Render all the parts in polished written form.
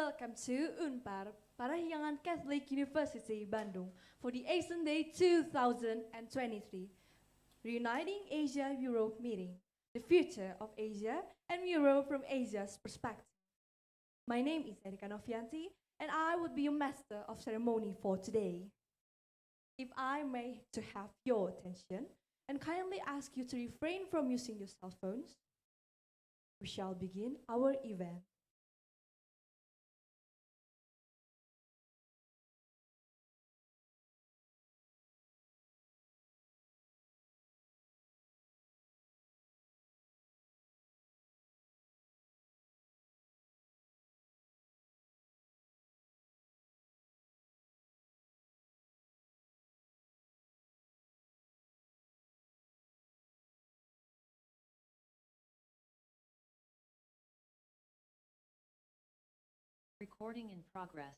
Welcome to Unpar, Parahyangan Catholic University, Bandung, for the ASEM Day 2023, Reuniting Asia-Europe Meeting, the future of Asia and Europe from Asia's perspective. My name is Erika Novianti, and I would be your master of ceremony for today. If I may to have your attention and kindly ask you to refrain from using your cell phones, we shall begin our event. Recording in progress.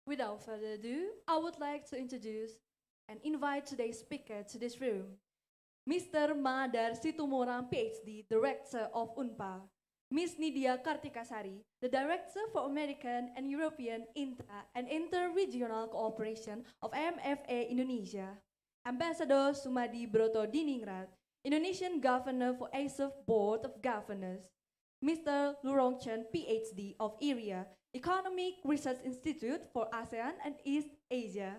Without further ado, I would like to introduce and invite today's speaker to this room, Mr. Madar Situmorang, Ph.D., Director of Unpar, Ms. Nidya Kartikasari, the Director for American and European Intra- and Inter-Regional Cooperation of MFA Indonesia, Ambassador Sumadi Broto Diningrat, Indonesian Governor for ASEF Board of Governors, Mr. Lurongchen, Ph.D. of IRIA, Economic Research Institute for ASEAN and East Asia,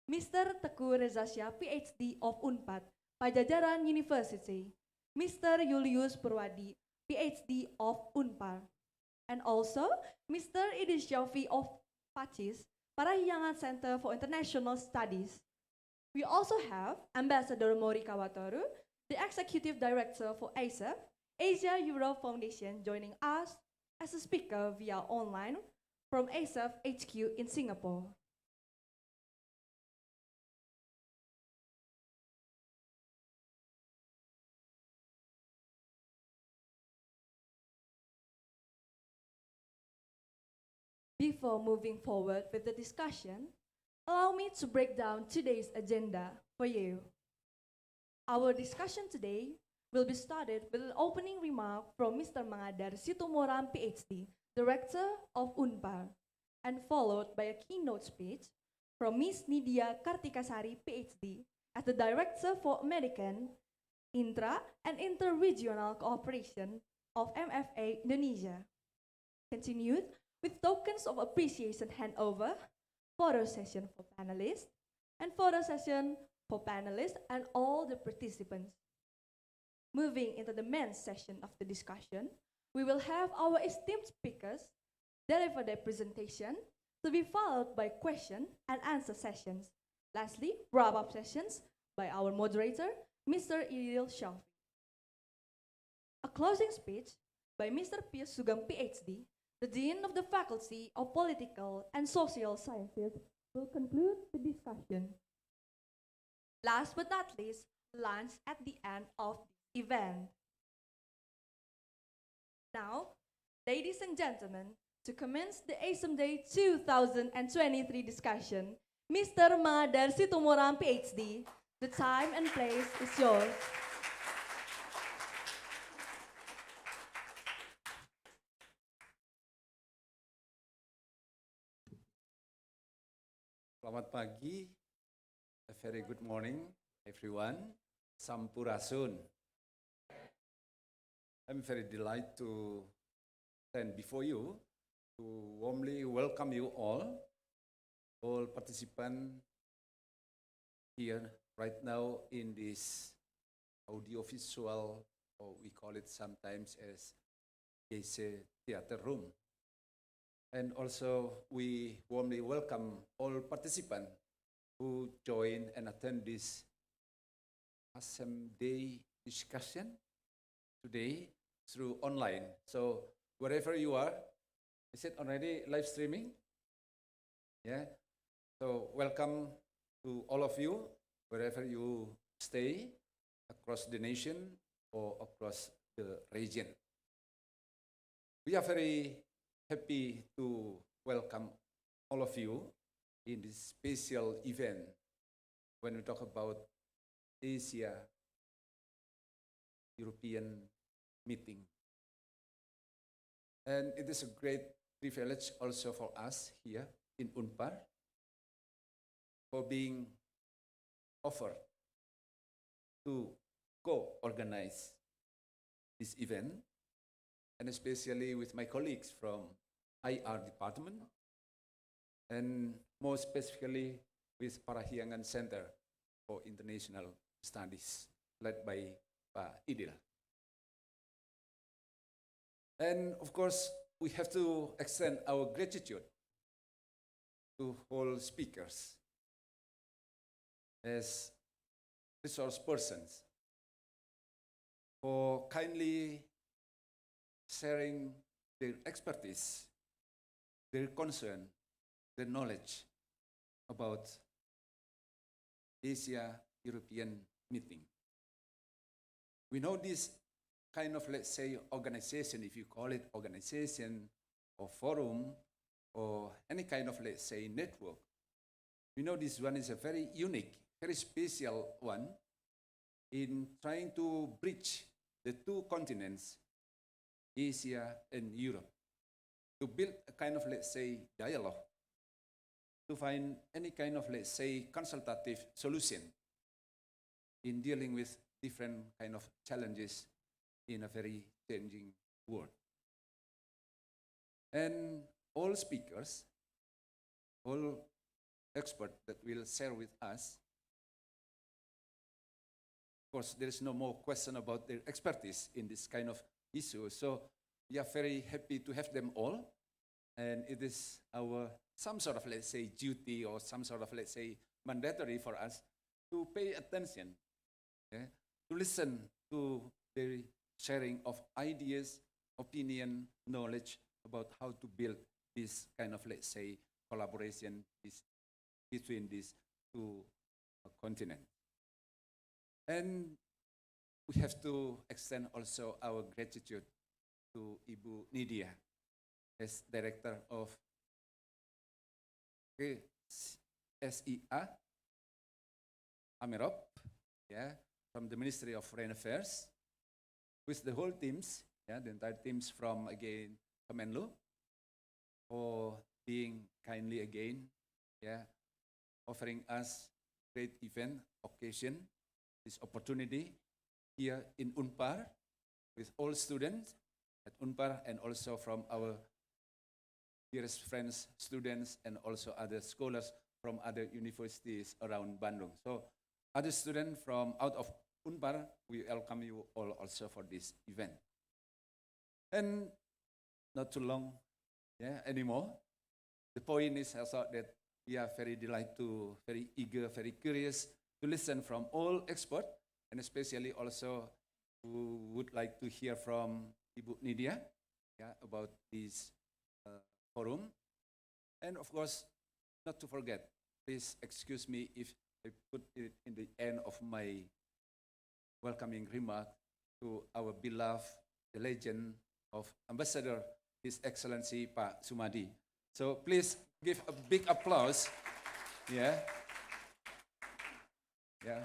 Mr. Teguh Rezasya, Ph.D. of Unpad, Pajajaran University, Mr. Julius Purwadi, Ph.D. of Unpar, and also Mr. Idris Syaufi of PACIS, Parahyangan Center for International Studies. We also have Ambassador Mori Kawatoru, the Executive Director for ASEF, Asia Europe Foundation, joining us as a speaker via online from ASEF HQ in Singapore. Before moving forward with the discussion, allow me to break down today's agenda for you. Our discussion today will be started with an opening remark from Mr. Madar Situmorang, Ph.D., Director of Unpar, and followed by a keynote speech from Ms. Nidya Kartikasari, Ph.D., as the Director for American, Intra- and Inter-Regional Cooperation of MFA Indonesia. Continued with tokens of appreciation handover, photo session for panelists, and photo session for panelists and all the participants. Moving into the main session of the discussion, we will have our esteemed speakers deliver their presentation, to be followed by question and answer sessions. Lastly, wrap-up sessions by our moderator, Mr. Idris Syaufi. A closing speech by Mr. Pius Sugeng, Ph.D., the Dean of the Faculty of Political and Social Sciences, will conclude the discussion. Last but not least, lunch at the end of the event. Now, ladies and gentlemen, to commence the ASEM Day 2023 discussion, Mr. Madar Situmorang, Ph.D., the time and place is yours. Selamat pagi, a very good morning, everyone. Sampurasun. I'm very delighted to stand before you to warmly welcome you all participants here right now in this audiovisual, or we call it sometimes as Geise Theatre room. And also, we warmly welcome all participants who join and attend this ASEM Day discussion today through online. So, wherever you are, is it already live streaming? Yeah. So, welcome to all of you, wherever you stay, across the nation or across the region. We are very happy to welcome all of you in this special event when we talk about Asia European meeting. And it is a great privilege also for us here in Unpar for being offered to co-organize this event, and especially with my colleagues from IR department, and more specifically with Parahyangan Center for International Studies, led by Pak Idil. And of course, we have to extend our gratitude to all speakers as resource persons for kindly sharing their expertise, their concern, their knowledge about Asia-European meeting. We know this kind of, let's say, organization, if you call it organization or forum or any kind of, let's say, network. We know this one is a very unique, very special one in trying to bridge the two continents, Asia and Europe, to build a kind of, let's say, dialogue, to find any kind of, let's say, consultative solution in dealing with different kind of challenges in a very changing world. And all speakers, all experts that will share with us, of course, there is no more question about their expertise in this kind of issue. So we are very happy to have them all. And it is our, some sort of, let's say, duty or some sort of, let's say, mandatory for us to pay attention, okay, to listen to the sharing of ideas, opinion, knowledge about how to build this kind of, let's say, collaboration between these two continents. And we have to extend also our gratitude to Ibu Nidya as Director of KSIA, Amerop, yeah, from the Ministry of Foreign Affairs, with the whole teams, yeah, the entire teams from, again, Kemlu, for being kindly again, yeah, offering us great event, occasion, this opportunity here in Unpar with all students at Unpar and also from our dearest friends, students, and also other scholars from other universities around Bandung. So other students from out of Unpar, we welcome you all also for this event. And not too long, yeah, anymore. The point is also that we are very delighted to, very eager, very curious to listen from all experts, and especially also who would like to hear from Ibu Nidya, yeah, about this forum. And of course, not to forget, please excuse me if I put it in the end of my welcoming remark to our beloved, the legend of Ambassador, His Excellency Pak Sumadi. So please give a big applause. Yeah. Yeah.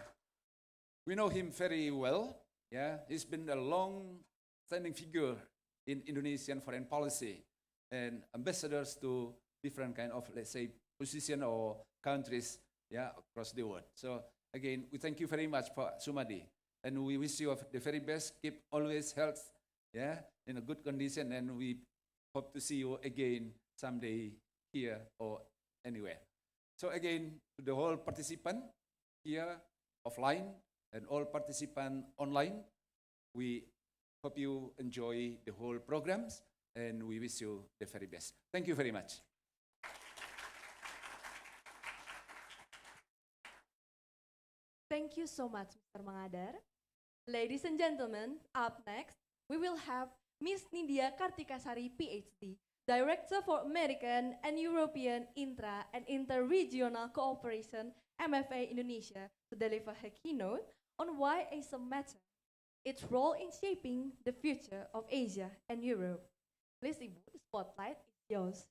We know him very well. Yeah. He's been a long-standing figure in Indonesian foreign policy and ambassadors to different kind of, let's say, position or countries, yeah, across the world. So again, we thank you very much for Sumadi, and we wish you the very best. Keep always health, yeah, in a good condition, and we hope to see you again someday here or anywhere. So again, to the whole participant here offline and all participants online, we hope you enjoy the whole programs, and we wish you the very best. Thank you very much. Thank you so much, Mr. Mangadar. Ladies and gentlemen, up next, we will have Miss Nidya Kartikasari, Ph.D., Director for American and European Intra- and Inter-Regional Cooperation, MFA Indonesia, to deliver her keynote on why ASEM matters, its role in shaping the future of Asia and Europe. Please, Ibu, the spotlight is yours.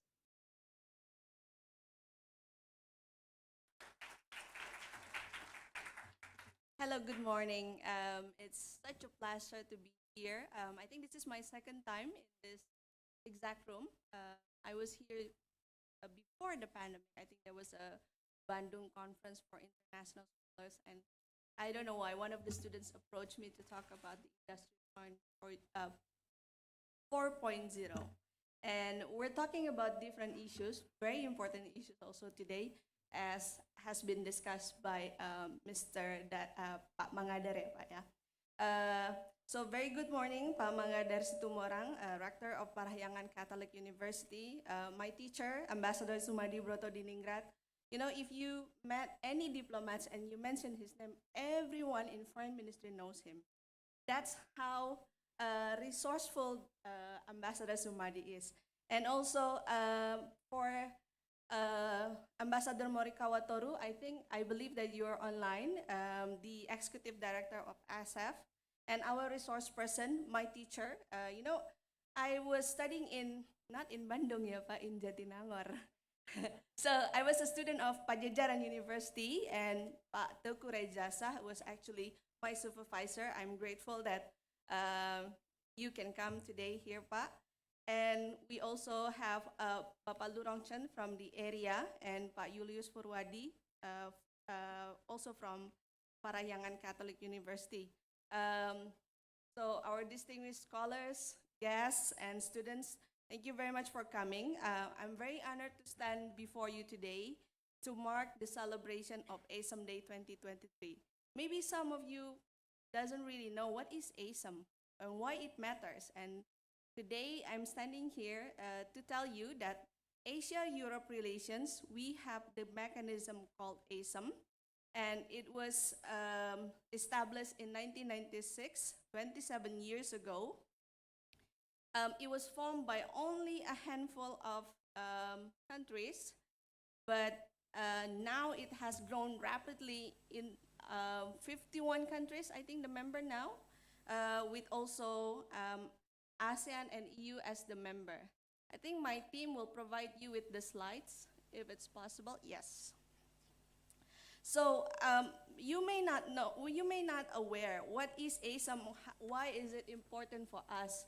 Hello, good morning. It's such a pleasure to be here. I think this is my second time in this exact room. I was here before the pandemic. I think there was a Bandung conference for international scholars, and I don't know why one of the students approached me to talk about the industry 4.0. And we're talking about different issues, very important issues also today, as has been discussed by Mr. Pak Mangadar, Pak, ya. So very good morning, Pak Mangadar Situmorang, Rector of Parahyangan Catholic University, my teacher, Ambassador Sumadi Broto Diningrat. You know, if you met any diplomats and you mention his name, everyone in foreign ministry knows him. That's how resourceful Ambassador Sumadi is. And also for Ambassador Morikawa Toru, I believe that you are online, the Executive Director of ASEF, and our resource person, my teacher. You know, I was studying not in Bandung ya Pak, in Jatinangor. So I was a student of Pajajaran University, and Pak Teguh Rejasa was actually my supervisor. I'm grateful that you can come today here, Pak. And we also have Bapak Lurongchen from the area, and Pak Julius Purwadi, also from Parahyangan Catholic University. So our distinguished scholars, guests, and students, thank you very much for coming. I'm very honored to stand before you today to mark the celebration of ASEM Day 2023. Maybe some of you doesn't really know what is ASEM and why it matters. And today I'm standing here to tell you that Asia-Europe relations, we have the mechanism called ASEM, and it was established in 1996, 27 years ago. It was formed by only a handful of countries, but now it has grown rapidly in 51 countries, I think, the member now, with also ASEAN and EU as the member. I think my team will provide you with the slides, if it's possible. Yes. So you may not know, you may not aware what is ASEM, why is it important for us?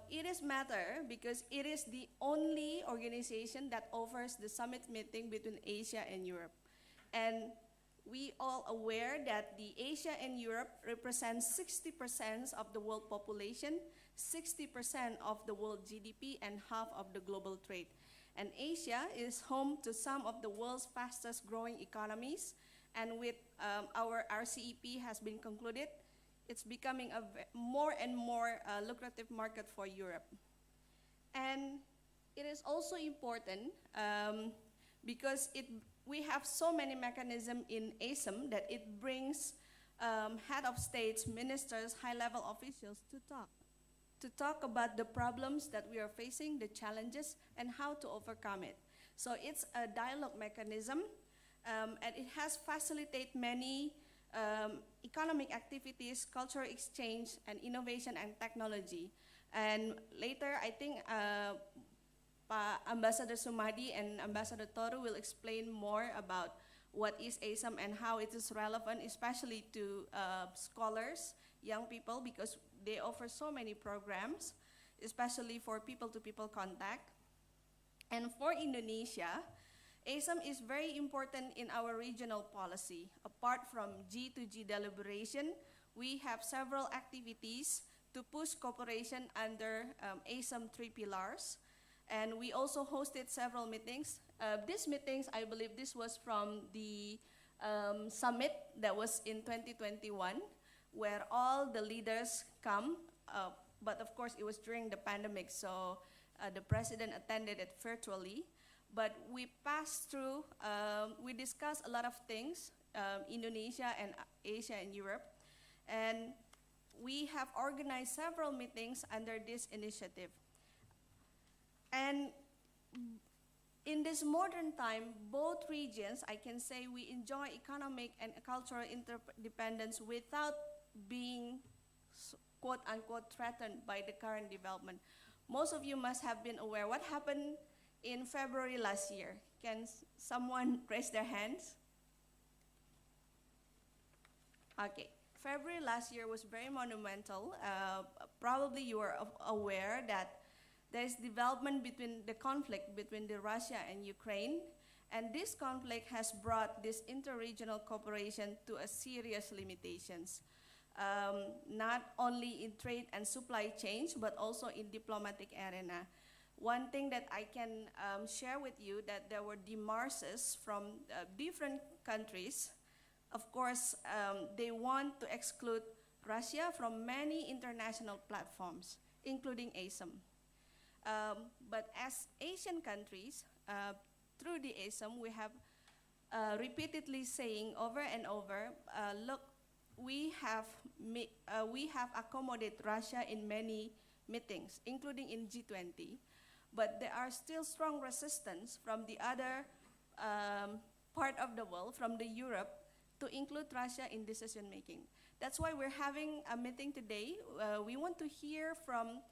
It is matter because it is the only organization that offers the summit meeting between Asia and Europe. And we all aware that the Asia and Europe represents 60% of the world population, 60% of the world GDP, and half of the global trade. And Asia is home to some of the world's fastest growing economies. And with our RCEP has been concluded, it's becoming a more and more lucrative market for Europe. And it is also important because we have so many mechanisms in ASEM that it brings head of states, ministers, high-level officials to talk about the problems that we are facing, the challenges, and how to overcome it. So it's a dialogue mechanism, and it has facilitated many economic activities, cultural exchange, and innovation and technology. And later, I think Ambassador Sumadi and Ambassador Toru will explain more about what is ASEM and how it is relevant, especially to scholars, young people, because they offer so many programs, especially for people-to-people contact. And for Indonesia, ASEM is very important in our regional policy. Apart from G2G deliberation, we have several activities to push cooperation under ASEM 3 pillars. And we also hosted several meetings. These meetings, I believe this was from the summit that was in 2021, where all the leaders come, but of course it was during the pandemic, so the president attended it virtually. But we passed through, we discussed a lot of things, Indonesia and Asia and Europe, and we have organized several meetings under this initiative. And in this modern time, both regions, I can say, we enjoy economic and cultural interdependence without being, quote-unquote, threatened by the current development. Most of you must have been aware what happened in February last year. Can someone raise their hands? Okay. February last year was very monumental. Probably you are aware that there is development between the conflict between Russia and Ukraine, and this conflict has brought this interregional cooperation to a serious limitations, not only in trade and supply chains, but also in diplomatic arena. One thing that I can share with you that there were demarches from different countries. Of course, they want to exclude Russia from many international platforms, including ASEM. But as Asian countries, through the ASEM, we have repeatedly saying over and over, look, we have accommodated Russia in many meetings, including in G20, but there are still strong resistance from the other part of the world, from the Europe, to include Russia in decision making. That's why we're having a meeting today. We want to hear from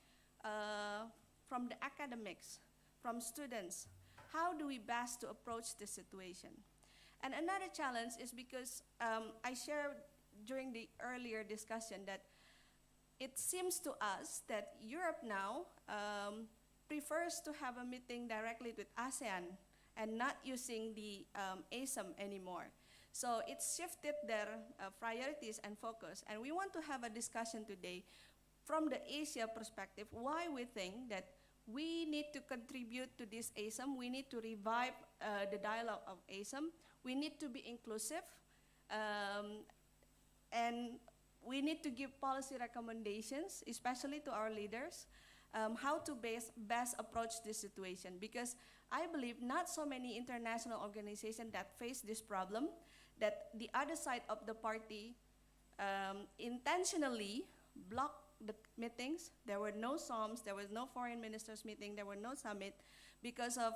from the academics, from students, how do we best to approach this situation? And another challenge is because I shared during the earlier discussion that it seems to us that Europe now prefers to have a meeting directly with ASEAN and not using the ASEM anymore. So it's shifted their priorities and focus. And we want to have a discussion today from the Asia perspective, why we think that we need to contribute to this ASEM. We need to revive the dialogue of ASEM. We need to be inclusive. And we need to give policy recommendations, especially to our leaders, how to best approach this situation. Because I believe not so many international organizations that face this problem, that the other side of the party intentionally blocked the meetings. There were no SOMs, there was no foreign ministers meeting, there were no summit because of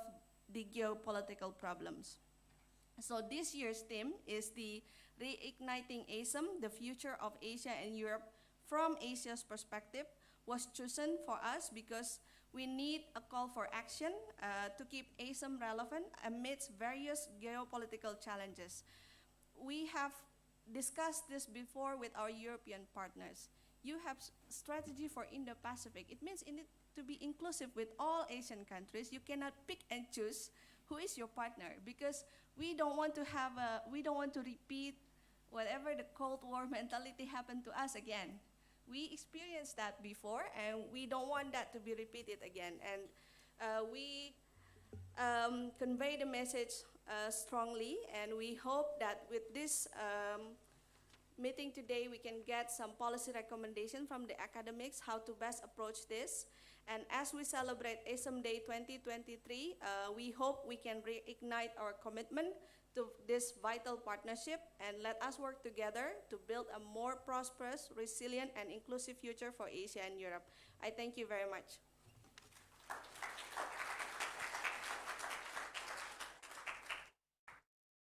the geopolitical problems. So this year's theme is the Reigniting ASEM, the future of Asia and Europe from Asia's perspective, was chosen for us because we need a call for action to keep ASEM relevant amidst various geopolitical challenges. We have discussed this before with our European partners. You have strategy for Indo-Pacific. It means you need to be inclusive with all Asian countries. You cannot pick and choose who is your partner because we don't want to repeat whatever the Cold War mentality happened to us again. We experienced that before, and we don't want that to be repeated again. And we convey the message strongly, and we hope that with this meeting today, we can get some policy recommendation from the academics how to best approach this. And as we celebrate ASEM Day 2023, we hope we can reignite our commitment to this vital partnership, and let us work together to build a more prosperous, resilient, and inclusive future for Asia and Europe. I thank you very much.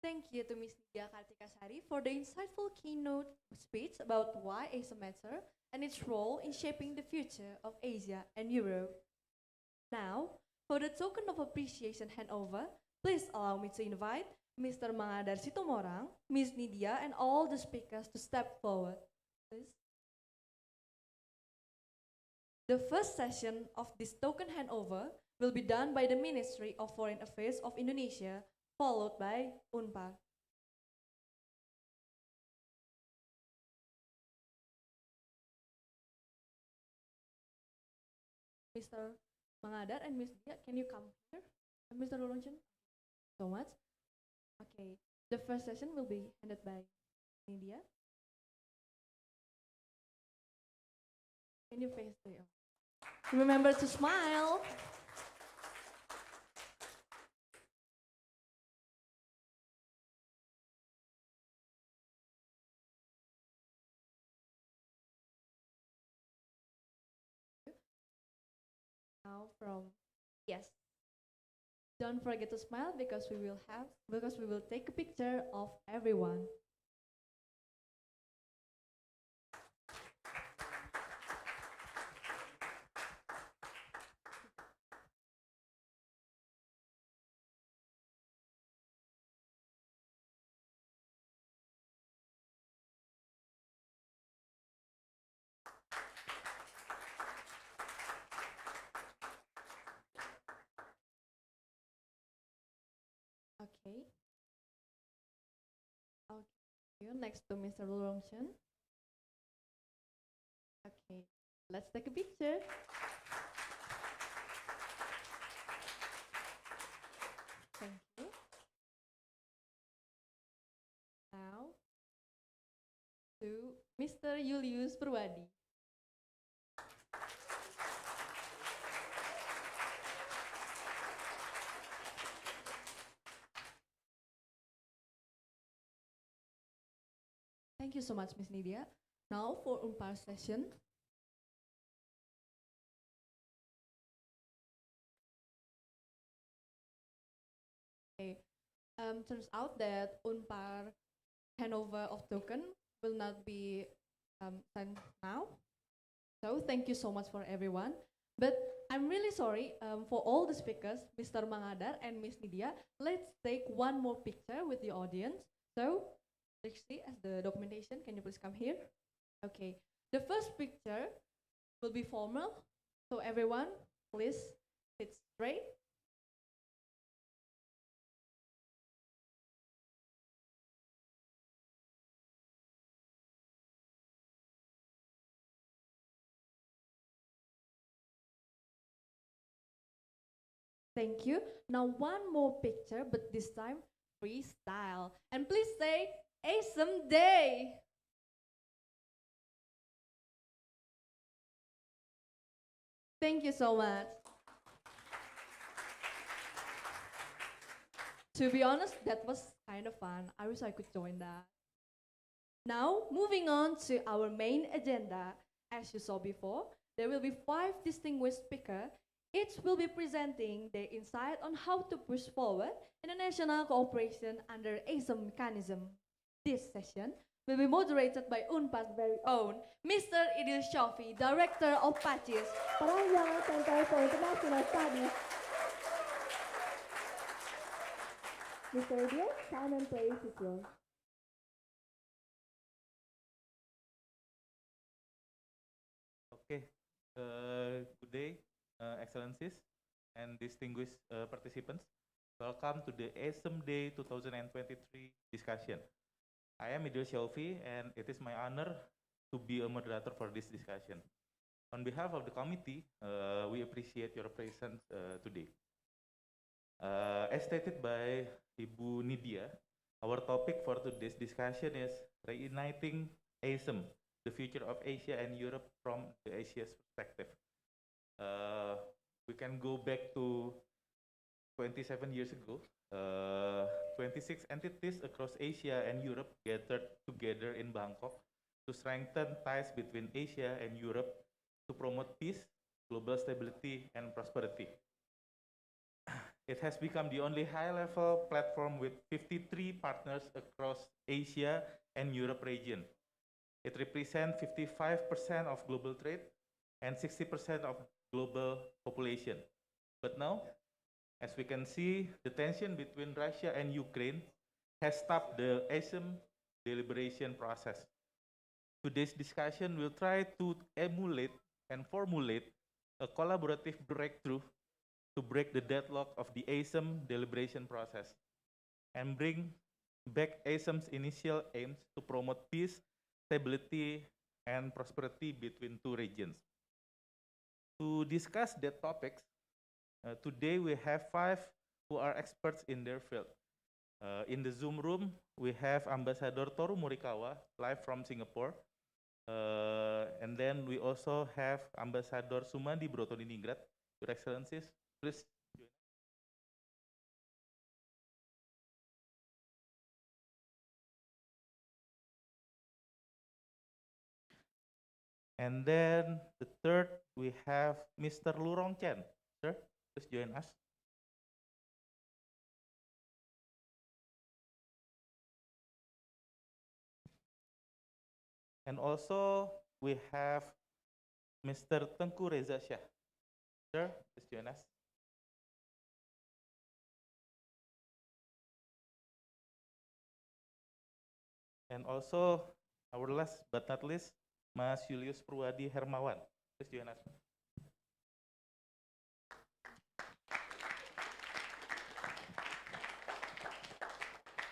Thank you to Ms. Nidya for the insightful keynote speech about why ASEM matters and its role in shaping the future of Asia and Europe. Now, for the token of appreciation handover, please allow me to invite Mr. Mangadar Sitomorang, Ms. Nidya, and all the speakers to step forward, please. The first session of this token handover will be done by the Ministry of Foreign Affairs of Indonesia, followed by UNPAR. Mr. Mangadar and Ms. Nidya, can you come here? And Mr. Langsung, so much. Okay, the first session will be handed by Nidya. Can you face the Remember to smile. Now yes. Don't forget to smile because we will take a picture of everyone. Okay. Okay. Next to Mr. Langsung. Okay. Let's take a picture. Thank you. Now to Mr. Julius Purwadi. Thank you so much, Ms. Nidya. Now for Unpar session. Okay. Turns out that Unpar handover of token will not be sent now. So thank you so much for everyone. But I'm really sorry for all the speakers, Mr. Mangadar and Miss Nidya. Let's take one more picture with the audience. So, let's see as the documentation. Can you please come here? Okay. The first picture will be formal. So everyone, please sit straight. Thank you. Now one more picture, but this time freestyle. And please say ASEM Day. Thank you so much. To be honest, that was kind of fun. I wish I could join that. Now, moving on to our main agenda. As you saw before, there will be 5 distinguished speakers. Each will be presenting their insight on how to push forward international cooperation under ASEM mechanism. This session will be moderated by Unpar's very own Mr. Idil Shafi, Director of PACIS, Parahyangan Center for International Studies. Mr. Idil, time and place is yours. Okay, good day, Excellencies and distinguished participants. Welcome to the ASEM Day 2023 discussion. I am Idil Shafi, and it is my honor to be a moderator for this discussion. On behalf of the committee, we appreciate your presence today. As stated by Ibu Nidya, our topic for today's discussion is reuniting ASEM, the future of Asia and Europe from the Asia's perspective. We can go back to 27 years ago. 26 entities across Asia and Europe gathered together in Bangkok to strengthen ties between Asia and Europe to promote peace, global stability, and prosperity. It has become the only high-level platform with 53 partners across Asia and Europe region. It represents 55% of global trade and 60% of global population. But now, as we can see, the tension between Russia and Ukraine has stopped the ASEM deliberation process. Today's discussion will try to emulate and formulate a collaborative breakthrough to break the deadlock of the ASEM deliberation process and bring back ASEM's initial aims to promote peace, stability, and prosperity between two regions. To discuss that topics, today we have 5 who are experts in their field. In the Zoom room, we have Ambassador Toru Morikawa, live from Singapore. And then we also have Ambassador Sumandi Brotoningrat. Your Excellencies, please join. And then the third, we have Mr. Lurong Chen. Sir, please join us. And also, we have Mr. Tengku Reza Shah. Sir, please join us. And also, our last but not least, Mas Julius Purwadi Hermawan. Please join us.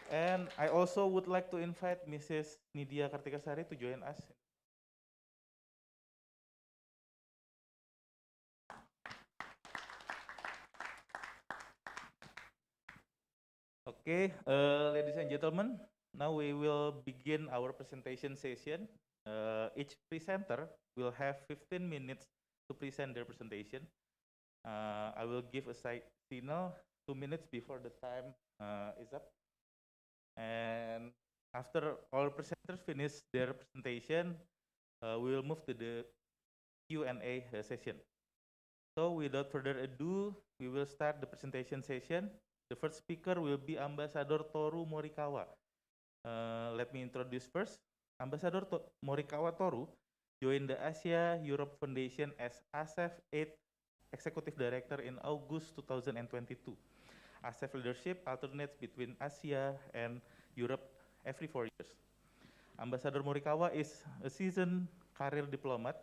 And I also would like to invite Mrs. Nidya Kartikasari to join us. Okay, ladies and gentlemen, now we will begin our presentation session. Each presenter will have 15 minutes to present their presentation. I will give a signal 2 minutes before the time is up. And after all presenters finish their presentation, we will move to the Q&A session. So without further ado, we will start the presentation session. The first speaker will be Ambassador Toru Morikawa. Let me introduce first. Ambassador Morikawa Toru joined the Asia Europe Foundation as ASEF 8th Executive Director in August 2022. ASEF leadership alternates between Asia and Europe every 4 years. Ambassador Morikawa is a seasoned career diplomat,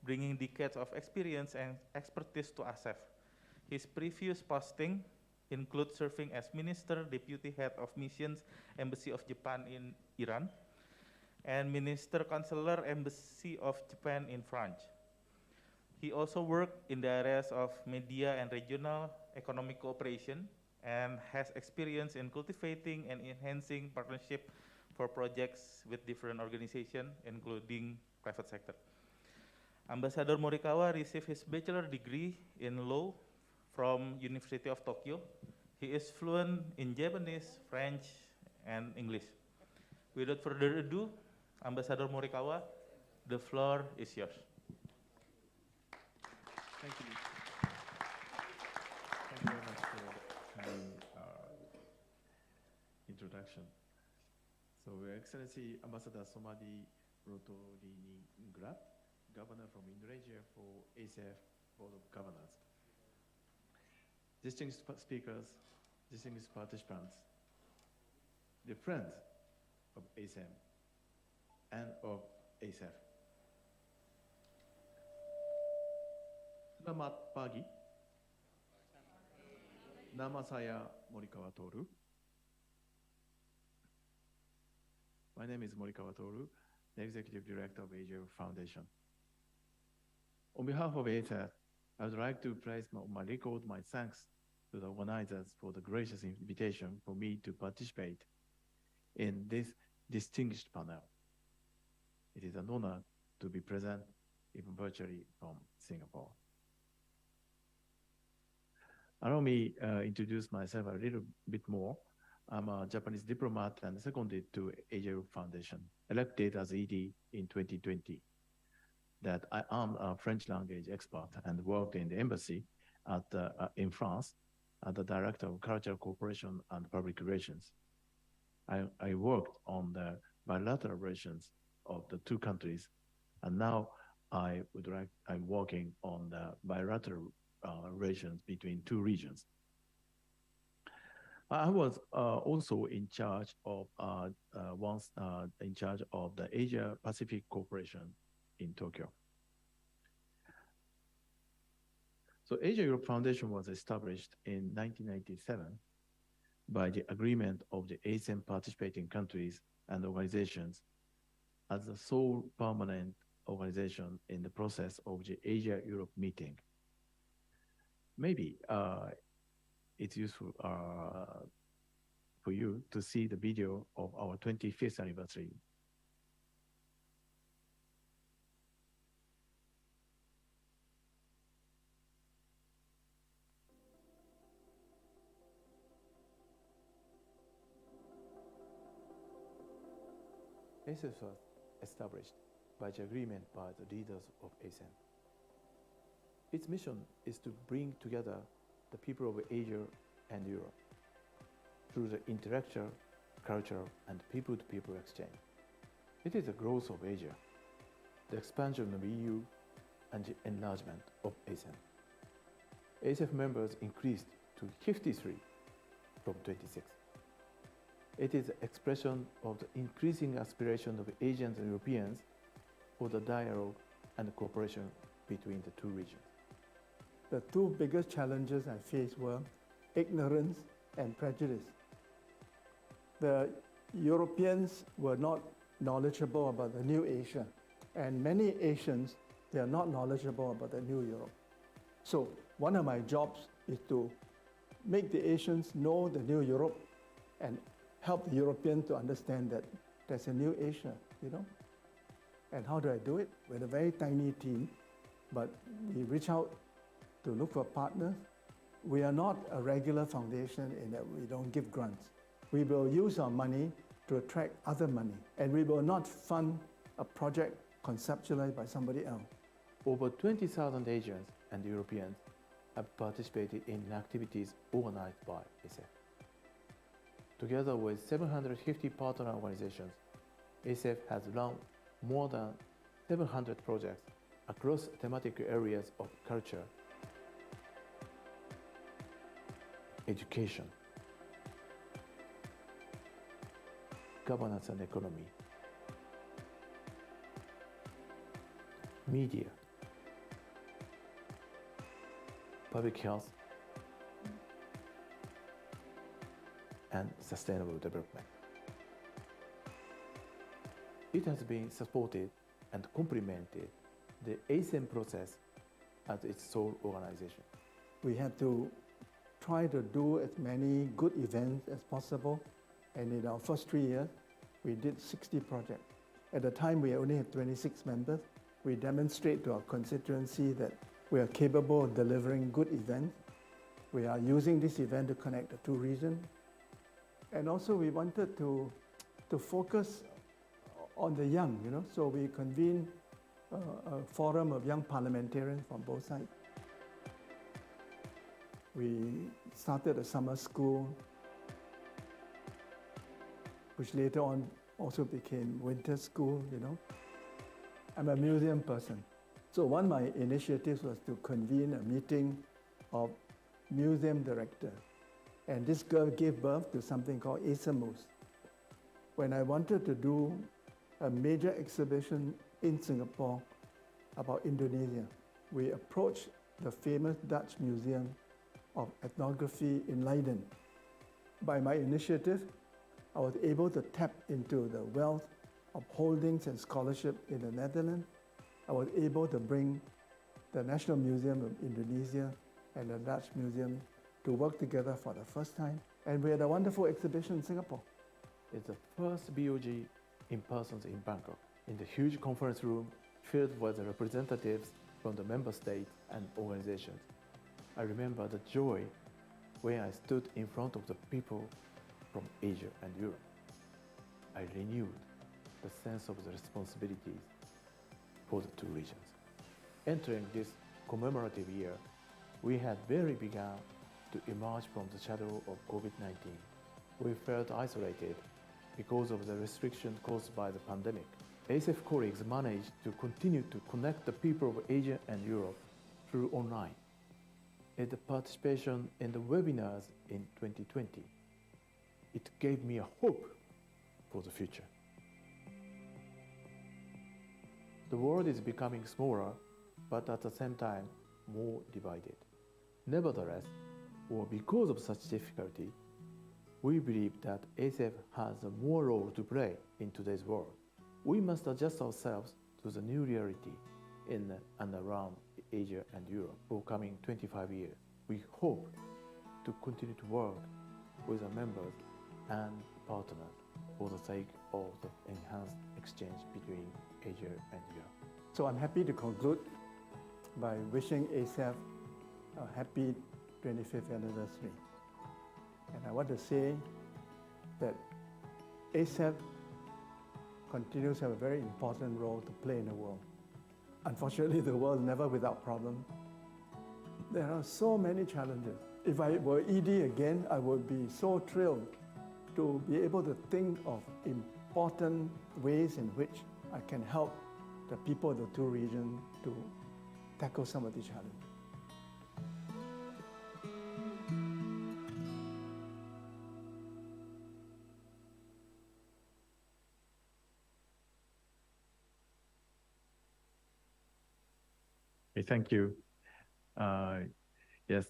bringing decades of experience and expertise to ASEF. His previous posting include serving as Minister Deputy Head of Missions Embassy of Japan in Iran and Minister Counselor Embassy of Japan in France. He also worked in the areas of media and regional economic cooperation and has experience in cultivating and enhancing partnership for projects with different organizations, including private sector. Ambassador Morikawa received his bachelor degree in law from University of Tokyo. He is fluent in Japanese, French, and English. Without further ado, Ambassador Morikawa, the floor is yours. Thank you. Thank you very much for the introduction. So, Your Excellency Ambassador Somadi Rotoliningrat, Governor from Indonesia for ASEF Board of Governors. Distinguished speakers, distinguished participants, the friends of ASEM and of ASEF. Selamat pagi. Nama saya Morikawa Toru. My name is Morikawa Toru, the Executive Director of Asia Foundation. On behalf of ASEF, I would like to place on my record my thanks to the organizers for the gracious invitation for me to participate in this distinguished panel. It is an honor to be present, even virtually, from Singapore. Allow me introduce myself a little bit more. I'm a Japanese diplomat and seconded to Asia Foundation, elected as ED in 2020. That I am a French language expert and worked in the embassy at, in France as the Director of Cultural Cooperation and Public Relations. I worked on the bilateral relations of the two countries, and now I'm working on the bilateral relations between two regions. I was also in charge of the Asia Pacific Cooperation in Tokyo. So Asia Europe Foundation was established in 1997 by the agreement of the ASEM participating countries and organizations as the sole permanent organization in the process of the Asia Europe meeting. Maybe it's useful for you to see the video of our 25th anniversary. ASEF was established by the agreement by the leaders of ASEM. Its mission is to bring together the people of Asia and Europe through the intellectual, cultural, and people-to-people exchange. It is the growth of Asia, the expansion of EU, and the enlargement of ASEM. ASEF members increased to 53 from 26. It is the expression of the increasing aspiration of Asians and Europeans for the dialogue and cooperation between the two regions. The two biggest challenges I faced were ignorance and prejudice. The Europeans were not knowledgeable about the new Asia, and many Asians, they are not knowledgeable about the new Europe. So one of my jobs is to make the Asians know the new Europe and help the Europeans to understand that there's a new Asia, you know? And how do I do it? With a very tiny team, but we reach out to look for partners. We are not a regular foundation in that we don't give grants. We will use our money to attract other money, and we will not fund a project conceptualized by somebody else. Over 20,000 Asians and Europeans have participated in activities organized by ASEF. Together with 750 partner organizations, ASEF has run more than 700 projects across thematic areas of culture, education, governance and economy, media, public health, and sustainable development. It has been supported and complemented the ASEM process as its sole organization. We had to try to do as many good events as possible, and in our first 3 years, we did 60 projects. At the time, we only had 26 members. We demonstrate to our constituency that we are capable of delivering good events. We are using this event to connect the two regions. And also we wanted to focus on the young, so we convened a forum of young parliamentarians from both sides. We started a summer school, which later on also became winter school, I'm a museum person. So one of my initiatives was to convene a meeting of museum directors. And this girl gave birth to something called ASEM. When I wanted to do a major exhibition in Singapore about Indonesia, we approached the famous Dutch Museum of Ethnography in Leiden. By my initiative, I was able to tap into the wealth of holdings and scholarship in the Netherlands. I was able to bring the National Museum of Indonesia and the Dutch Museum to work together for the first time. And we had a wonderful exhibition in Singapore. It's the first BOG in person in Bangkok, in the huge conference room filled with the representatives from the member states and organizations. I remember the joy when I stood in front of the people from Asia and Europe. I renewed the sense of the responsibilities for the two regions. Entering this commemorative year, we had barely begun to emerge from the shadow of COVID-19. We felt isolated because of the restrictions caused by the pandemic. ASEF colleagues managed to continue to connect the people of Asia and Europe through online. And the participation in the webinars in 2020, it gave me a hope for the future. The world is becoming smaller, but at the same time, more divided. Nevertheless, or because of such difficulty, we believe that ASEF has a more role to play in today's world. We must adjust ourselves to the new reality in and around Asia and Europe for coming 25 years. We hope to continue to work with our members and partners for the sake of the enhanced exchange between Asia and Europe. So I'm happy to conclude by wishing ASEF a happy 25th anniversary. And I want to say that ASEF continues to have a very important role to play in the world. Unfortunately, the world is never without problems. There are so many challenges. If I were ED again, I would be so thrilled to be able to think of important ways in which I can help the people of the two regions to tackle some of these challenges. Okay, thank you. Yes,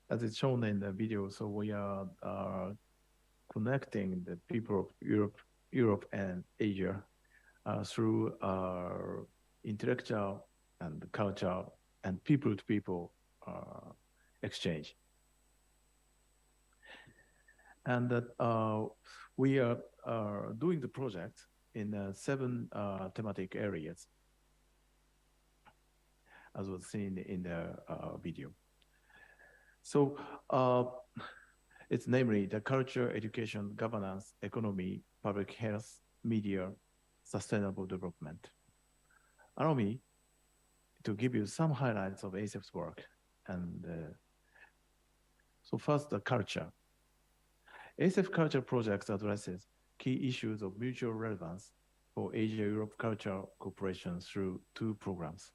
as it's shown in the video, so we are connecting the people of Europe and Asia through intellectual and cultural and people-to-people exchange. And that we are doing the project in 7 thematic areas, as was seen in the video. So it's namely the culture, education, governance, economy, public health, media, sustainable development. Allow me to give you some highlights of ASEF's work. And so first, the culture. ASEF Culture Projects addresses key issues of mutual relevance for Asia-Europe cultural cooperation through 2 programs.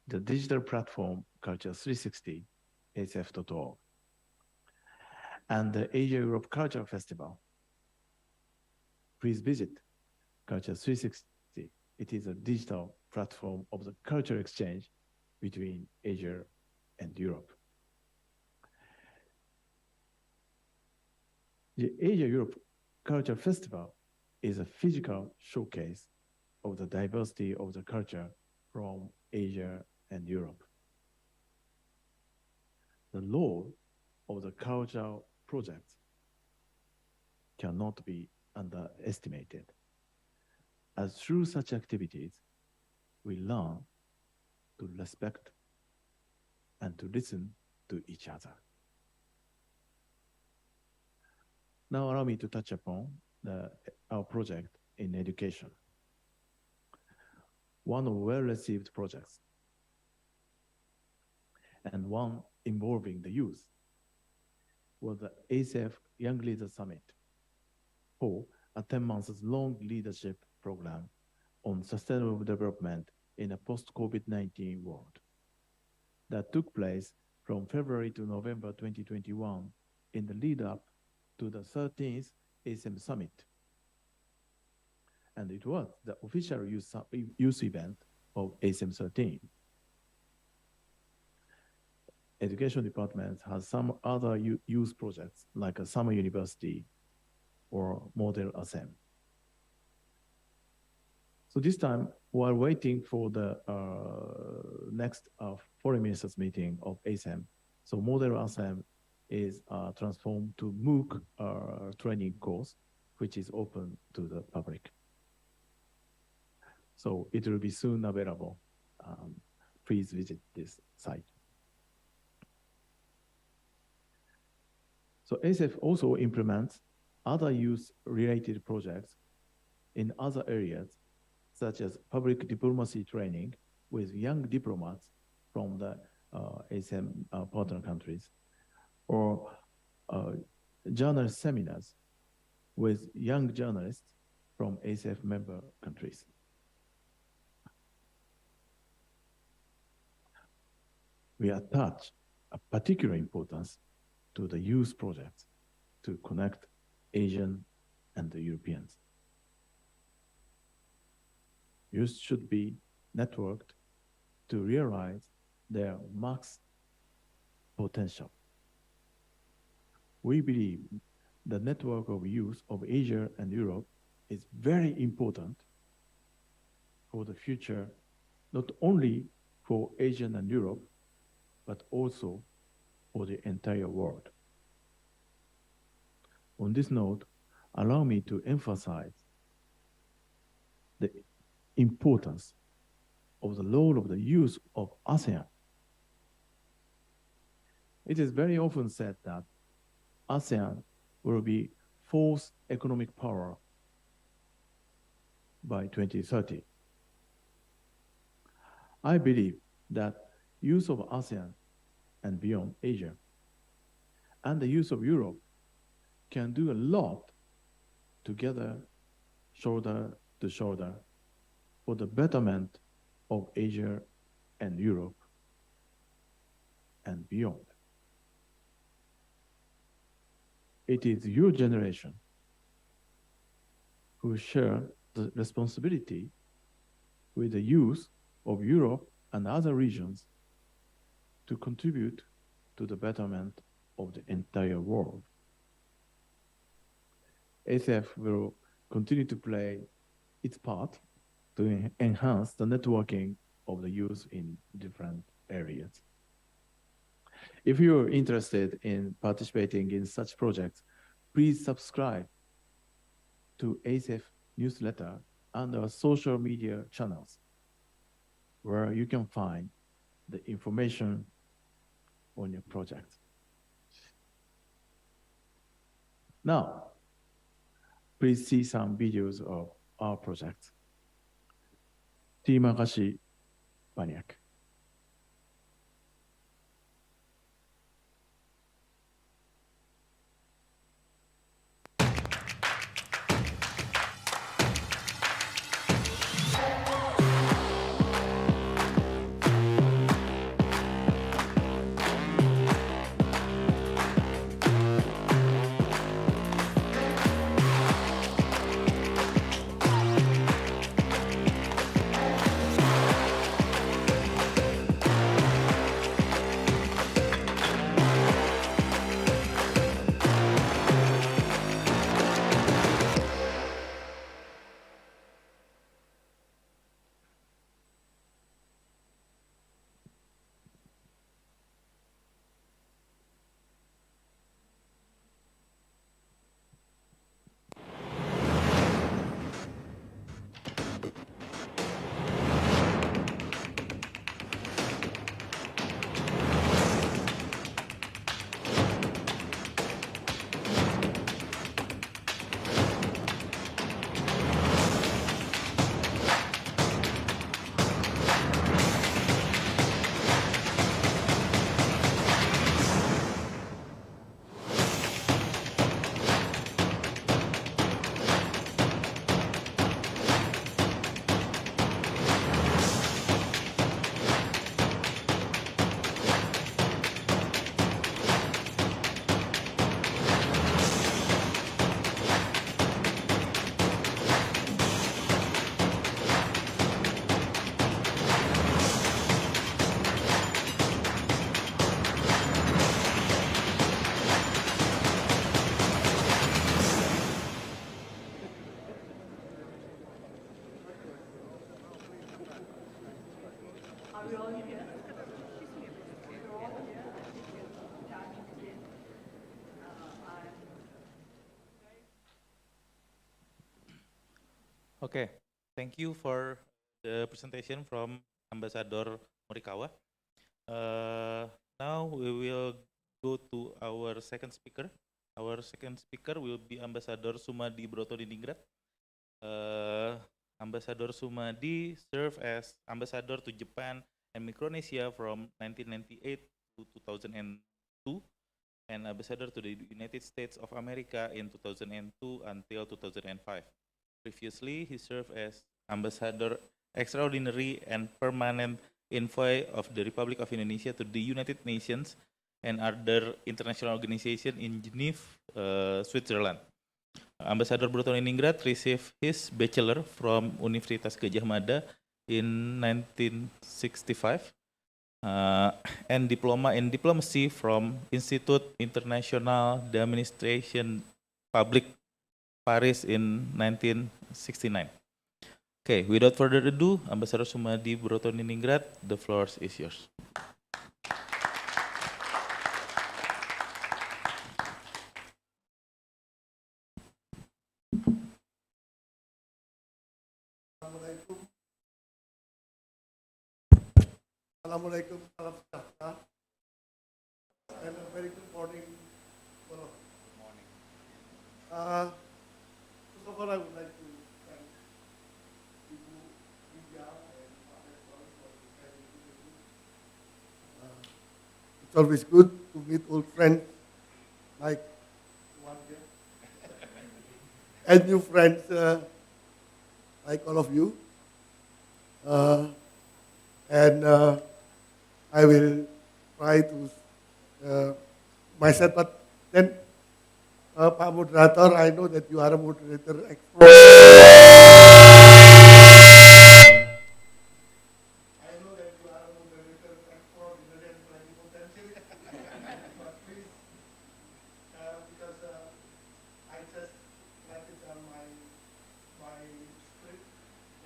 The digital platform Culture 360, asef.org, and the Asia-Europe Culture Festival. Please visit Culture 360. It is a digital platform of the culture exchange between Asia and Europe. The Asia-Europe Culture Festival is a physical showcase of the diversity of the culture from Asia and Europe. The role of the cultural projects cannot be underestimated, as through such activities, we learn to respect and to listen to each other. Now allow me to touch upon our project in education. One of well-received projects, and one involving the youth, was the ASEF Young Leaders Summit, or a 10-month-long leadership program on sustainable development in a post-COVID-19 world that took place from February to November 2021 in the lead-up to the 13th ASEM Summit. And it was the official youth event of ASEM 13. Education department has some other youth projects like a summer university or model ASEM. So this time, while waiting for the next foreign ministers meeting of ASEM, so model ASEM is transformed to MOOC training course, which is open to the public. So it will be soon available. Please visit this site. So ASEF also implements other youth-related projects in other areas, such as public diplomacy training with young diplomats from the ASEM partner countries, or journalist seminars with young journalists from ASEF member countries. We attach a particular importance to the youth projects to connect Asian and the Europeans. Youth should be networked to realize their max potential. We believe the network of youth of Asia and Europe is very important for the future, not only for Asia and Europe, but also for the entire world. On this note, allow me to emphasize the importance of the role of the youth of ASEAN. It is very often said that ASEAN will be fourth economic power by 2030. I believe that youth of ASEAN and beyond Asia and the youth of Europe can do a lot together, shoulder to shoulder, for the betterment of Asia and Europe and beyond. It is your generation who share the responsibility with the youth of Europe and other regions to contribute to the betterment of the entire world. ASEF will continue to play its part to enhance the networking of the youth in different areas. If you're interested in participating in such projects, please subscribe to ASEF newsletter and our social media channels, where you can find the information on your project. Now, please see some videos of our project. Terima kasih banyak. Okay, thank you for the presentation from Ambassador Morikawa. Now we will go to our second speaker. Our second speaker will be Ambassador Sumadi Brotodiningrat. Ambassador Sumadi served as ambassador to Japan and Micronesia from 1998 to 2002, and ambassador to the United States of America in 2002 until 2005. Previously, he served as ambassador extraordinary and permanent envoy of the Republic of Indonesia to the United Nations and other international organizations in Geneva, Switzerland. Ambassador Brotodiningrat received his bachelor from Universitas Gadjah Mada in 1965 and diploma in diplomacy from Institut International d'Administration Publique Paris in 1969. Okay, without further ado, Ambassador Sumadi Brotodiningrat, the floor is yours. Assalamualaikum, salam sejahtera, and a very good morning. Good morning. First of all, I would like to thank Ibu Nidya and Amerop for this kind invitation. It's always good to meet old friends like one here, and new friends like all of you. I will try to myself, but then Pak Moderator, I know that you are a moderator expert. I know that you are a moderator extraordinary and plenipotentiary, but please, because I just left it on my script,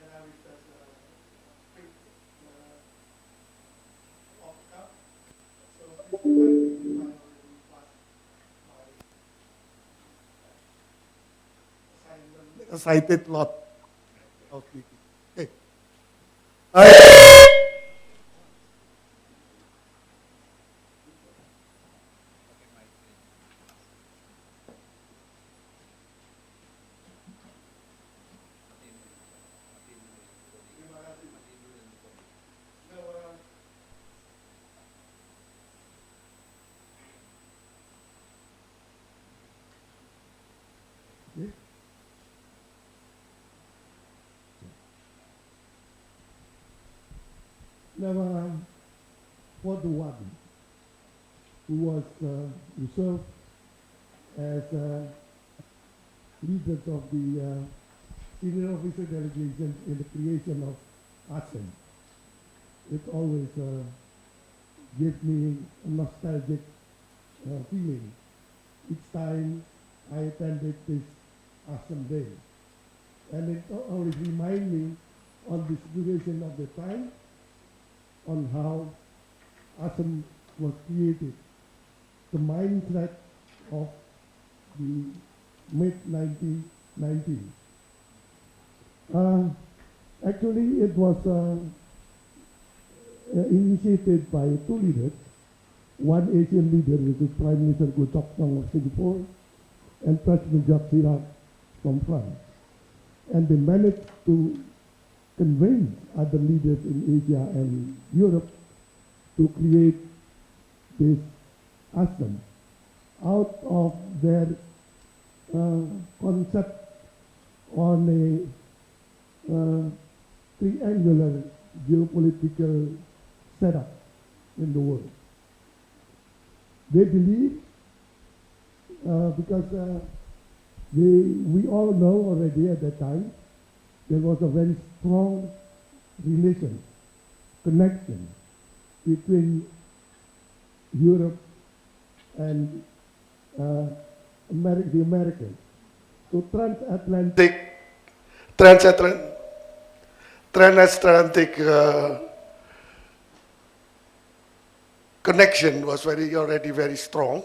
and I will just speak off cuff. So please if I already passed my assignment, a cited lot of speaking. Okay. Now, for the one who was who served as leaders of the senior officer delegations in the creation of ASEM, it always gives me a nostalgic feeling each time I attended this ASEM day. And it always reminds me on the situation of the time, on how ASEM was created, the mindset of the mid-1990s. Actually, it was initiated by two leaders, one Asian leader, which is Prime Minister Goh Chok Tong of Singapore, and President Jacques Chirac from France. And they managed to convince other leaders in Asia and Europe to create this ASEM out of their concept on a triangular geopolitical setup in the world. They believe, because we all know already at that time, there was a very strong relation, connection between Europe and the Americans. So transatlantic connection was already very strong.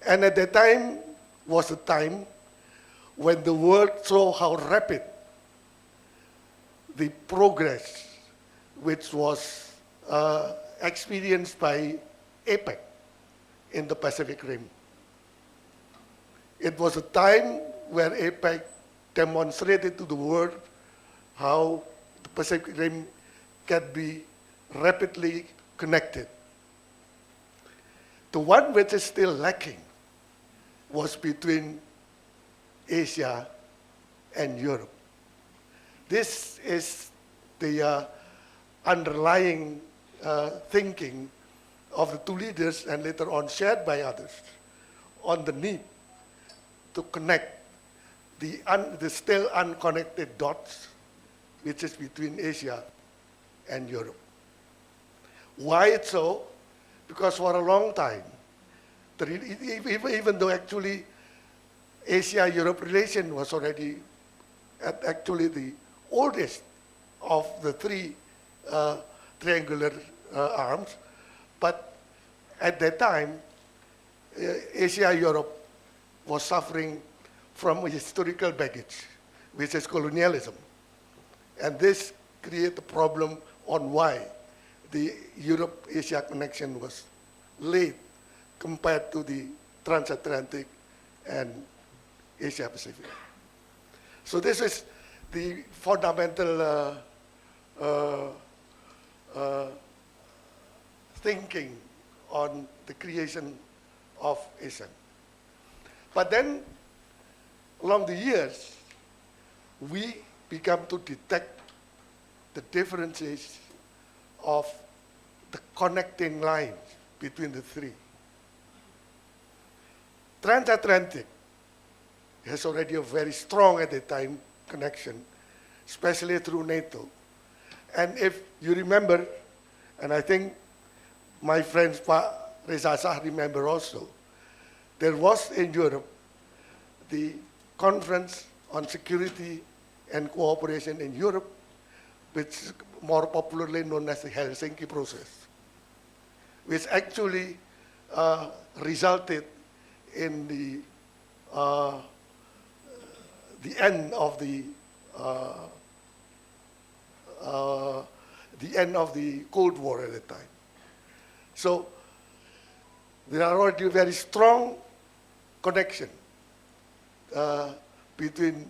And at that time was a time when the world saw how rapid the progress which was experienced by APEC in the Pacific Rim. It was a time where APEC demonstrated to the world how the Pacific Rim can be rapidly connected. The one which is still lacking was between Asia and Europe. This is the underlying thinking of the two leaders, and later on shared by others, on the need to connect the still unconnected dots, which is between Asia and Europe. Why it's so? Because for a long time, even though actually Asia-Europe relation was already actually the oldest of the three triangular arms, but at that time, Asia-Europe was suffering from a historical baggage, which is colonialism. And this created a problem on why the Europe-Asia connection was late compared to the transatlantic and Asia-Pacific. So this is the fundamental thinking on the creation of ASEM. But then, along the years, we began to detect the differences of the connecting lines between the three. Transatlantic has already a very strong at the time connection, especially through NATO. And if you remember, and I think my friends Reza Shah remember also, there was in Europe the Conference on Security and Cooperation in Europe, which is more popularly known as the Helsinki process, which actually resulted in the end of the end of the Cold War at the time. So there are already very strong connection between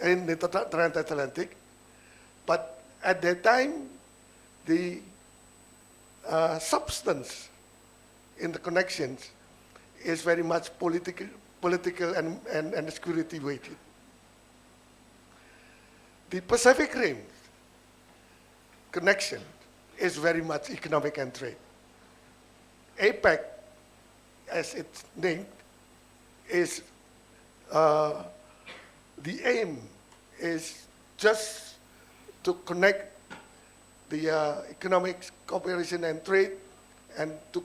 in the transatlantic, but at that time the substance in the connections is very much political and security weighted. The Pacific Rim connection is very much economic and trade. APEC, as it's named, is the aim is just to connect the economic cooperation and trade, and to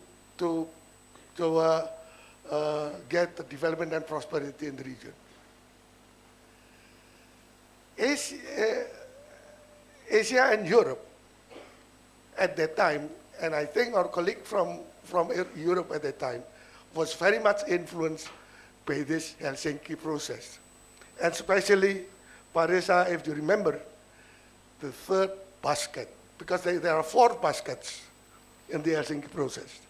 get the development and prosperity in the region. Asia and Europe at that time, and I think our colleague from Europe at that time, was very much influenced by this Helsinki process. And especially, Parisa, if you remember, the third basket, because there are 4 baskets in the Helsinki process.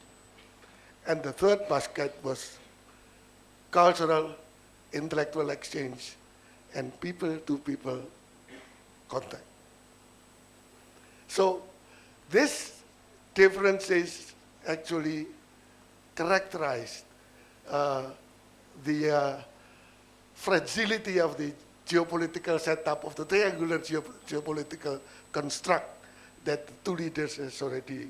And the third basket was cultural, intellectual exchange, and people-to-people contact. So this differences actually characterized the fragility of the geopolitical setup of the triangular geopolitical construct that the two leaders has already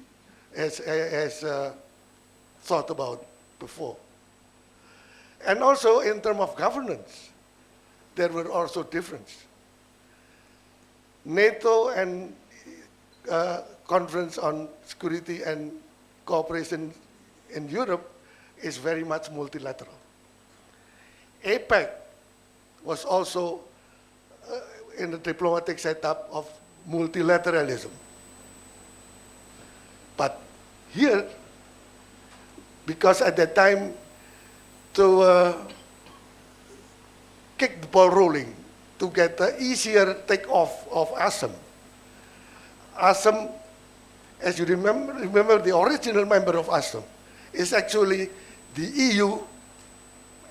thought about before. And also in terms of governance, there were also differences. NATO and Conference on Security and Cooperation in Europe is very much multilateral. APEC was also in the diplomatic setup of multilateralism. But here, because at that time, to kick the ball rolling, to get the easier takeoff of ASEM. ASEM, as you remember the original member of ASEM is actually the EU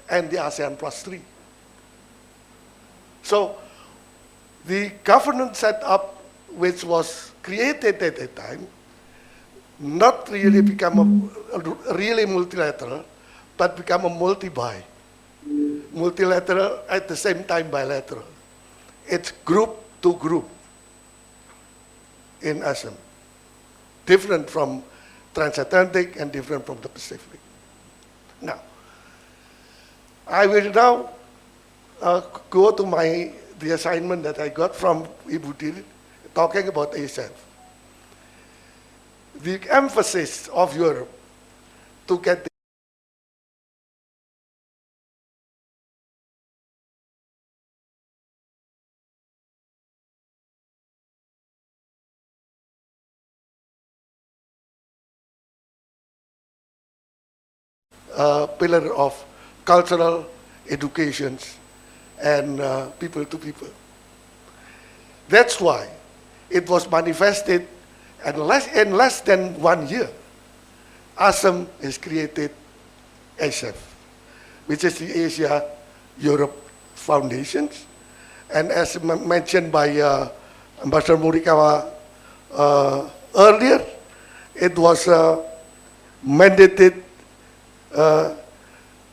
and the ASEAN plus 3. So the governance setup which was created at that time not really become a really multilateral, but become a multi-bi. Multilateral at the same time bilateral. It's group to group in ASEM. Different from transatlantic and different from the Pacific. Now, I will now go to the assignment that I got from Ibu Diri, talking about ASEF. The emphasis of Europe to get the pillar of cultural educations and people to people. That's why it was manifested in less than 1 year. ASEM is created ASEF, which is the Asia-Europe Foundations. And as mentioned by Ambassador Morikawa earlier, it was mandated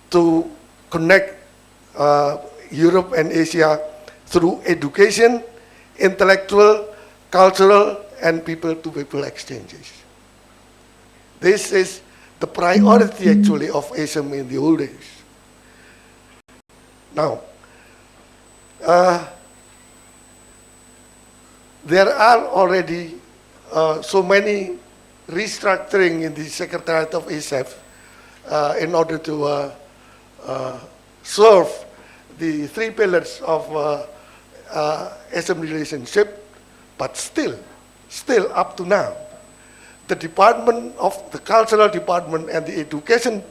to connect Europe and Asia through education, intellectual, cultural, and people-to-people exchanges. This is the priority actually of ASEM in the old days. Now, there are already so many restructuring in the Secretariat of ASEF in order to serve the 3 pillars of ASEM relationship, but still up to now, the department of the cultural department and the education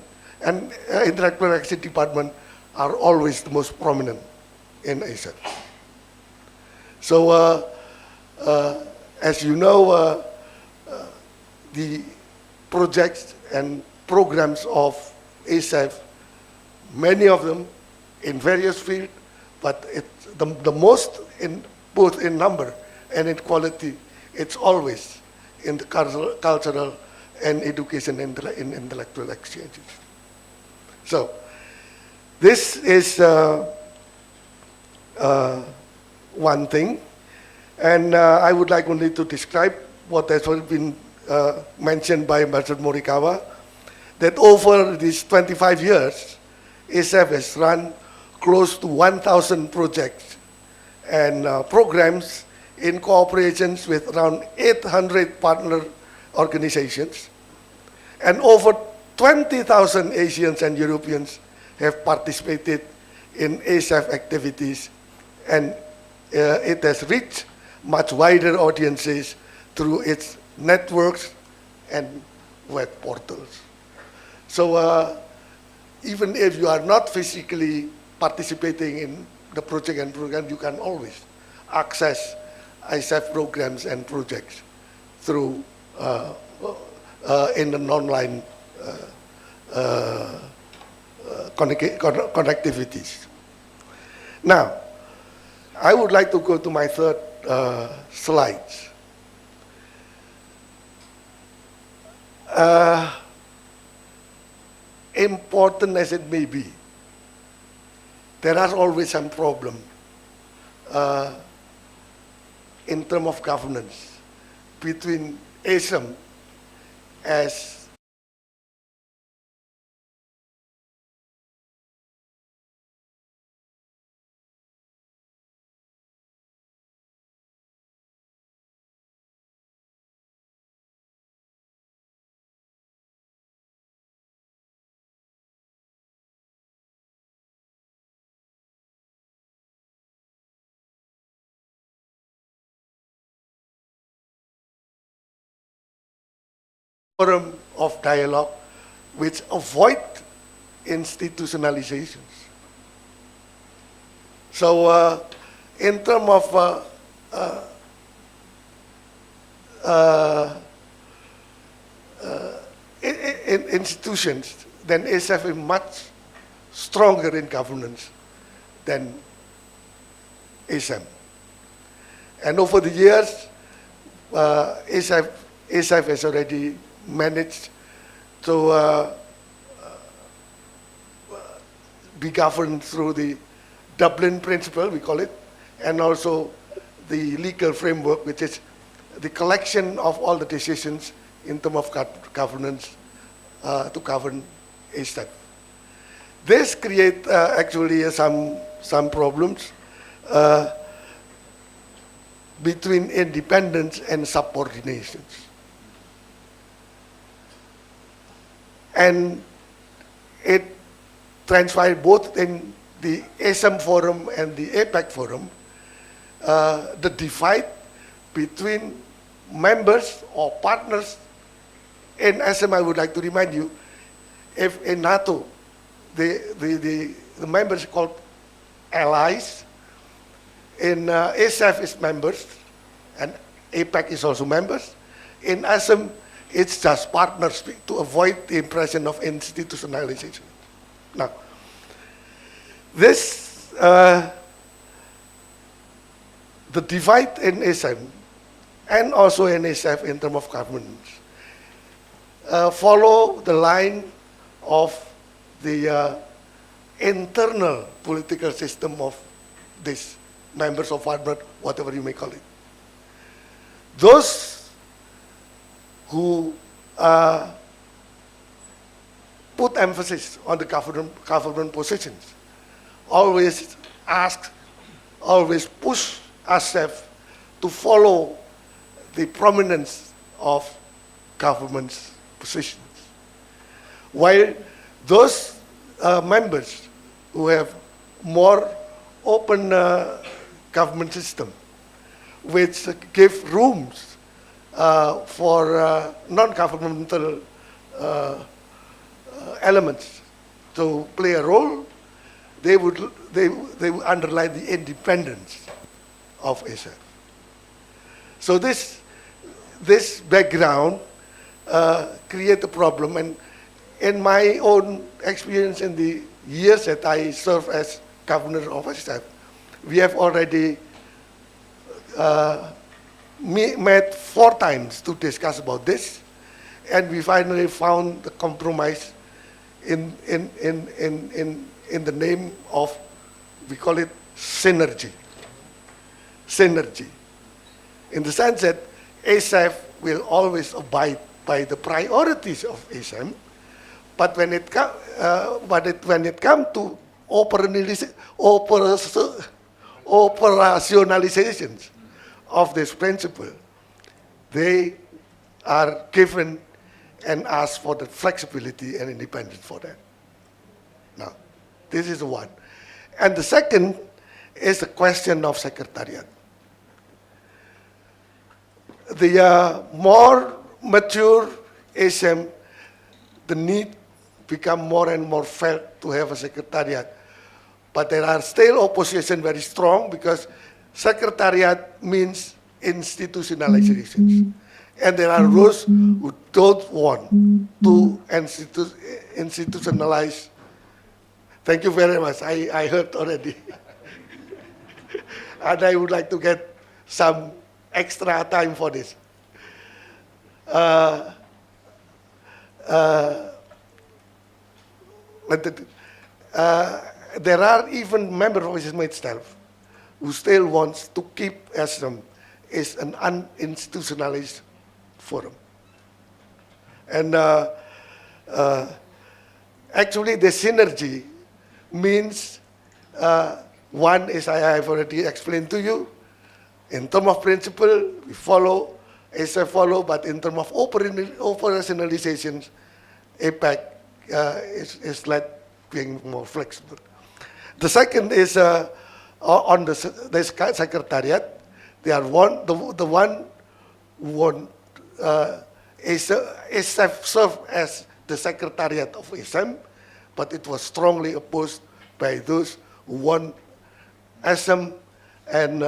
and intellectual exchange department are always the most prominent in ASEF. So, as you know, the projects and programs of ASEF, many of them in various fields, but the most in both in number and in quality, it's always in the cultural and education and intellectual exchanges. So this is one thing, and I would like only to describe what has already been mentioned by Ambassador Morikawa, that over these 25 years, ASEF has run close to 1,000 projects and programs in cooperations with around 800 partner organizations. And over 20,000 Asians and Europeans have participated in ASEF activities, and it has reached much wider audiences through its networks and web portals. So even if you are not physically participating in the project and program, you can always access ASEF programs and projects through in an online connectivities. Now, I would like to go to my third slides. Important as it may be, there are always some problem in terms of governance between ASEM as forum of dialogue which avoid institutionalizations. So in terms of in institutions, then ASEF is much stronger in governance than ASEM. And over the years, ASEF has already managed to be governed through the Dublin Principle, we call it, and also the legal framework, which is the collection of all the decisions in terms of governance to govern ASEF. This creates actually some problems between independence and subordinations. And it transpired both in the ASEM forum and the APEC forum, the divide between members or partners. In ASEM, I would like to remind you, if in NATO, the members are called allies, in ASEF is members, and APEC is also members. In ASEM, it's just partners to avoid the impression of institutionalization. Now, this, the divide in ASEM and also in ASEF in terms of governance follow the line of the internal political system of these members of Parliament, whatever you may call it. Those who put emphasis on the government positions always ask, always push ASEF to follow the prominence of government's positions. While those members who have more open government system, which give rooms for non-governmental elements to play a role, they would underline the independence of ASEF. So this background create a problem, and in my own experience in the years that I served as governor of ASEF, we have already met 4 times to discuss about this, and we finally found the compromise in the name of, we call it synergy. Synergy, in the sense that ASEF will always abide by the priorities of ASEM, but when it comes to operationalizations of this principle, they are given and ask for the flexibility and independence for that. Now, this is one. And the second is the question of secretariat. The more mature ASEM, the need become more and more felt to have a secretariat. But there are still opposition very strong, because secretariat means institutionalization. And there are those who don't want to institutionalize. Thank you very much. I heard already. And I would like to get some extra time for this. There are even members of ASEM itself who still wants to keep ASEM as an uninstitutionalized forum. And actually the synergy means, one is I have already explained to you, in terms of principle, we follow, ASEF follow, but in terms of operationalizations, APEC is like being more flexible. The second is on the secretariat. They are the one who want ASEF served as the secretariat of ASEM, but it was strongly opposed by those who want ASEM and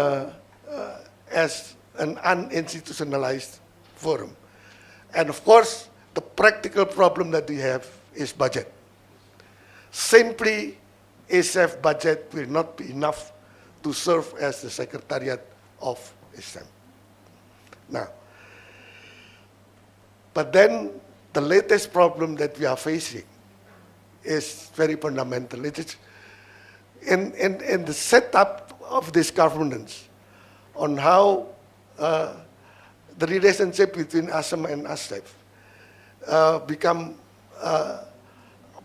as an uninstitutionalized forum. And of course, the practical problem that we have is budget. Simply, ASEF budget will not be enough to serve as the secretariat of ASEM. Now, but then the latest problem that we are facing is very fundamental. It is in the setup of this governance on how the relationship between ASEM and ASEF become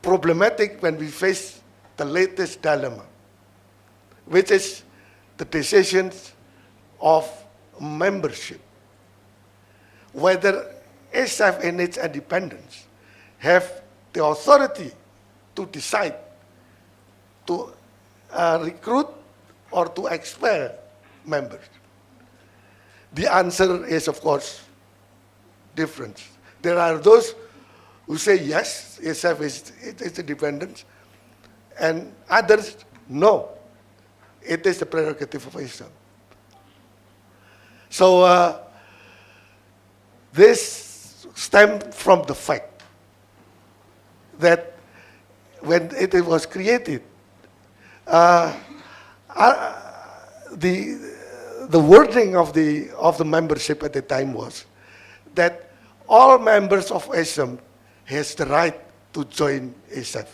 problematic when we face the latest dilemma, which is the decisions of membership. Whether ASEF in its independence have the authority to decide to recruit or to expel members. The answer is, of course, different. There are those who say yes, ASEF is independent, and others, no, it is the prerogative of ASEM. So this stems from the fact that when it was created, the wording of the membership at the time was that all members of ASEM has the right to join ASEF.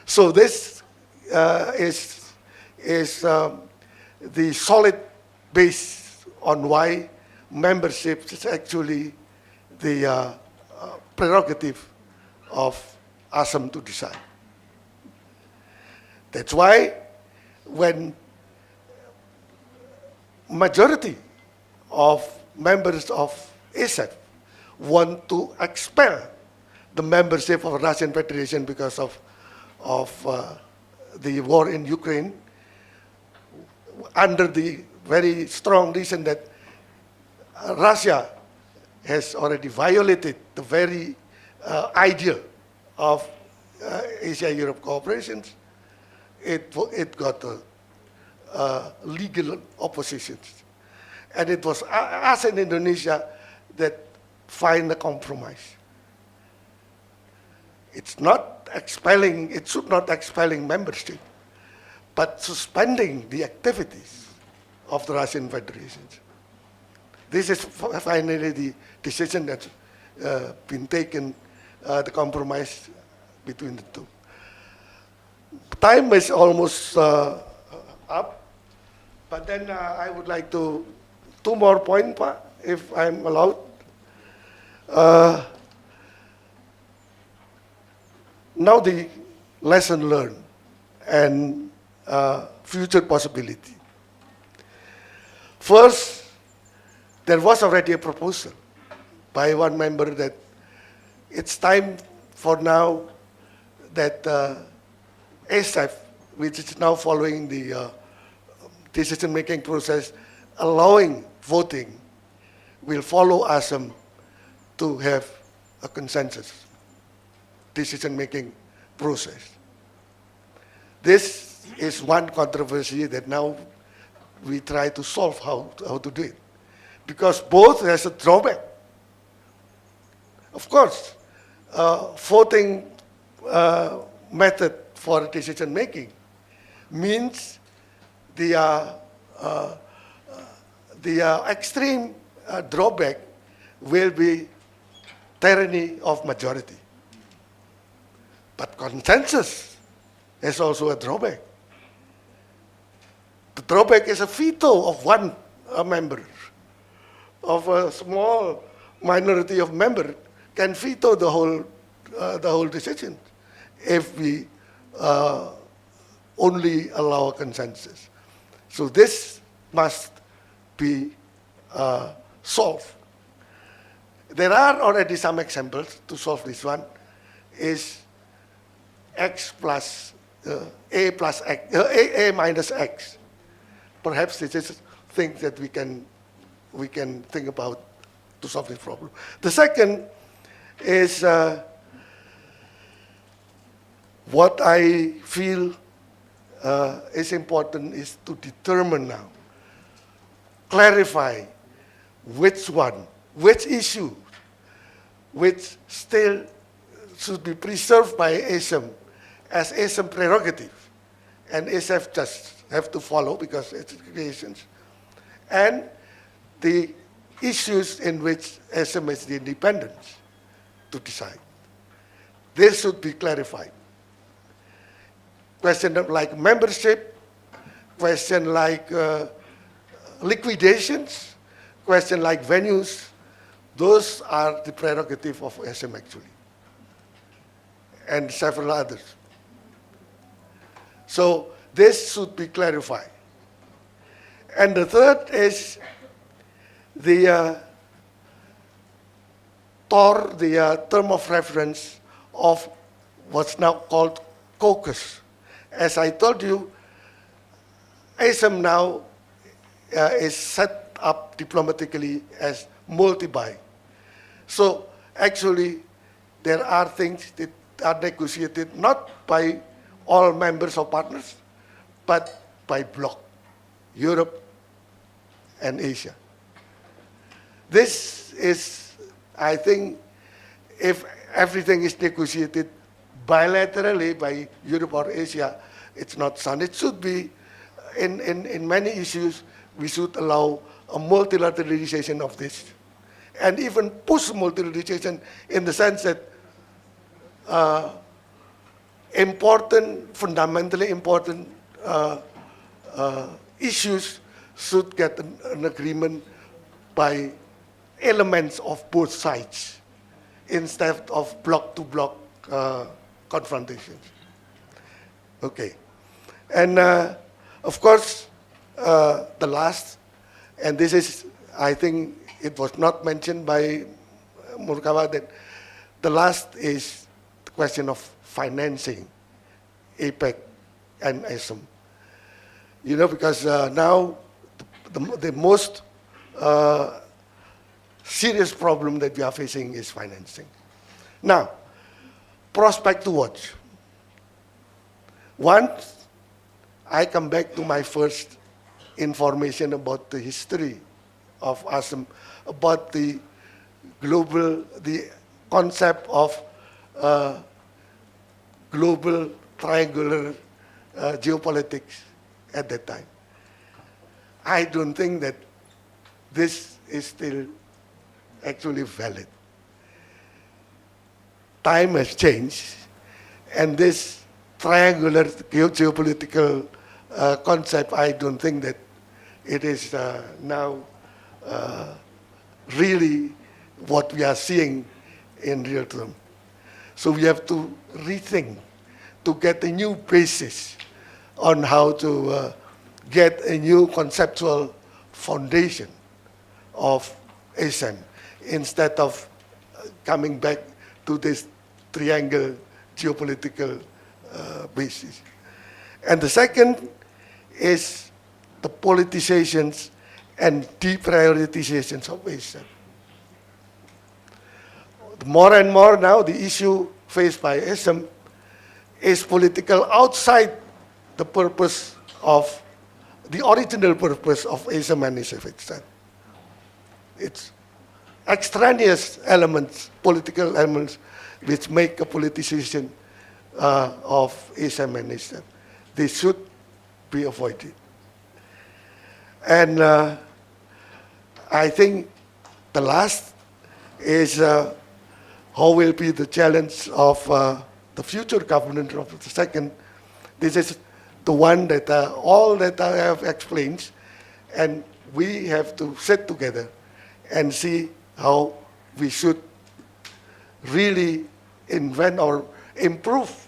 So this is the solid base on why membership is actually the prerogative of ASEM to decide. That's why when majority of members of ASEF want to expel the membership of Russian Federation because of the war in Ukraine, under the very strong reason that Russia has already violated the very idea of Asia-Europe cooperation, it got legal oppositions. And it was us in Indonesia that find a compromise. It's not expelling, it should not expelling membership, but suspending the activities of the Russian Federation. This is finally the decision that's been taken, the compromise between the two. Time is almost up, but then I would like to, two more points, Pa, if I'm allowed. Now the lesson learned and future possibility. First, there was already a proposal by one member that it's time for now that ASEF, which is now following the decision-making process, allowing voting, will follow ASEM to have a consensus decision-making process. This is one controversy that now we try to solve how to do it, because both has a drawback. Of course, voting method for decision-making means the extreme drawback will be tyranny of majority. But consensus is also a drawback. The drawback is a veto of one member, of a small minority of members can veto the whole decision if we only allow a consensus. So this must be solved. There are already some examples to solve this one. Is X plus A plus X, A minus X. Perhaps this is things that we can think about to solve this problem. The second is what I feel is important is to determine now, clarify which issue, which still should be preserved by ASEM as ASEM prerogative, and ASEF just have to follow because it's creations, and the issues in which ASEM has the independence to decide. This should be clarified. Question like membership, question like liquidations, question like venues, those are the prerogative of ASEM actually, and several others. So this should be clarified. And the third is the TOR, the term of reference of what's now called caucus. As I told you, ASEM now is set up diplomatically as multi-buy. So actually, there are things that are negotiated not by all members or partners, but by bloc, Europe and Asia. This is, I think, if everything is negotiated bilaterally by Europe or Asia, it's not sound. It should be, in many issues, we should allow a multilateralization of this, and even push multilateralization in the sense that fundamentally important issues should get an agreement by elements of both sides instead of block-to-block confrontations. Okay. And of course, the last, and this is, I think it was not mentioned by Murkawa, that the last is the question of financing APEC and ASEM. You know, because now the most serious problem that we are facing is financing. Now, prospect to watch. Once I come back to my first information about the history of ASEM, about the concept of global triangular geopolitics at that time, I don't think that this is still actually valid. Time has changed, and this triangular geopolitical concept, I don't think that it is now really what we are seeing in real terms. So we have to rethink, to get a new basis on how to get a new conceptual foundation of ASEM instead of coming back to this triangle geopolitical basis. And the second is the politicizations and deprioritizations of ASEM. More and more now, the issue faced by ASEM is political outside the purpose of, the original purpose of ASEM and ASEF itself. It's extraneous elements, political elements, which make a politicization of ASEM and ASEF. They should be avoided. And I think the last is how will be the challenge of the future governance of the second. This is the one that all that I have explained, and we have to sit together and see how we should really invent or improve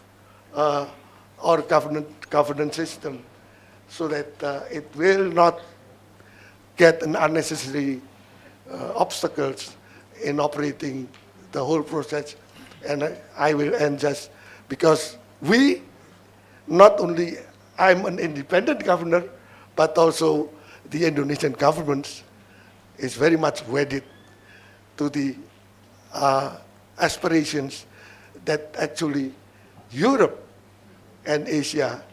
our governance system so that it will not get an unnecessary obstacles in operating the whole process. And I will end just because we, not only I'm an independent governor, but also the Indonesian government is very much wedded to the aspirations that actually Europe and Asia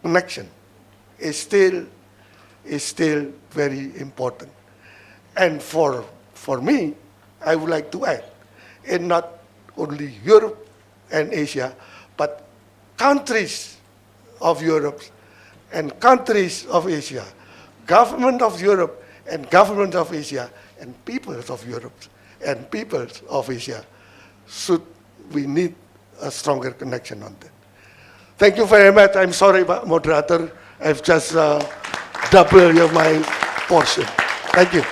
connection is still very important. And for me, I would like to add, in not only Europe and Asia, but countries of Europe and countries of Asia, government of Europe and government of Asia, and peoples of Europe and peoples of Asia, we need a stronger connection on that. Thank you very much. I'm sorry, moderator, I've just doubled my portion. Thank you.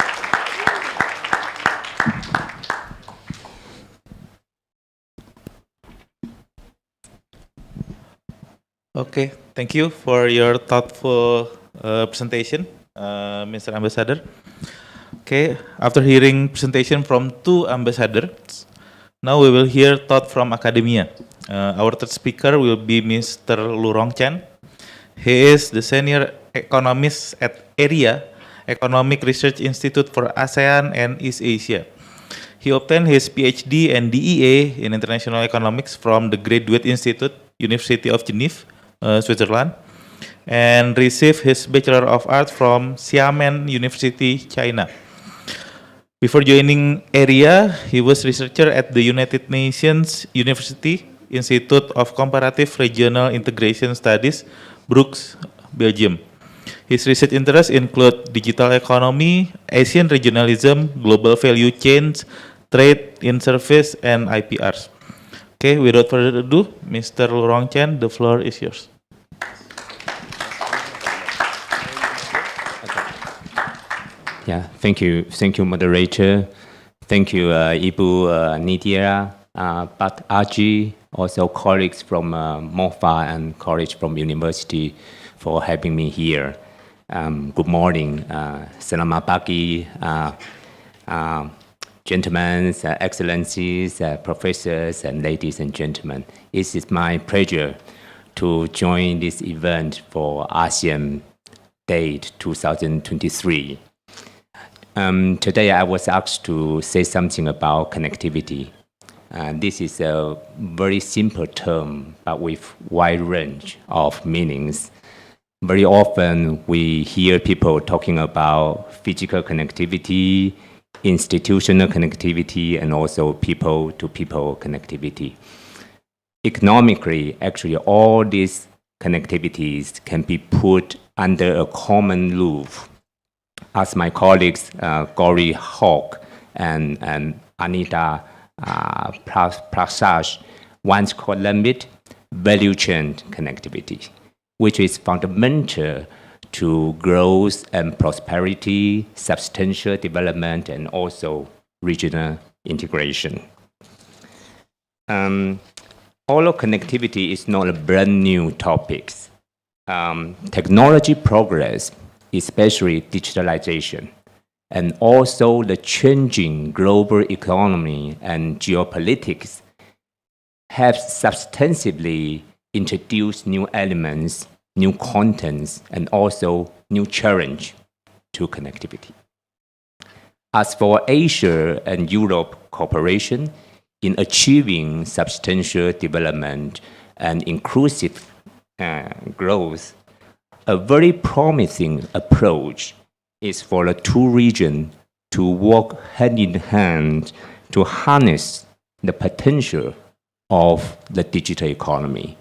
Okay, thank you for your thoughtful presentation, Mr. Ambassador. Okay, after hearing presentation from two ambassadors, now we will hear thought from academia. Our third speaker will be Mr. Lurong Chan. He is the senior economist at ARIA, Economic Research Institute for ASEAN and East Asia. He obtained his Ph.D. and DEA in International Economics from the Graduate Institute, University of Geneva, Switzerland, and received his Bachelor of Arts from Xiamen University, China. Before joining ARIA, he was researcher at the United Nations University Institute of Comparative Regional Integration Studies, Bruges, Belgium. His research interests include digital economy, Asian regionalism, global value chains, trade in service, and IPRs. Okay, without further ado, Mr. Lurong Chan, the floor is yours. Yeah, thank you, moderator. Thank you, Ibu Nidya, Pak Aji, also colleagues from MOFA and colleagues from university for having me here. Good morning, selamat pagi, gentlemen, excellencies, professors, and ladies and gentlemen. It is my pleasure to join this event for ASEM date 2023. Today I was asked to say something about connectivity. This is a very simple term, but with wide range of meanings. Very often we hear people talking about physical connectivity, institutional connectivity, and also people-to-people connectivity. Economically, actually, all these connectivities can be put under a common roof. As my colleagues Gauri Hawk and Anita Prasad once called it value chain connectivity, which is fundamental to growth and prosperity, substantial development, and also regional integration. All of connectivity is not a brand new topic. Technology progress, especially digitalization, and also the changing global economy and geopolitics have substantively introduced new elements, new contents, and also new challenge to connectivity. As for Asia and Europe cooperation in achieving substantial development and inclusive growth, a very promising approach is for the two regions to work hand in hand to harness the potential of the digital economy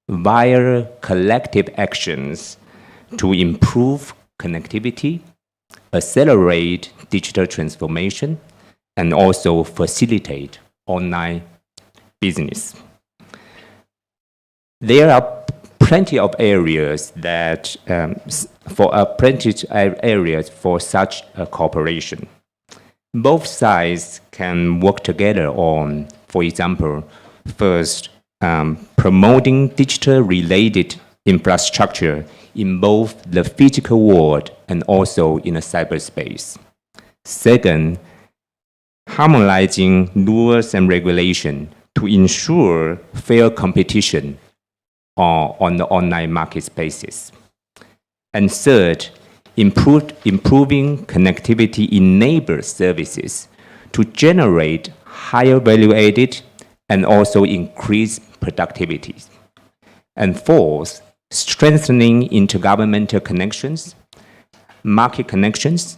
via collective actions to improve connectivity, accelerate digital transformation, and also facilitate online business. There are plenty of areas that for such a cooperation. Both sides can work together on, for example, first, promoting digital-related infrastructure in both the physical world and also in the cyberspace. Second, harmonizing rules and regulation to ensure fair competition on the online market spaces. And third, improving connectivity enabled services to generate higher value added and also increase productivity. And fourth, strengthening intergovernmental connections, market connections,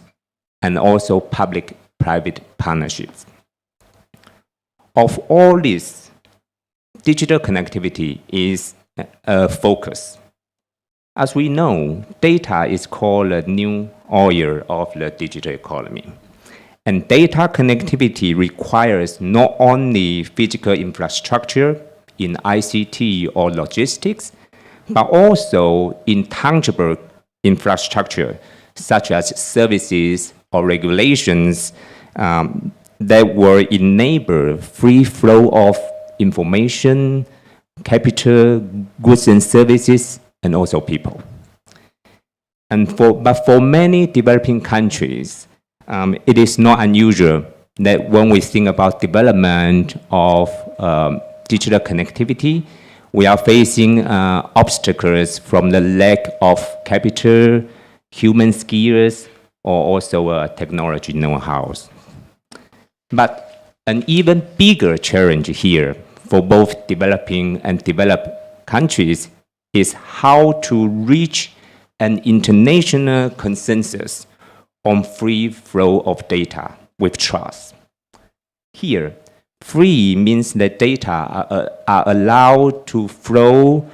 and also public-private partnerships. Of all this, digital connectivity is a focus. As we know, data is called the new oil of the digital economy. And data connectivity requires not only physical infrastructure in ICT or logistics, but also intangible infrastructure, such as services or regulations that will enable free flow of information, capital, goods and services, and also people. But for many developing countries, it is not unusual that when we think about development of digital connectivity, we are facing obstacles from the lack of capital, human skills, or also technology know-how. But an even bigger challenge here for both developing and developed countries is how to reach an international consensus on free flow of data with trust. Here, free means that data are allowed to flow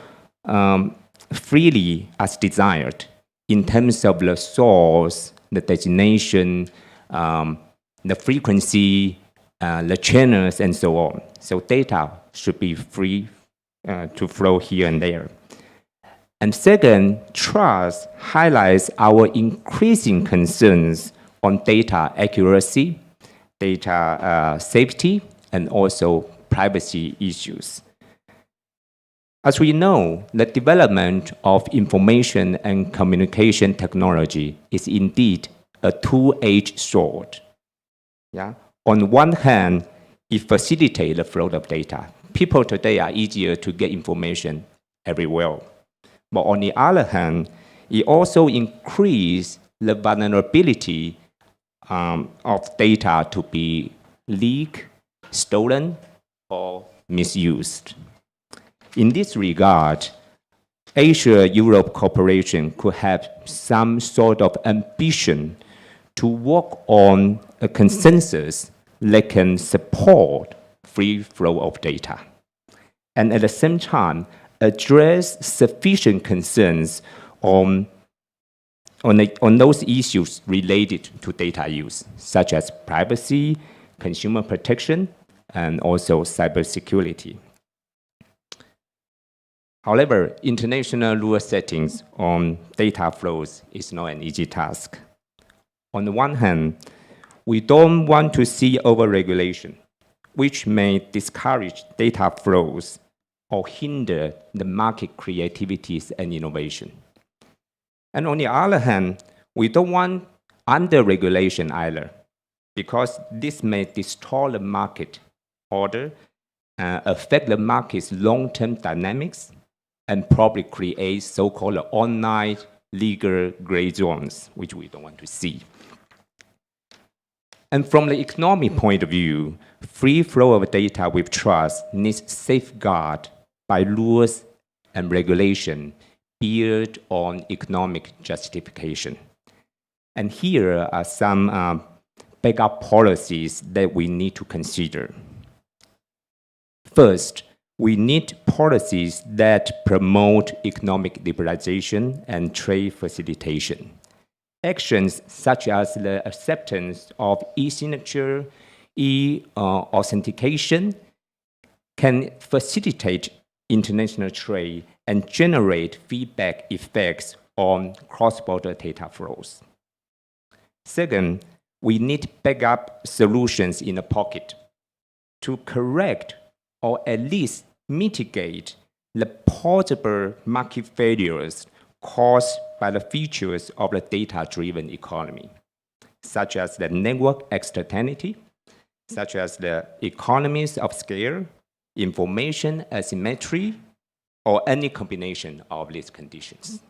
freely as desired in terms of the source, the destination, the frequency, the channels, and so on. So data should be free to flow here and there. And second, trust highlights our increasing concerns on data accuracy, data safety, and also privacy issues. As we know, the development of information and communication technology is indeed a two-edged sword. Yeah? On one hand, it facilitates the flow of data. People today are easier to get information everywhere. But on the other hand, it also increases the vulnerability of data to be leaked, stolen, or misused. In this regard, Asia-Europe cooperation could have some sort of ambition to work on a consensus that can support free flow of data, and at the same time address sufficient concerns on those issues related to data use, such as privacy, consumer protection, and also cybersecurity. However, international rule settings on data flows is not an easy task. On the one hand, we don't want to see overregulation, which may discourage data flows or hinder the market creativities and innovation. And on the other hand, we don't want under-regulation either, because this may distort the market order, affect the market's long-term dynamics, and probably create so-called online legal gray zones, which we don't want to see. And from the economic point of view, free flow of data with trust needs safeguard by rules and regulation built on economic justification. And here are some backup policies that we need to consider. First, we need policies that promote economic liberalization and trade facilitation. Actions such as the acceptance of e-signature, e-authentication can facilitate international trade and generate feedback effects on cross-border data flows. Second, we need backup solutions in the pocket to correct or at least mitigate the possible market failures caused by the features of the data-driven economy, such as the network externality, such as the economies of scale, information asymmetry, or any combination of these conditions.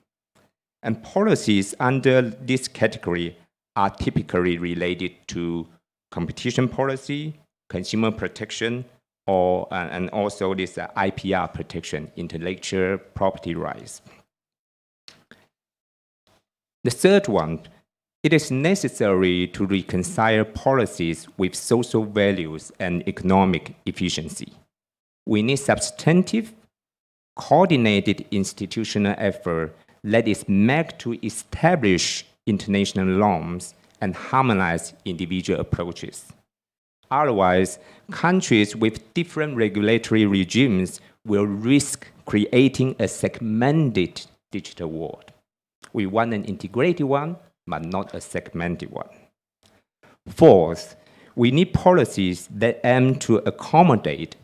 And policies under this category are typically related to competition policy, consumer protection, and also this IPR protection, intellectual property rights. The third one, it is necessary to reconcile policies with social values and economic efficiency. We need substantive, coordinated institutional effort that is made to establish international norms and harmonize individual approaches. Otherwise, countries with different regulatory regimes will risk creating a segmented digital world. We want an integrated one, but not a segmented one. Fourth, we need policies that aim to accommodate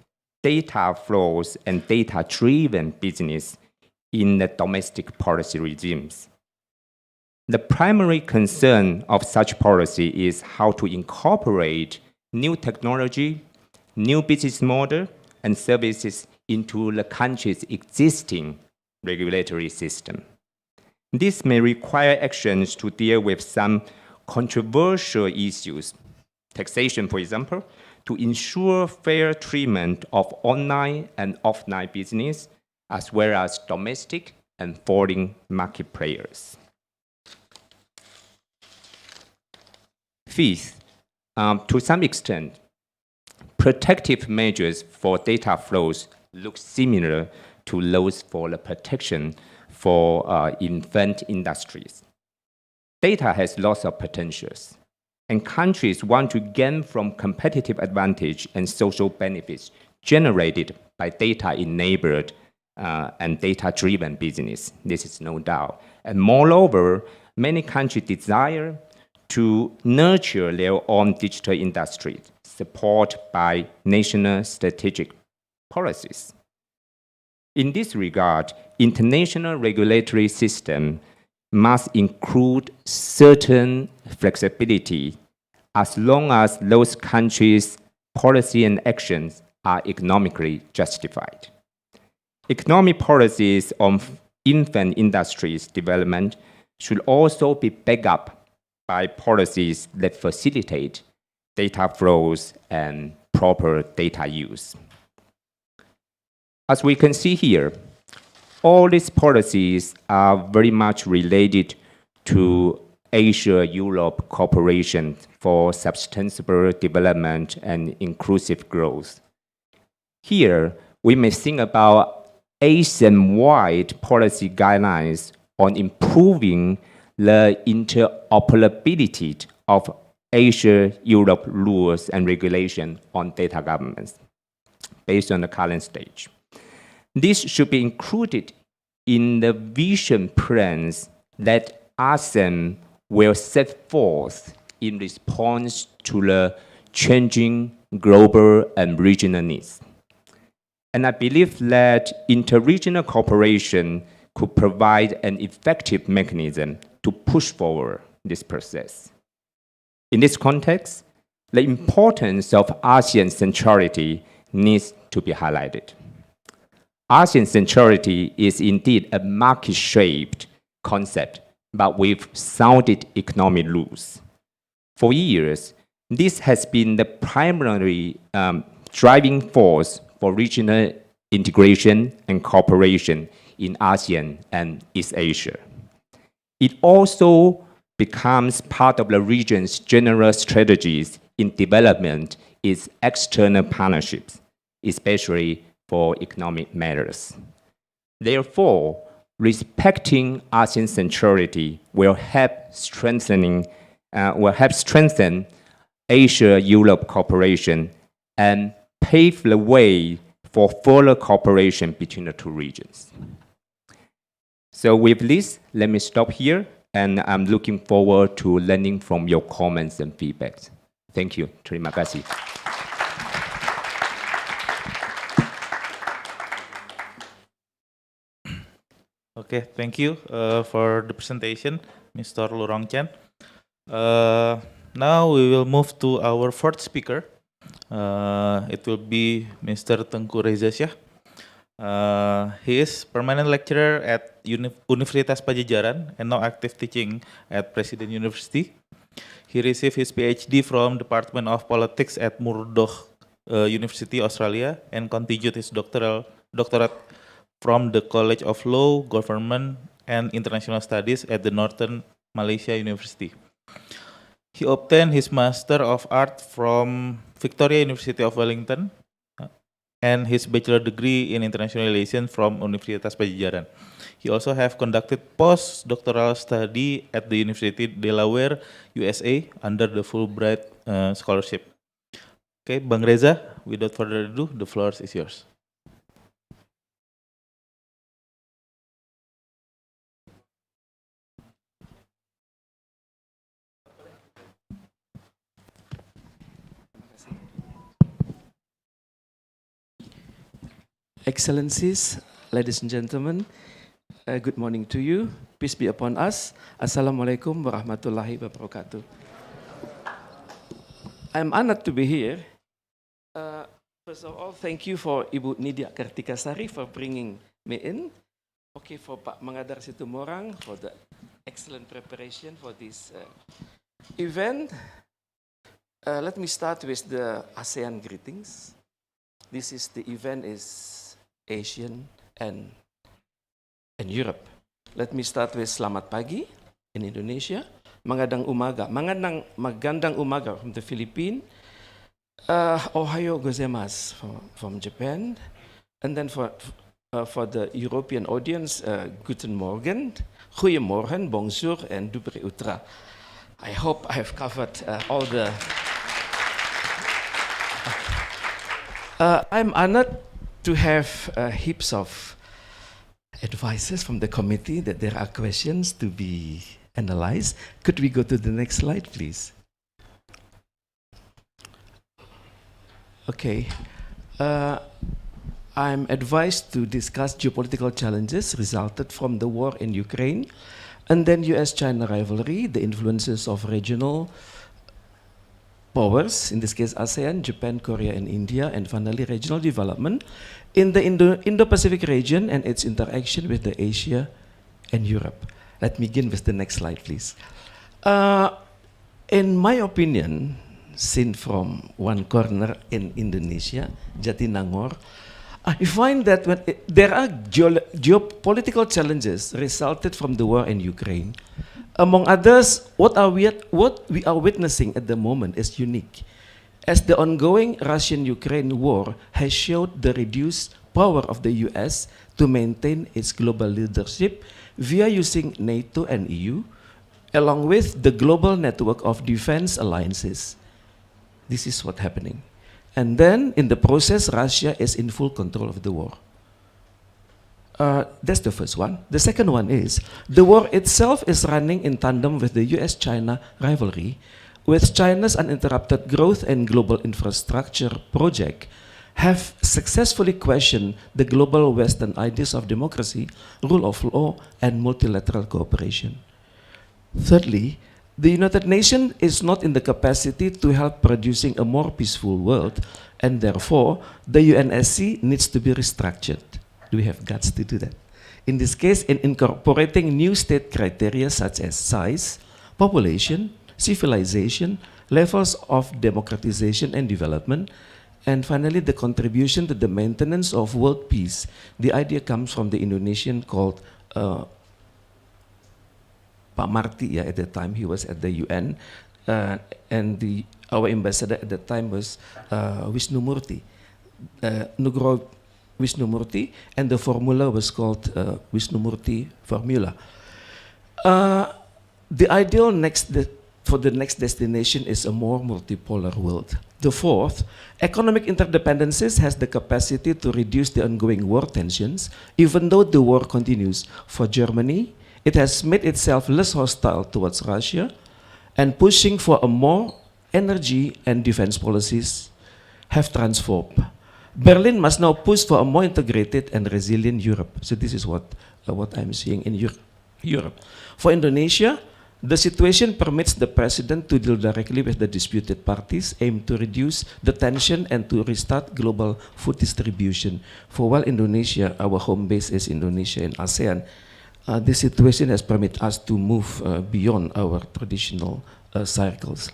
data flows and data-driven business in the domestic policy regimes. The primary concern of such policy is how to incorporate new technology, new business model, and services into the country's existing regulatory system. This may require actions to deal with some controversial issues, taxation, for example, to ensure fair treatment of online and offline business, as well as domestic and foreign market players. Fifth, to some extent, protective measures for data flows look similar to those for the protection for infant industries. Data has lots of potentials, and countries want to gain from competitive advantage and social benefits generated by data-enabled and data-driven business. This is no doubt. And moreover, many countries desire to nurture their own digital industry, supported by national strategic policies. In this regard, international regulatory system must include certain flexibility as long as those countries' policy and actions are economically justified. Economic policies on infant industries development should also be backed up by policies that facilitate data flows and proper data use. As we can see here, all these policies are very much related to Asia-Europe cooperation for sustainable development and inclusive growth. Here, we may think about ASEM-wide policy guidelines on improving the interoperability of Asia-Europe rules and regulations on data governance based on the current stage. This should be included in the vision plans that ASEM will set forth in response to the changing global and regional needs. And I believe that interregional cooperation could provide an effective mechanism to push forward this process. In this context, the importance of ASEAN centrality needs to be highlighted. ASEAN centrality is indeed a market-shaped concept, but with sounded economic rules. For years, this has been the primary driving force for regional integration and cooperation in ASEAN and East Asia. It also becomes part of the region's general strategies in development its external partnerships, especially for economic matters. Therefore, respecting ASEAN centrality will help strengthen Asia-Europe cooperation and pave the way for further cooperation between the two regions. So with this, let me stop here, and I'm looking forward to learning from your comments and feedbacks. Thank you. Terima kasih. Okay, thank you for the presentation, Mr. Lurong Chen. Now we will move to our fourth speaker. It will be Mr. Tengku Reza Syah. He is permanent lecturer at Universitas Pajajaran and now active teaching at Presiden University. He received his Ph.D. from Department of Politics at Murdoch University, Australia, and continued his doctorate from the College of Law, Government, and International Studies at the Northern Malaysia University. He obtained his Master of Art from Victoria University of Wellington and his bachelor degree in international relations from Universitas Pajajaran. He also have conducted postdoctoral study at the University Delaware, USA, under the Fulbright scholarship. Okay, Bang Reza, without further ado, the floor is yours. Excellencies, ladies and gentlemen, good morning to you. Peace be upon us. Assalamualaikum warahmatullahi wabarakatuh. I'm honored to be here. First of all, thank you for Ibu Nidya Kartikasari for bringing me in. Okay, for Pak Mangadar Situmorang for the excellent preparation for this event. Let me start with the ASEAN greetings. The event is Asian and Europe. Let me start with Selamat Pagi in Indonesia, Magandang Umaga from the Philippines, Ohayo gozaimasu from Japan, and then for the European audience, Guten Morgen, Goeiemorgen, Bonjour, and Dobre Utra. I hope I have covered all the... I'm honored to have heaps of advices from the committee that there are questions to be analyzed. Could we go to the next slide, please? Okay. I'm advised to discuss geopolitical challenges resulted from the war in Ukraine, and then US-China rivalry, the influences of regional powers, in this case ASEAN, Japan, Korea, and India, and finally regional development in the Indo-Pacific region and its interaction with the Asia and Europe. Let me begin with the next slide, please. In my opinion, seen from one corner in Indonesia, Jatinangor, I find that when there are geopolitical challenges resulted from the war in Ukraine. Among others, what we are witnessing at the moment is unique, as the ongoing Russian-Ukraine war has showed the reduced power of the US to maintain its global leadership via using NATO and EU, along with the global network of defense alliances. This is what's happening. And then, in the process, Russia is in full control of the war. That's the first one. The second one is, the war itself is running in tandem with the US-China rivalry, with China's uninterrupted growth and global infrastructure project have successfully questioned the global Western ideas of democracy, rule of law, and multilateral cooperation. Thirdly, the United Nations is not in the capacity to help producing a more peaceful world, and therefore, the UNSC needs to be restructured. Do we have guts to do that? In this case, in incorporating new state criteria such as size, population, civilization, levels of democratization and development, and finally the contribution to the maintenance of world peace. The idea comes from the Indonesian called Pak Marty, at the time he was at the UN, and our ambassador at the time was Wisnumurti, Nugroho Wisnumurti, and the formula was called Wisnumurti formula. The ideal for the next destination is a more multipolar world. The fourth, economic interdependencies has the capacity to reduce the ongoing war tensions, even though the war continues. For Germany, it has made itself less hostile towards Russia, and pushing for a more energy and defense policies have transformed. Berlin must now push for a more integrated and resilient Europe. So this is what I'm seeing in Europe. For Indonesia, the situation permits the president to deal directly with the disputed parties, aim to reduce the tension and to restart global food distribution. For while Indonesia, our home base is Indonesia and ASEAN, this situation has permitted us to move beyond our traditional circles.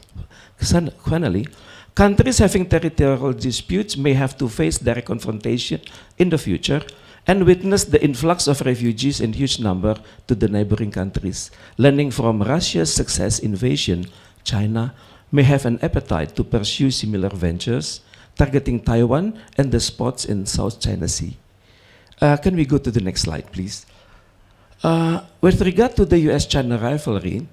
Finally, countries having territorial disputes may have to face direct confrontation in the future and witness the influx of refugees in huge number to the neighboring countries. Learning from Russia's success invasion, China may have an appetite to pursue similar ventures, targeting Taiwan and the spots in South China Sea. Can we go to the next slide, please? With regard to the US-China rivalry,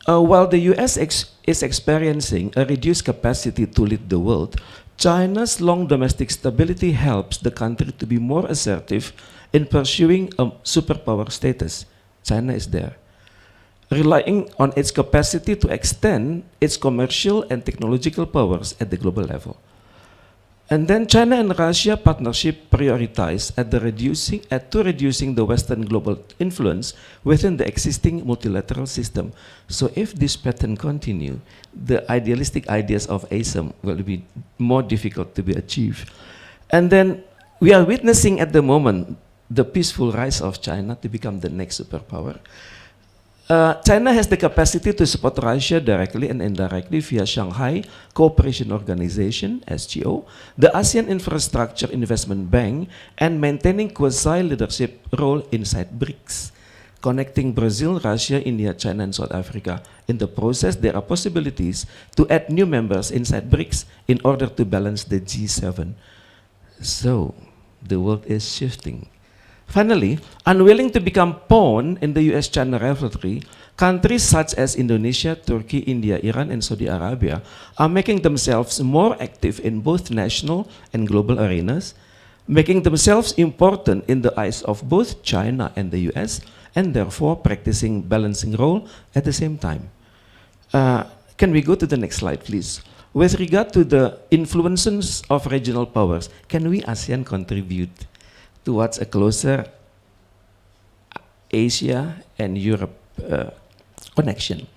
while the US is experiencing a reduced capacity to lead the world, China's long domestic stability helps the country to be more assertive in pursuing a superpower status. China is there, relying on its capacity to extend its commercial and technological powers at the global level. And then China and Russia partnership prioritize reducing the Western global influence within the existing multilateral system. So if this pattern continue, the idealistic ideas of ASEM will be more difficult to be achieved. And then we are witnessing at the moment the peaceful rise of China to become the next superpower. China has the capacity to support Russia directly and indirectly via Shanghai Cooperation Organization, SGO, the ASEAN Infrastructure Investment Bank, and maintaining quasi-leadership role inside BRICS, connecting Brazil, Russia, India, China, and South Africa. In the process, there are possibilities to add new members inside BRICS in order to balance the G7. So, the world is shifting. Finally, unwilling to become pawn in the US-China rivalry, countries such as Indonesia, Turkey, India, Iran, and Saudi Arabia are making themselves more active in both national and global arenas, making themselves important in the eyes of both China and the US, and therefore practicing balancing role at the same time. Can we go to the next slide, please? With regard to the influences of regional powers, can we ASEAN contribute towards a closer Asia and Europe connection?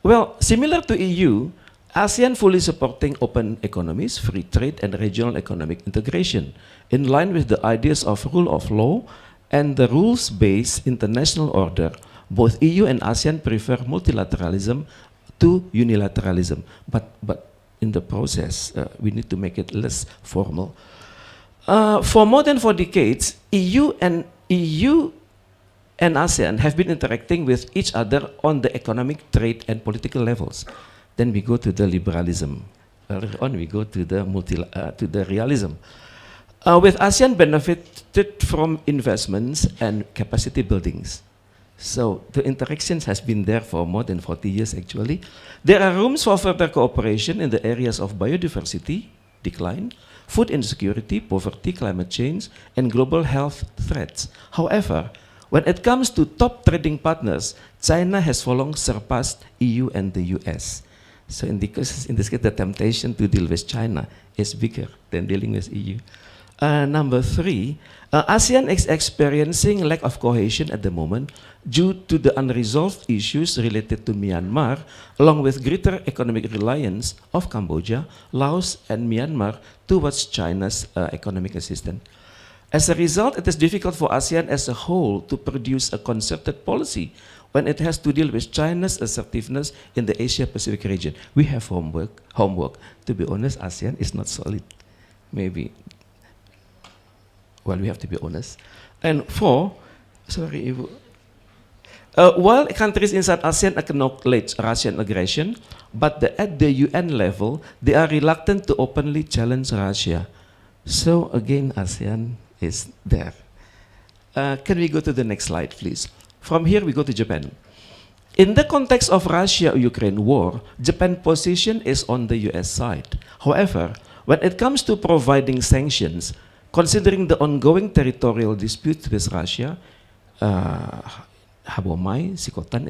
Well, similar to EU, ASEAN fully supporting open economies, free trade, and regional economic integration, in line with the ideas of rule of law and the rules-based international order. Both EU and ASEAN prefer multilateralism to unilateralism, but in the process, we need to make it less formal. For more than 4 decades, EU and ASEAN have been interacting with each other on the economic, trade, and political levels. Then we go to the liberalism. Earlier on, we go to the realism. With ASEAN benefited from investments and capacity buildings. So the interactions has been there for more than 40 years, actually. There are rooms for further cooperation in the areas of biodiversity, decline, food insecurity, poverty, climate change, and global health threats. However, when it comes to top trading partners, China has for long surpassed EU and the US. So in this case, the temptation to deal with China is bigger than dealing with EU. Number 3, ASEAN is experiencing lack of cohesion at the moment due to the unresolved issues related to Myanmar, along with greater economic reliance of Cambodia, Laos, and Myanmar towards China's economic assistance. As a result, it is difficult for ASEAN as a whole to produce a concerted policy when it has to deal with China's assertiveness in the Asia-Pacific region. We have homework. To be honest, ASEAN is not solid. Maybe. Well, we have to be honest. And 4, sorry, while countries inside ASEAN acknowledge Russian aggression, but at the UN level, they are reluctant to openly challenge Russia. So again, ASEAN is there. Can we go to the next slide, please? From here, we go to Japan. In the context of Russia-Ukraine war, Japan's position is on the US side. However, when it comes to providing sanctions, considering the ongoing territorial disputes with Russia, Habomai, Sikotan,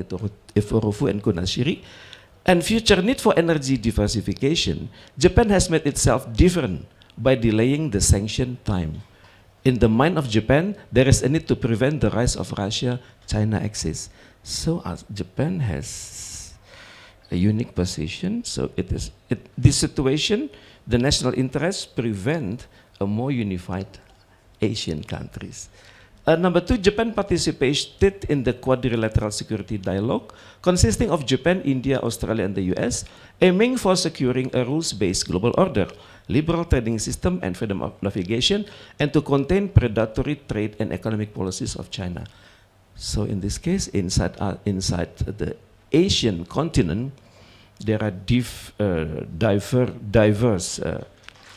Iforofu, and Kunashiri, and future need for energy diversification, Japan has made itself different by delaying the sanction time. In the mind of Japan, there is a need to prevent the rise of Russia-China axis. So Japan has a unique position. So this situation, the national interests prevent a more unified Asian countries. Number 2, Japan participated in the quadrilateral security dialogue consisting of Japan, India, Australia, and the US, aiming for securing a rules-based global order, liberal trading system, and freedom of navigation, and to contain predatory trade and economic policies of China. So in this case, inside the Asian continent, there are diverse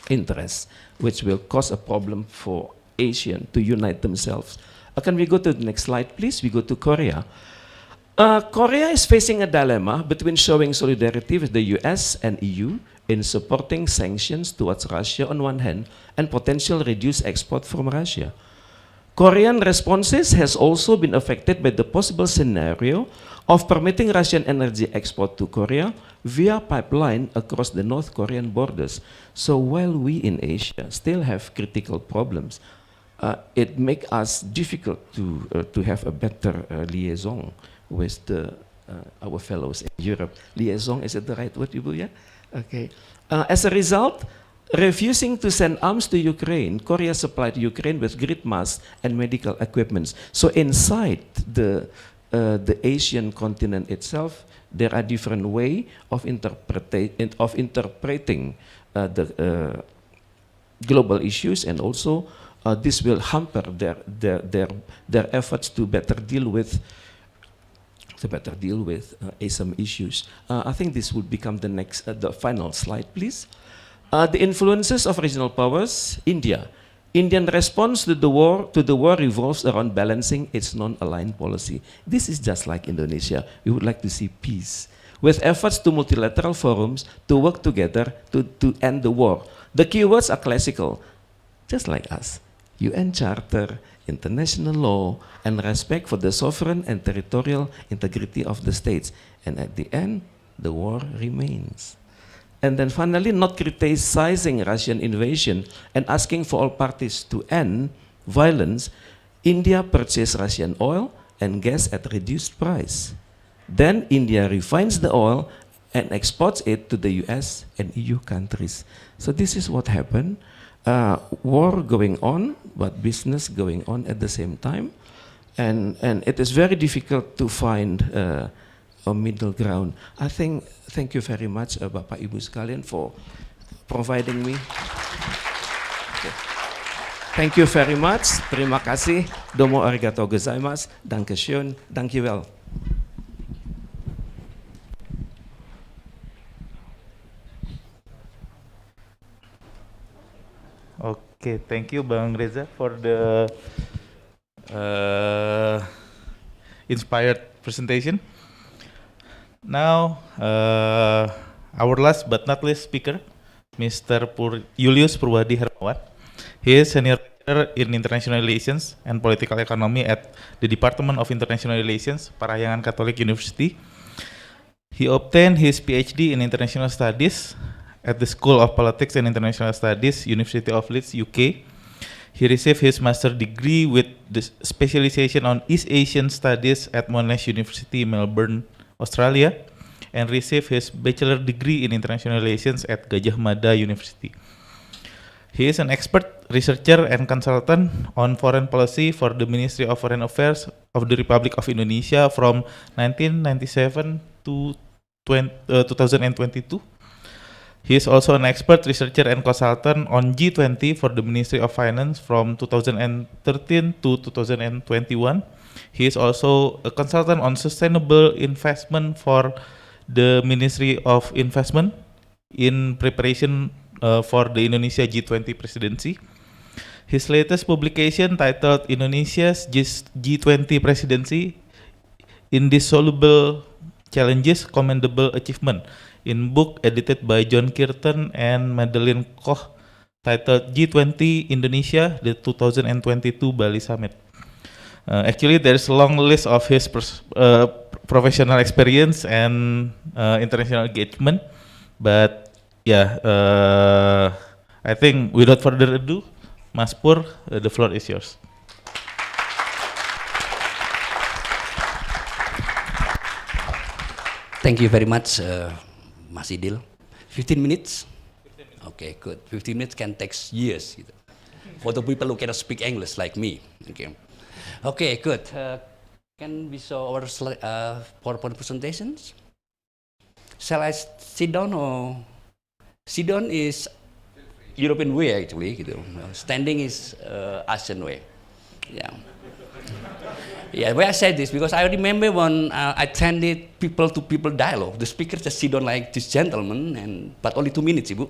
interests, which will cause a problem for Asian to unite themselves. Can we go to the next slide, please? We go to Korea. Korea is facing a dilemma between showing solidarity with the US and EU in supporting sanctions towards Russia on one hand and potential reduced export from Russia. Korean responses has also been affected by the possible scenario of permitting Russian energy export to Korea via pipeline across the North Korean borders. So while we in Asia still have critical problems, it makes us difficult to have a better liaison with our fellows in Europe. Liaison, is it the right word, Ibu? Yeah? Okay. As a result, refusing to send arms to Ukraine, Korea supplied Ukraine with grid masks and medical equipment. So inside the Asian continent itself, there are different ways of interpreting the global issues, and also this will hamper their efforts to better deal with ASEM issues. I think this would become the final slide, please. The influences of regional powers. India. Indian response to the war revolves around balancing its non-aligned policy. This is just like Indonesia. We would like to see peace, with efforts to multilateral forums to work together to end the war. The keywords are classical, just like us. UN Charter, international law, and respect for the sovereign and territorial integrity of the states. And at the end, the war remains. And then finally, not criticizing Russian invasion and asking for all parties to end violence, India purchased Russian oil and gas at reduced price. Then India refines the oil and exports it to the US and EU countries. So this is what happened. War going on, but business going on at the same time. And it is very difficult to find a middle ground. I think, thank you very much, Bapak Ibu sekalian, for providing me. Okay. Thank you very much. Terima kasih. Domo arigatou gozaimasu. Dankeschön. Dankjewel. Okay, thank you, Bang Reza, for the inspired presentation. Now, our last but not least speaker, Mr. Julius Purwadi Hermawan. He is senior lecturer in international relations and political economy at the Department of International Relations, Parahyangan Catholic University. He obtained his Ph.D. in international studies at the School of Politics and International Studies, University of Leeds, UK. He received his master's degree with the specialization on East Asian Studies at Monash University, Melbourne, Australia, and received his bachelor degree in international relations at Gadjah Mada University. He is an expert researcher and consultant on foreign policy for the Ministry of Foreign Affairs of the Republic of Indonesia from 1997 to 2022. He is also an expert researcher and consultant on G20 for the Ministry of Finance from 2013 to 2021. He is also a consultant on sustainable investment for the Ministry of Investment in preparation for the Indonesia G20 presidency. His latest publication, titled Indonesia's G20 Presidency, Indissoluble Challenges, Commendable Achievement, in book edited by John Kirton and Madeleine Koch, titled G20 Indonesia, the 2022 Bali Summit. Actually, there's a long list of his professional experience and international engagement, but yeah, I think without further ado, Mas Pur, the floor is yours. Thank you very much, Mas Idil. 15 minutes? Okay, good. 15 minutes can take years for the people who cannot speak English like me. Okay. Okay, good. Can we show our PowerPoint presentations? Shall I sit down or sit down is European way actually. Gitu. Standing is Asian way. Yeah. Yeah, why I said this because I remember when I attended people-to-people dialogue, the speaker just sit down like this gentleman, but only 2 minutes, Ibu.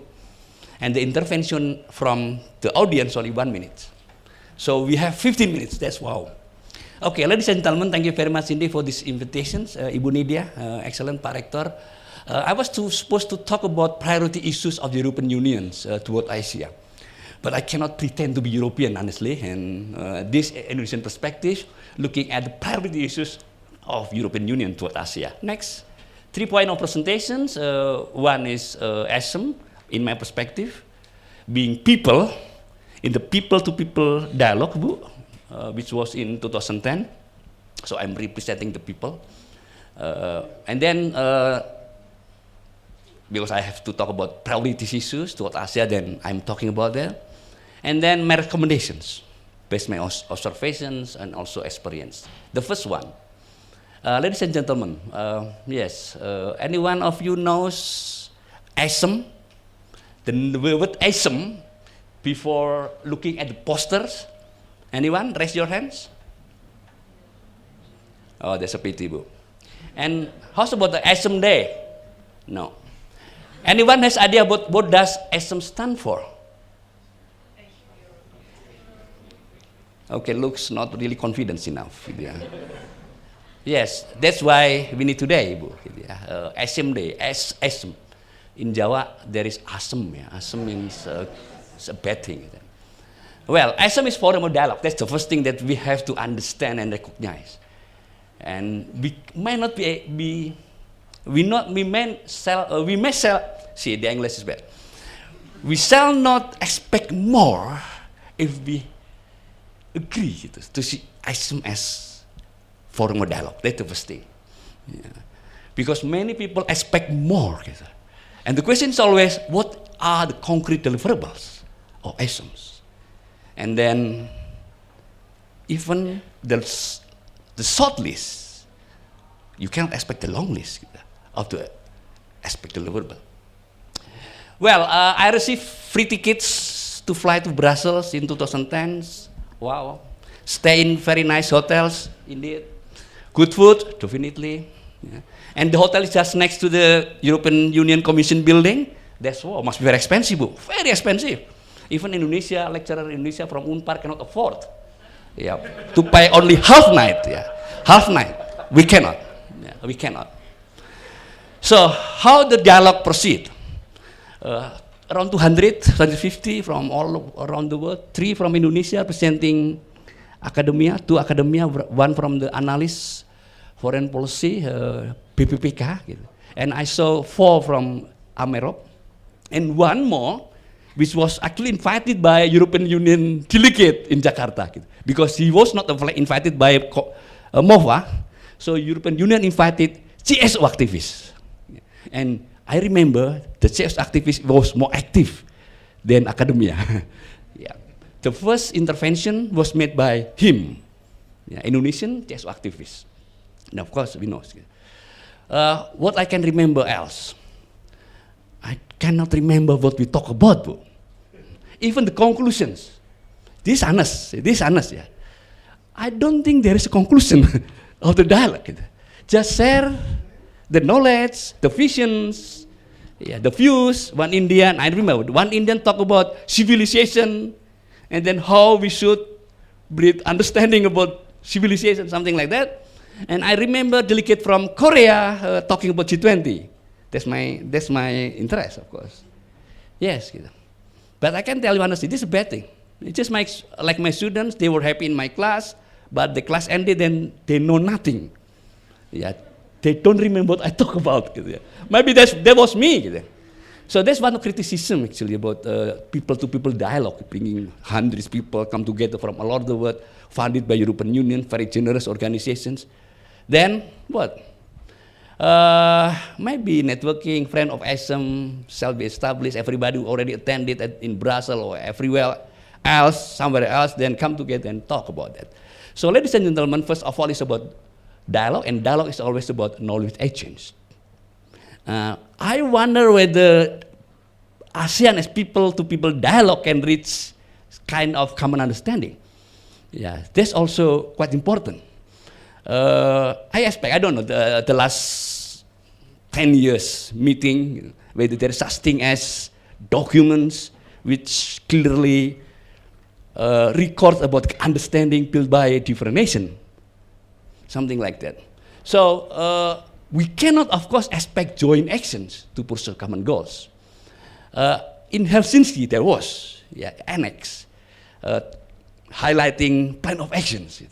And the intervention from the audience only 1 minute. So we have 15 minutes, that's wow. Okay, ladies and gentlemen, thank you very much indeed for these invitations. Ibu Nidya, excellent Pak Rektor. I was supposed to talk about priority issues of the European Union toward ASEAN. But I cannot pretend to be European, honestly, and this Indonesian perspective, looking at the priority issues of European Union toward ASEAN. Next, 3 points of presentations. One is ASEM, in my perspective, being people, in the people-to-people dialogue, Bu, which was in 2010. So I'm representing the people. And then, because I have to talk about priority issues toward ASEAN, then I'm talking about that. And then my recommendations, based on my observations and also experience. The first one, ladies and gentlemen, yes, any one of you knows ASEM? The word ASEM, before looking at the posters? Anyone? Raise your hands. Oh, that's a pity, Bu. And how's about the ASEM Day? No. Anyone has idea about what does ASEM stand for? Okay, looks not really confident enough. Yeah. Yes, that's why we need today, Bu. ASEM Day, ASEM. In Jawa, there is ASEM. Yeah. ASEM means it's a bad thing. Well, ASEM is formal dialogue. That's the first thing that we have to understand and recognize. And we might not we may sell. See, the English is bad. We shall not expect more if we agree to see ASEM as formal dialogue. That's the first thing. Yeah. Because many people expect more. And the question is always, what are the concrete deliverables of ASEMs? And then, even the short list, you cannot expect the long list of the expect deliverable. Well, I received free tickets to fly to Brussels in 2010. Wow. Stay in very nice hotels, indeed. Good food, definitely. Yeah. And the hotel is just next to the European Union Commission building. That's wow, must be very expensive, very expensive. Even Indonesia, lecturer in Indonesia from Unpar cannot afford, yeah, to pay only half night. Yeah, half night. We cannot. Yeah, we cannot. So how the dialogue proceed? Around 200, 150 from all around the world. 3 from Indonesia presenting academia, 2 academia, 1 from the analyst, foreign policy, BPPK, and I saw 4 from Amerop, and 1 more, which was actually invited by a European Union delegate in Jakarta, because he was not invited by MOVA, so European Union invited CSO activists, and I remember the CSO activist was more active than academia. Yeah. The first intervention was made by him, yeah, Indonesian CSO activist. And of course, we know. What I can remember else, I cannot remember what we talk about. Bro. Even the conclusions. This honest, yeah. I don't think there is a conclusion of the dialogue. Just share the knowledge, the visions, yeah, the views. One Indian, I remember, one Indian talk about civilization, and then how we should breed understanding about civilization, something like that. And I remember delegate from Korea talking about G20. That's my interest, of course. Yes, but I can tell you honestly, this is a bad thing. It just makes, like my students, they were happy in my class, but the class ended and they know nothing. Yeah, they don't remember what I talk about. Maybe that was me. So that's one criticism actually about people-to-people dialogue, bringing hundreds of people come together from all over the world, funded by European Union, very generous organizations. Then what? Maybe networking, friend of ASEM shall be established. Everybody who already attended in Brussels or everywhere else, somewhere else, then come together and talk about that. So ladies and gentlemen, first of all, it's about dialogue, and dialogue is always about knowledge exchange. I wonder whether ASEAN as people-to-people dialogue can reach kind of common understanding. Yeah, that's also quite important. I expect, I don't know, the last 10 years meeting, whether there is such thing as documents which clearly record about understanding built by different nations, something like that. So we cannot, of course, expect joint actions to pursue common goals. In Helsinki, there was annex highlighting plan of actions.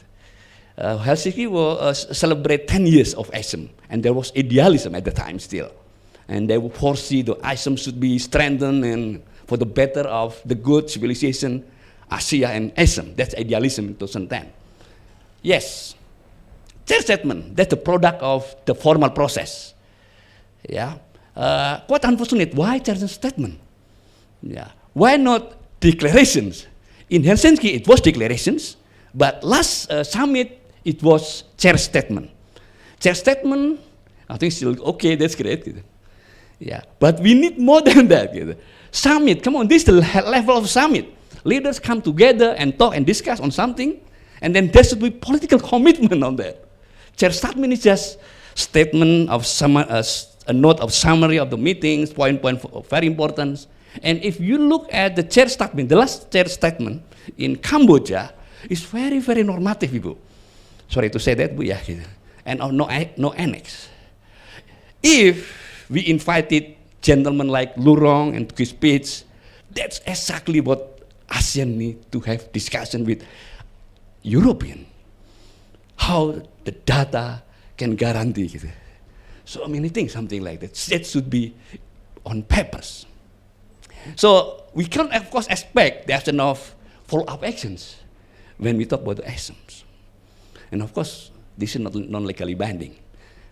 Helsinki will celebrate 10 years of ASEM, and there was idealism at the time still. And they would foresee the ASEM should be strengthened and for the better of the good civilization, ASEA and ASEM. That's idealism in 2010. Yes, chair statement, that's the product of the formal process. Yeah, quite unfortunate, why chair statement? Yeah, why not declarations? In Helsinki, it was declarations, but last summit, it was chair statement. Chair statement, I think still okay, that's great. Yeah, but we need more than that. Summit, come on, this is the level of summit. Leaders come together and talk and discuss on something, and then there should be political commitment on that. Chair statement is just statement of a note of summary of the meetings, point of very important. And if you look at the chair statement, the last chair statement in Cambodia is very, very normative, Ibu. Sorry to say that, Bu, yeah. And no annex. If we invited gentlemen like Lurong and to give speech, that's exactly what ASEAN need to have discussion with European. How the data can guarantee. So many things, something like that. That should be on papers. So we can, of course, expect the action of follow-up actions when we talk about the ASEMs. And of course, this is not non-legally binding.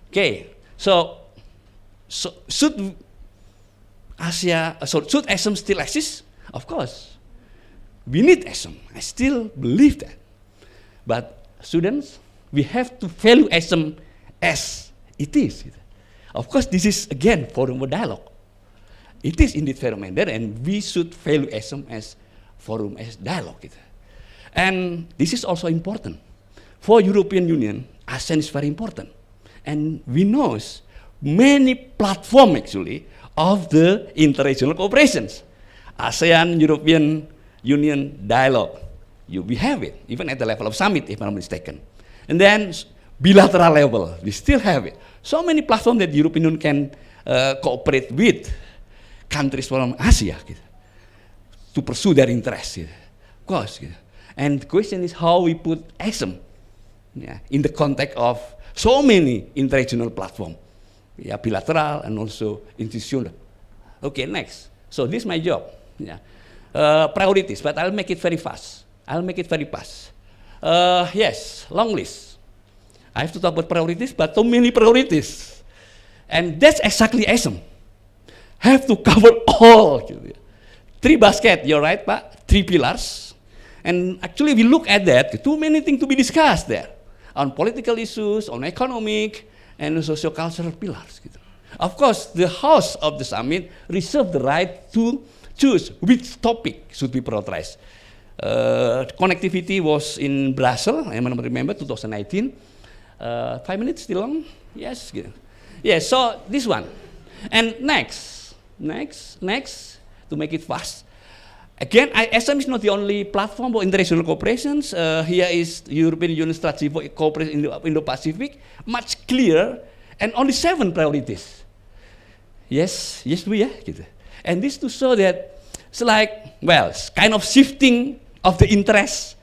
Okay, so should ASEM still exist? Of course. We need ASEM. I still believe that. But students, we have to value ASEM as it is. Of course, this is, again, forum for dialogue. It is indeed forum and we should value ASEM as forum as dialogue. And this is also important. For European Union, ASEAN is very important. And we know many platforms actually of the interregional cooperations. ASEAN, European Union dialogue. We have it, even at the level of summit, if I'm not mistaken. And then bilateral level, we still have it. So many platforms that the European Union can cooperate with countries from Asia to pursue their interests. Of course. And the question is how we put ASEM in the context of so many interregional platforms, bilateral and also institutional. Okay, next. So this is my job. Priorities, but I'll make it very fast. Yes, long list. I have to talk about priorities, but so many priorities. And that's exactly ASEM. Have to cover all. 3 baskets, you're right, Pak? 3 pillars. And actually, we look at that, too many things to be discussed there. On political issues, on economic, and socio-cultural pillars. Of course, the host of the summit reserved the right to choose which topic should be prioritized. Connectivity was in Brussels, I remember, 2019. 5 minutes, still long? Yes. Yes, so this one. And next, to make it fast. Again, ASEM is not the only platform for international cooperations. Here is European Union strategy for cooperation in the Indo-Pacific, much clearer, and only 7 priorities. Yes, we are. And this to show that it's like, well, it's kind of shifting of the interests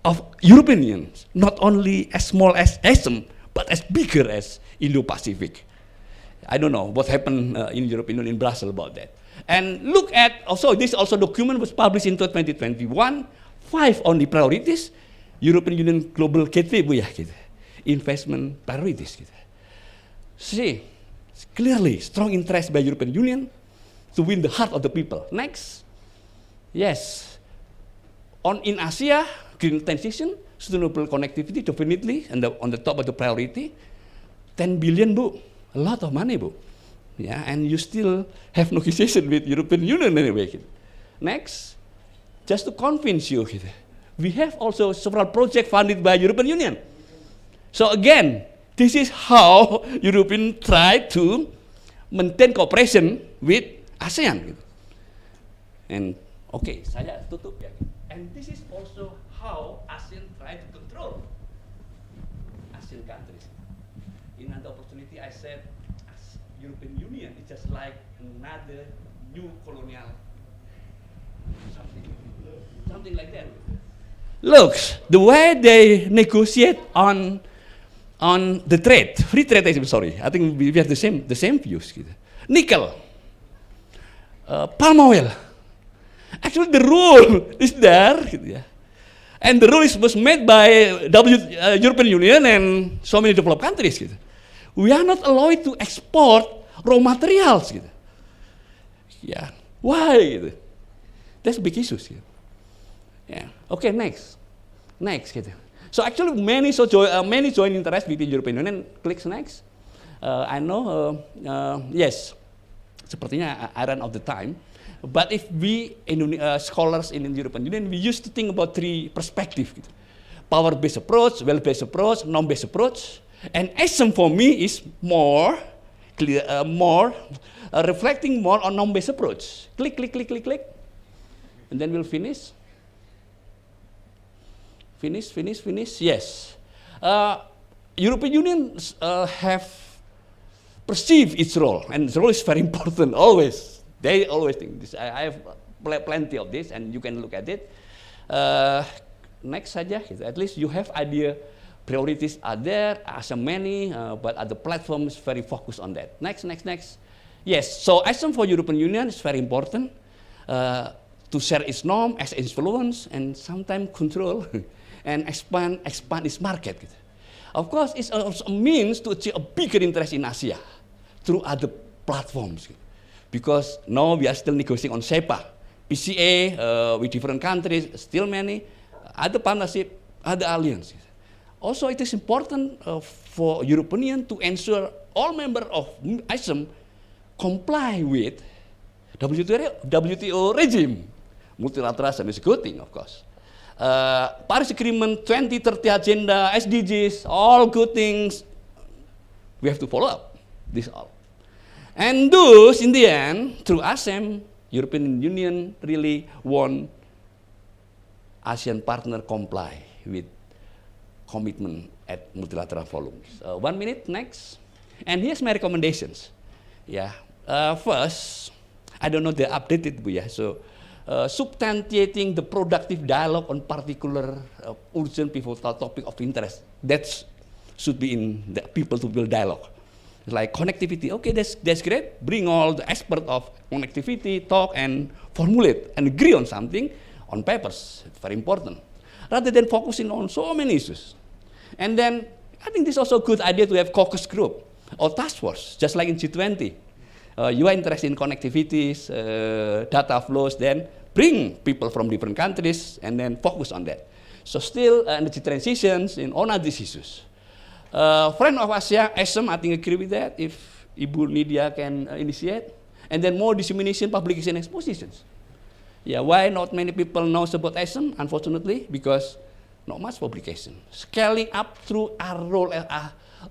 of European Union, not only as small as ASEM, but as bigger as Indo-Pacific. I don't know what happened in European Union in Brussels about that. And look at, also, this also document was published in 2021, 5 only priorities, European Union Global Gateway, investment priorities. See, clearly, strong interest by European Union to win the heart of the people. Next. Yes. In Asia, green transition, sustainable connectivity, definitely, and on the top of the priority. 10 billion, Bu, a lot of money, Bu. Yeah, and you still have negotiation with European Union anyway. Next, just to convince you, we have also several projects funded by European Union. So again, this is how European try to maintain cooperation with ASEAN. And okay, saya tutup ya. And this is also how ASEAN try to control ASEAN countries. In another opportunity, I said, as European Union is just like another new colonial something like that. Look, the way they negotiate on the trade, free trade. I'm sorry, I think we have the same views. Nickel, palm oil. Actually, the rule is there, and the rule was made by European Union and so many developed countries. We are not allowed to export raw materials. Yeah, why? That's big issues. Yeah. Okay, next. So actually, many joint interest between European Union. Click next. I know. Yes. Sepertinya I run out of the time. But if we scholars in the European Union, we used to think about three perspectives: power-based approach, wealth-based approach, norm-based approach. And ASEM for me is more clear, reflecting more on norm-based approach. Click, and then we'll finish. Finish. Yes. European Union have perceived its role, and its role is very important always. They always think this. I have plenty of this, and you can look at it. Next saja, at least you have idea. Priorities are there, ASEM many, but other platforms very focused on that. Next. Yes, so ASEM for European Union is very important to share its norm, as influence, and sometimes control, and expand its market. Of course, it's also a means to achieve a bigger interest in Asia through other platforms. Because now we are still negotiating on SEPA, PCA with different countries, still many, other partnership, other alliances. Also, it is important for European Union to ensure all members of ASEM comply with WTO regime. Multilateralism is a good thing, of course. Paris Agreement, 2030 Agenda, SDGs, all good things. We have to follow up this all. And thus, in the end, through ASEM, European Union really want ASEAN partner comply with commitment at multilateral forums. 1 minute, next. And here's my recommendations. Yeah. First, I don't know the updated, so substantiating the productive dialogue on particular urgent pivotal topic of interest. That should be in the people to build dialogue. Like connectivity, okay, that's great. Bring all the experts of connectivity, talk and formulate and agree on something on papers. It's very important. Rather than focusing on so many issues. And then, I think this is also a good idea to have caucus group or task force, just like in G20. You are interested in connectivities, data flows, then bring people from different countries and then focus on that. So still energy transitions in all of these issues. Friend of Asia, ASEM, I think agree with that, if Ibu Nidya can initiate. And then more dissemination, publication, expositions. Yeah, why not many people know about ASEM? Unfortunately, because not much publication. Scaling up through our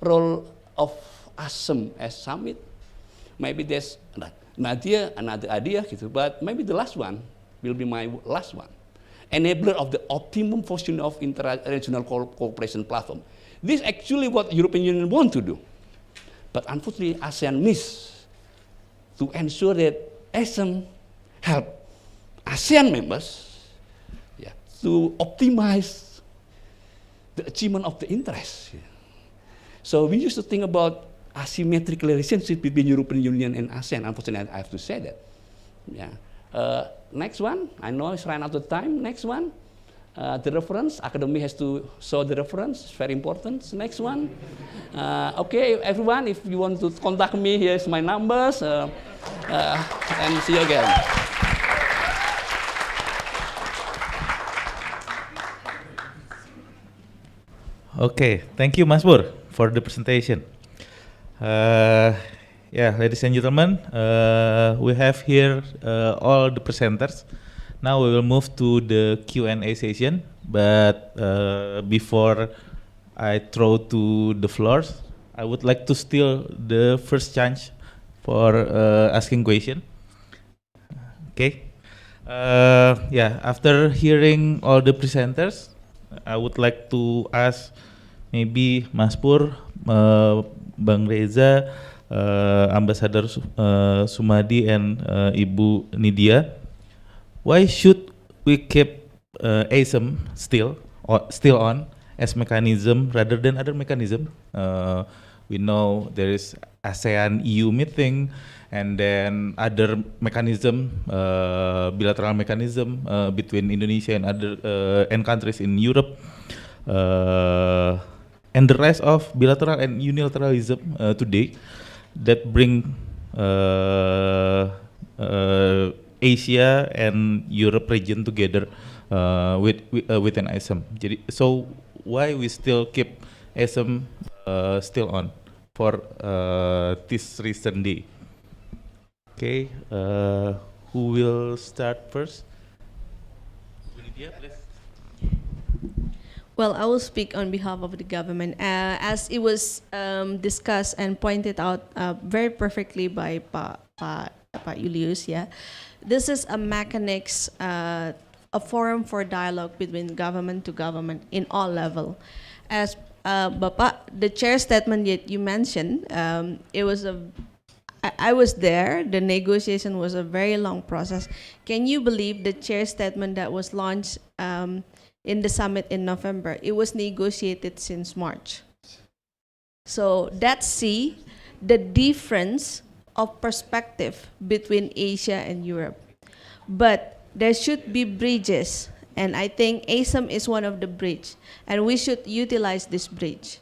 role of ASEM as summit. Maybe there's another idea, but maybe the last one will be my last one. Enabler of the optimum functioning of inter-regional cooperation platform. This is actually what European Union want to do. But unfortunately, ASEAN missed to ensure that ASEM help ASEAN members to optimize the achievement of the interest. So we used to think about asymmetric relationship between European Union and ASEAN. Unfortunately, I have to say that. Yeah. Next one, I know it's run out of time. Next one, the reference. Academy has to show the reference. It's very important. Next one. Okay, everyone, if you want to contact me, here's my numbers. And see you again. Okay, thank you, Mas Pur, for the presentation. Yeah, ladies and gentlemen, we have here all the presenters. Now we will move to the Q&A session, but before I throw to the floors, I would like to steal the first chance for asking question. Okay. Yeah, after hearing all the presenters, I would like to ask maybe Mas Pur, Bang Reza, Ambassador Sumadi, and Ibu Nidya, why should we keep ASEM still on as mechanism rather than other mechanism? We know there is ASEAN EU meeting, and then other mechanism, bilateral mechanism between Indonesia and other and countries in Europe, and the rise of bilateral and unilateralism today that bring Asia and Europe region together within ASEM. So why we still keep ASEM still on for this recent day? Okay, who will start first? Nidya, please. Well, I will speak on behalf of the government. As it was discussed and pointed out very perfectly by Pa Julius, yeah, this is a mechanics, a forum for dialogue between government to government in all level. As Bapak, the chair statement that you mentioned, it was I was there. The negotiation was a very long process. Can you believe the chair statement that was launched in the summit in November? It was negotiated since March. So that's the difference of perspective between Asia and Europe. But there should be bridges, and I think ASEM is one of the bridge, and we should utilize this bridge.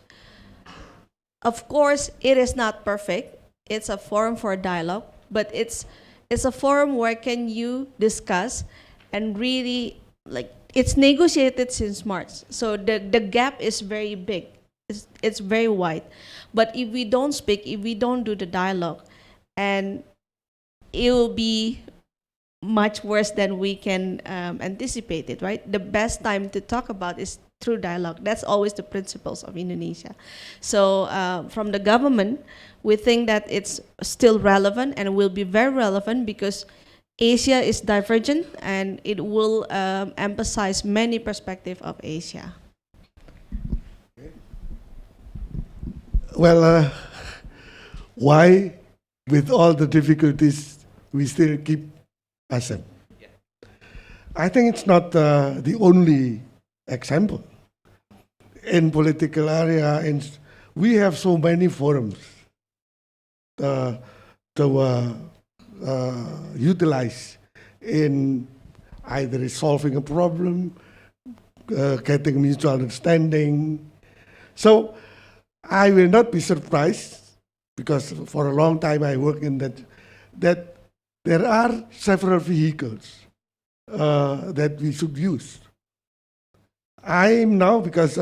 Of course, it is not perfect. It's a forum for dialogue, but it's a forum where can you discuss and really, like, it's negotiated since March. So the gap is very big. It's very wide. But if we don't speak, if we don't do the dialogue, and it will be much worse than we can anticipate it, right? The best time to talk about is through dialogue. That's always the principles of Indonesia. So from the government, we think that it's still relevant and will be very relevant because Asia is divergent and it will emphasize many perspectives of Asia. Well, why, with all the difficulties, we still keep ASEM? I think it's not the only example. In political area, we have so many forums to utilize in either solving a problem, getting mutual understanding. So I will not be surprised, because for a long time I work in that there are several vehicles that we should use. I'm now, because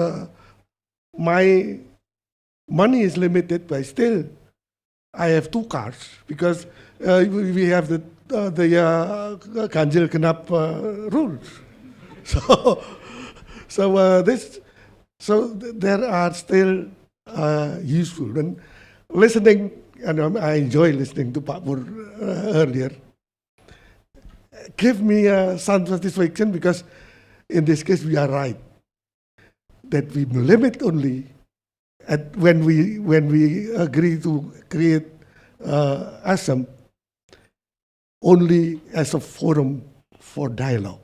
my money is limited, but still I have 2 cars, because we have the Ganjil Genap rules. So there are still useful. And listening, and I enjoy listening to Pak Pur earlier, give me some satisfaction, because in this case we are right, that we limit only at when we agree to create ASEM only as a forum for dialogue.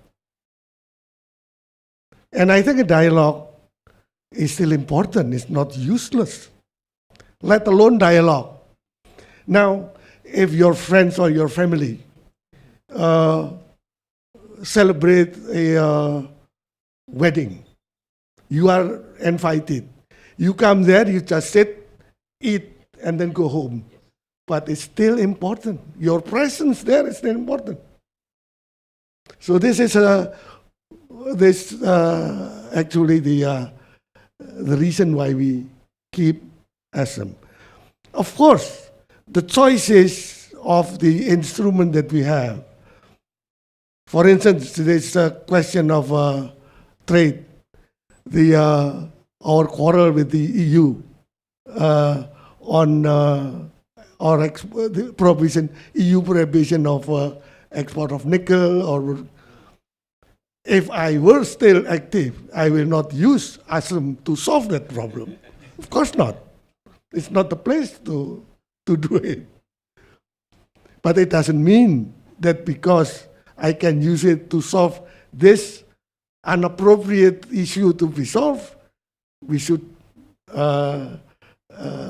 And I think a dialogue is still important. It's not useless, let alone dialogue. Now, if your friends or your family celebrate a wedding, you are invited. You come there, you just sit, eat, and then go home. But it's still important. Your presence there is still important. So this is actually the the reason why we keep ASEM. Of course, the choices of the instrument that we have. For instance, there's a question of trade. Our quarrel with the EU on the prohibition, EU prohibition of export of nickel, or if I were still active, I will not use ASEM to solve that problem. Of course not. It's not the place to do it. But it doesn't mean that because I can use it to solve this inappropriate issue to be solved, we should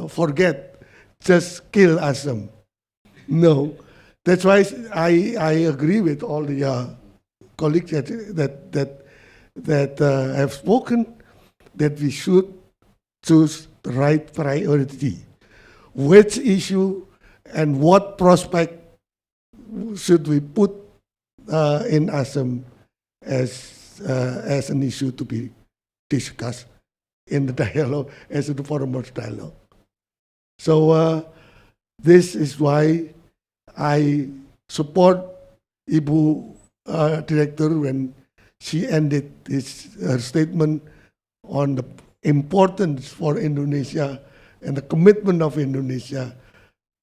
forget, just kill ASEM. No. That's why I agree with all the colleagues that have spoken, that we should choose the right priority. Which issue and what prospect should we put in ASEM as an issue to be discussed in the dialogue, as in the foremost dialogue. So this is why I support Ibu Direktur when she ended her statement on the importance for Indonesia and the commitment of Indonesia,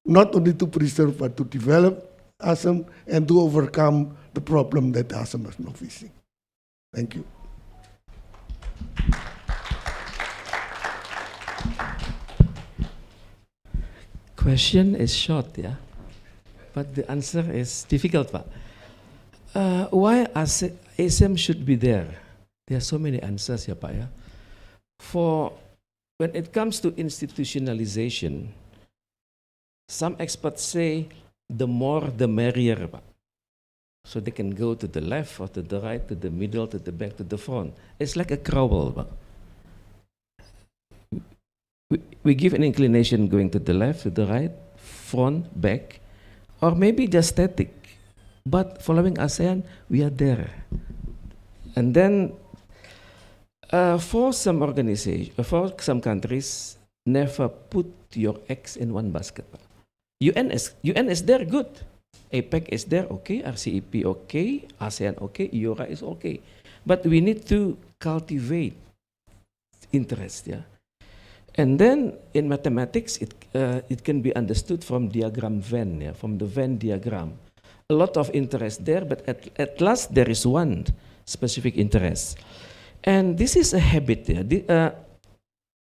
not only to preserve but to develop ASEM and to overcome the problem that ASEM is now facing. Thank you. Question is short, yeah, but the answer is difficult, Pak. Why ASEM should be there? There are so many answers, yeah, Pak. Yeah? For when it comes to institutionalization, some experts say the more the merrier, Pak. So they can go to the left or to the right, to the middle, to the back, to the front. It's like a crawl, Pak. We give an inclination going to the left, to the right, front, back, or maybe just static. But following ASEAN, we are there. And then for some organizations, for some countries, never put your eggs in one basket. UN is there, good. APEC is there, okay. RCEP, okay. ASEAN, okay. EURA is okay. But we need to cultivate interest, yeah. And then in mathematics, it can be understood from diagram Venn, yeah, from the Venn diagram. A lot of interest there, but at last there is one specific interest. And this is a habit. Yeah.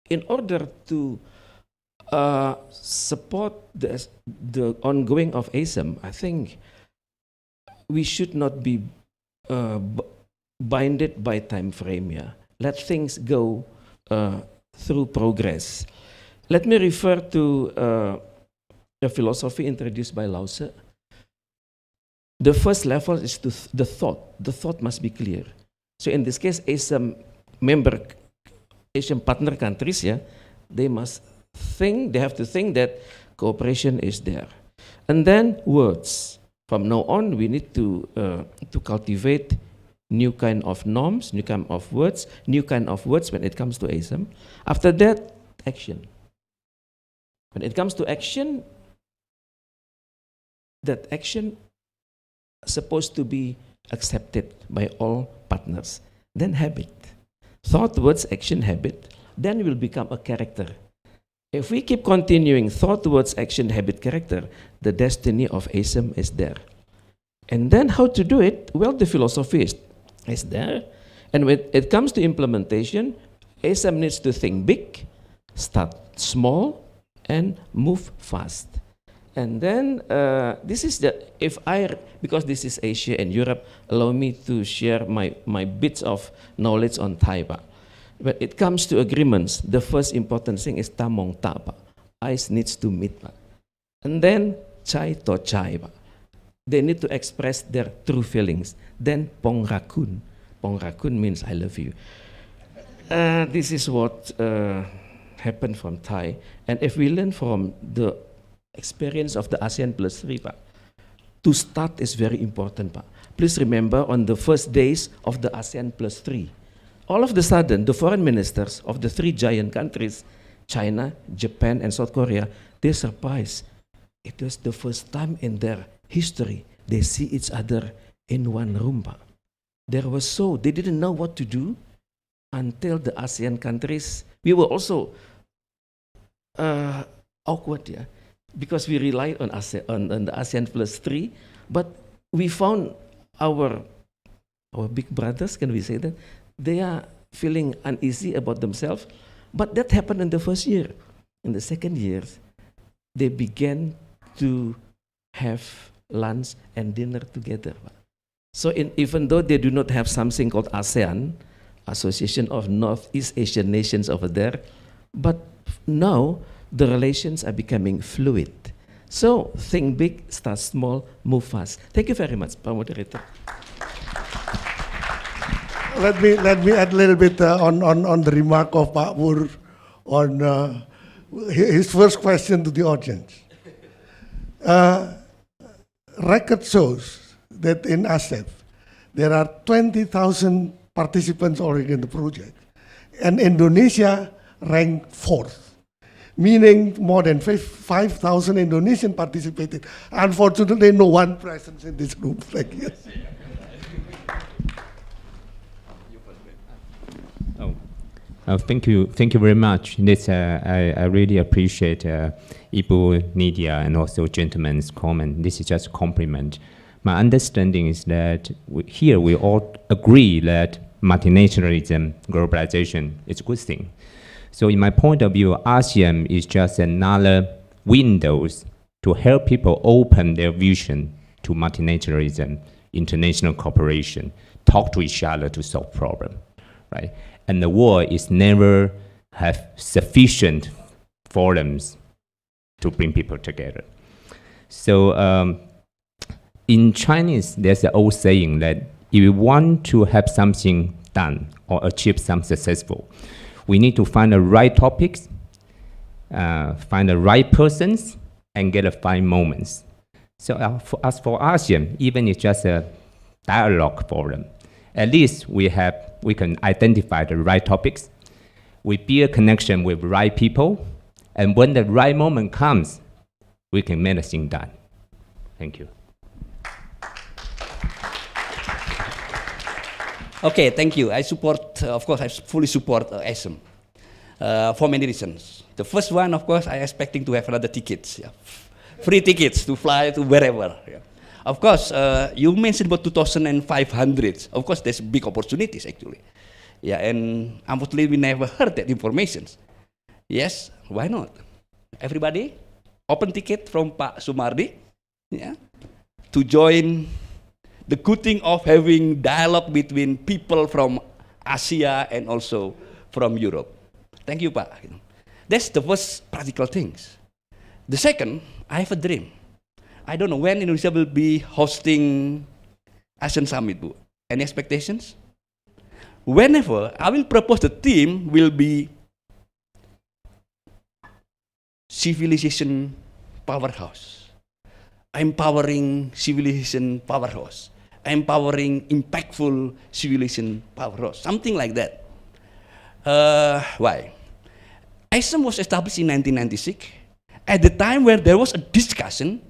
In order to support the ongoing of ASEM, I think we should not be binded by time frame. Yeah. Let things go through progress. Let me refer to a philosophy introduced by Lao Tse. The first level is the thought. The thought must be clear. So in this case, ASEM member, Asian partner countries, yeah, they must think, they have to think that cooperation is there. And then words. From now on, we need to cultivate new kind of norms, new kind of words when it comes to ASEM. After that, action. When it comes to action, that action supposed to be accepted by all partners. Then habit. Thought, words, action, habit. Then will become a character. If we keep continuing thought, words, action, habit, character, the destiny of ASEM is there. And then how to do it? Well, the philosophy is there. And when it comes to implementation, ASEM needs to think big, start small, and move fast. And then this is because this is Asia and Europe, allow me to share my bits of knowledge on Thai. When it comes to agreements, the first important thing is tamong ta. Eyes needs to meet. And then chai to chai. They need to express their true feelings. Then pong rakun. Pong rakun means I love you. This is what happened from Thai. And if we learn from the experience of the ASEAN plus 3, to start is very important. Please remember, on the first days of the ASEAN plus 3, all of the sudden, the foreign ministers of the three giant countries, China, Japan, and South Korea, they're surprised. It was the first time in their history they see each other in one room. They didn't know what to do until the ASEAN countries. We were also awkward, yeah, because we relied on on the ASEAN +3, but we found our big brothers, can we say that? They are feeling uneasy about themselves, but that happened in the first year. In the second year, they began to have lunch and dinner together. So even though they do not have something called ASEAN, Association of Northeast Asian Nations over there, but now the relations are becoming fluid. So think big, start small, move fast. Thank you very much, Pak Moderator. Let me add a little bit on the remark of Pak Wur on his first question to the audience. Record shows that in ASEF there are 20,000 participants already in the project, and Indonesia ranked 4th, meaning more than 5,000 Indonesian participated. Unfortunately, no one present in this group. Thank you. Thank you very much. This, I really appreciate Ibu, Nidya, and also gentlemen's comment. This is just a compliment. My understanding is that here we all agree that multinationalism, globalization is a good thing. So in my point of view, ASEAN is just another windows to help people open their vision to multinationalism, international cooperation, talk to each other to solve problems, right? And the world is never have sufficient forums to bring people together. So in Chinese, there's an old saying that if you want to have something done or achieve something successful, we need to find the right topics, find the right persons, and get the right moments. So as for ASEAN, even it's just a dialogue forum, at least we can identify the right topics, we build a connection with right people, and when the right moment comes, we can make a thing done. Thank you. Okay, thank you. I support, of course, I fully support ASEM for many reasons. The first one, of course, I expecting to have another tickets, yeah. Free tickets to fly to wherever. Yeah. Of course, you mentioned about 2,500. Of course, there's big opportunities actually. Yeah, and unfortunately, we never heard that information. Yes, why not? Everybody, open ticket from Pak Sumardi, yeah, to join the good thing of having dialogue between people from Asia and also from Europe. Thank you, Pak. That's the first practical things. The second, I have a dream. I don't know when Indonesia will be hosting ASEAN Summit, Bu. Any expectations? Whenever, I will propose the theme will be civilization powerhouse. Empowering civilization powerhouse. Empowering impactful civilization powerhouse. Something like that. Why? ASEM was established in 1996 at the time where there was a discussion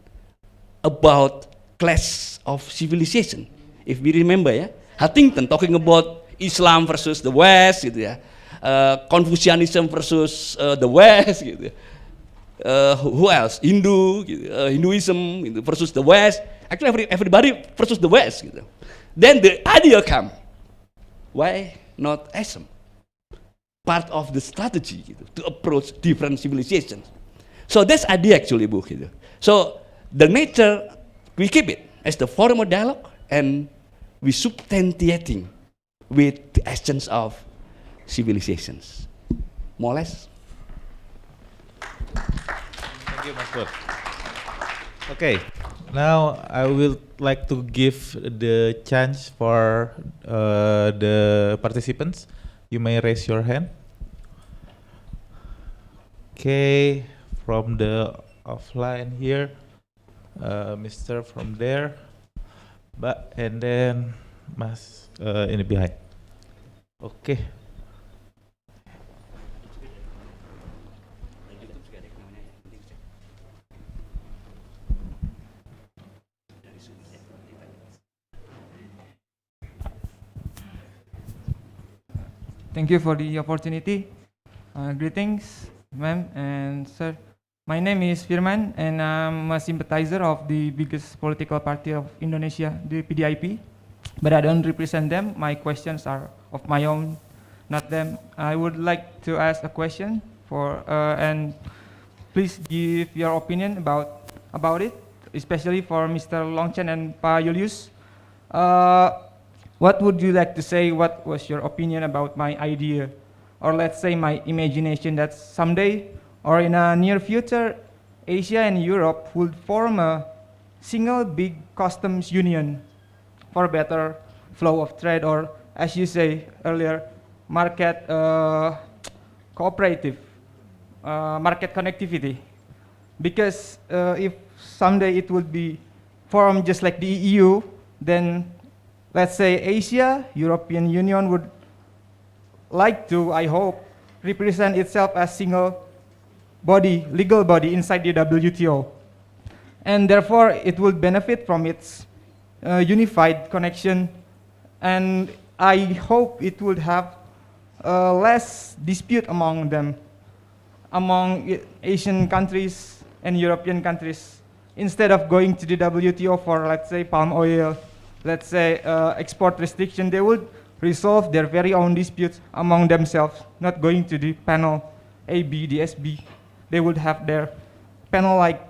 about clash of civilization. If we remember, yeah, Huntington talking about Islam versus the West, gitu ya. Confucianism versus the West, gitu. Who else? Hinduism gitu, versus the West. Actually, everybody versus the West, gitu. Then the idea come, why not ASEM? Part of the strategy gitu, to approach different civilizations. So that's idea actually, Bu. Gitu. So the nature, we keep it as the forum of dialogue, and we substantiating with the essence of civilizations. More or less. Thank you, Mas Pur. Okay, now I will like to give the chance for the participants. You may raise your hand. Okay, from the offline here, Mr. from there, and then Mas in the behind. Oke. Thank you for the opportunity. Greetings, ma'am and sir. My name is Firman, and I'm a sympathizer of the biggest political party of Indonesia, the PDIP. But I don't represent them. My questions are of my own, not them. I would like to ask a question and please give your opinion about it, especially for Mr. Longchen and Pa Julius. What would you like to say? What was your opinion about my idea? Or let's say my imagination that someday or in a near future, Asia and Europe would form a single big customs union for better flow of trade, or as you say earlier, market cooperative, market connectivity. Because if someday it would be formed just like the EU, then let's say Asia, European Union would like to, I hope, represent itself as single body, legal body inside the WTO. And therefore, it will benefit from its unified connection. And I hope it would have less dispute among them, among Asian countries and European countries. Instead of going to the WTO for, let's say, palm oil, let's say, export restriction, they would resolve their very own disputes among themselves, not going to the panel AB, DSB. They would have their panel-like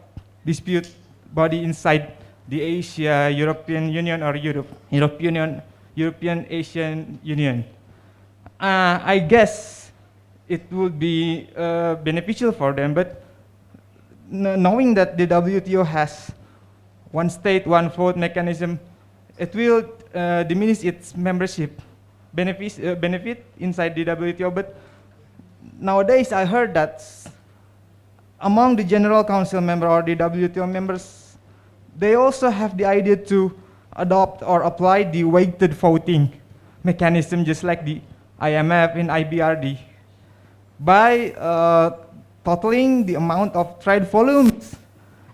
dispute body inside the Asia, European Union, or European Asian Union. I guess it would be beneficial for them, but knowing that the WTO has one state, one vote mechanism, it will diminish its membership benefit inside the WTO. But nowadays I heard that among the General Council member or the WTO members, they also have the idea to adopt or apply the weighted voting mechanism just like the IMF and IBRD by totaling the amount of trade volumes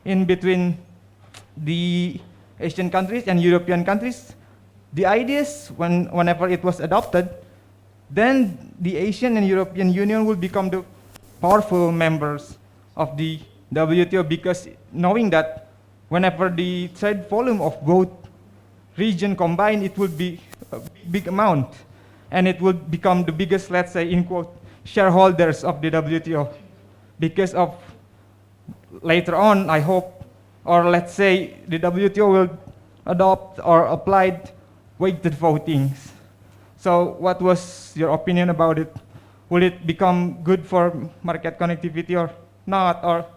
in between the Asian countries and European countries. The ideas, whenever it was adopted, then the Asian and European Union will become the powerful members of the WTO, because knowing that whenever the trade volume of both region combined, it would be a big amount, and it would become the biggest, let's say, in quote, shareholders of the WTO. Because of later on, I hope, or let's say the WTO will adopt or apply weighted voting. So what was your opinion about it? Will it become good for market connectivity or not? Or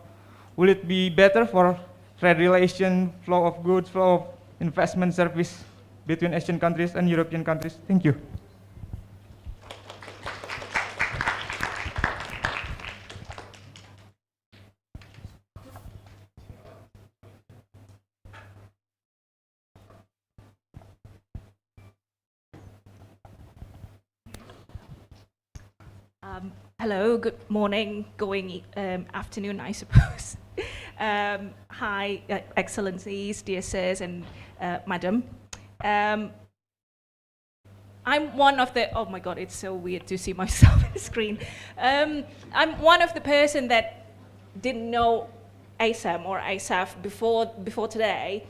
will it be better for trade relation, flow of goods, flow of investment service between Asian countries and European countries? Thank you. Hello, good morning, going afternoon, I suppose. Hi, Excellencies, dear sirs and Madam. I'm one of the, oh my God, it's so weird to see myself on the screen. I'm one of the person that didn't know ASEM or ASEF before today.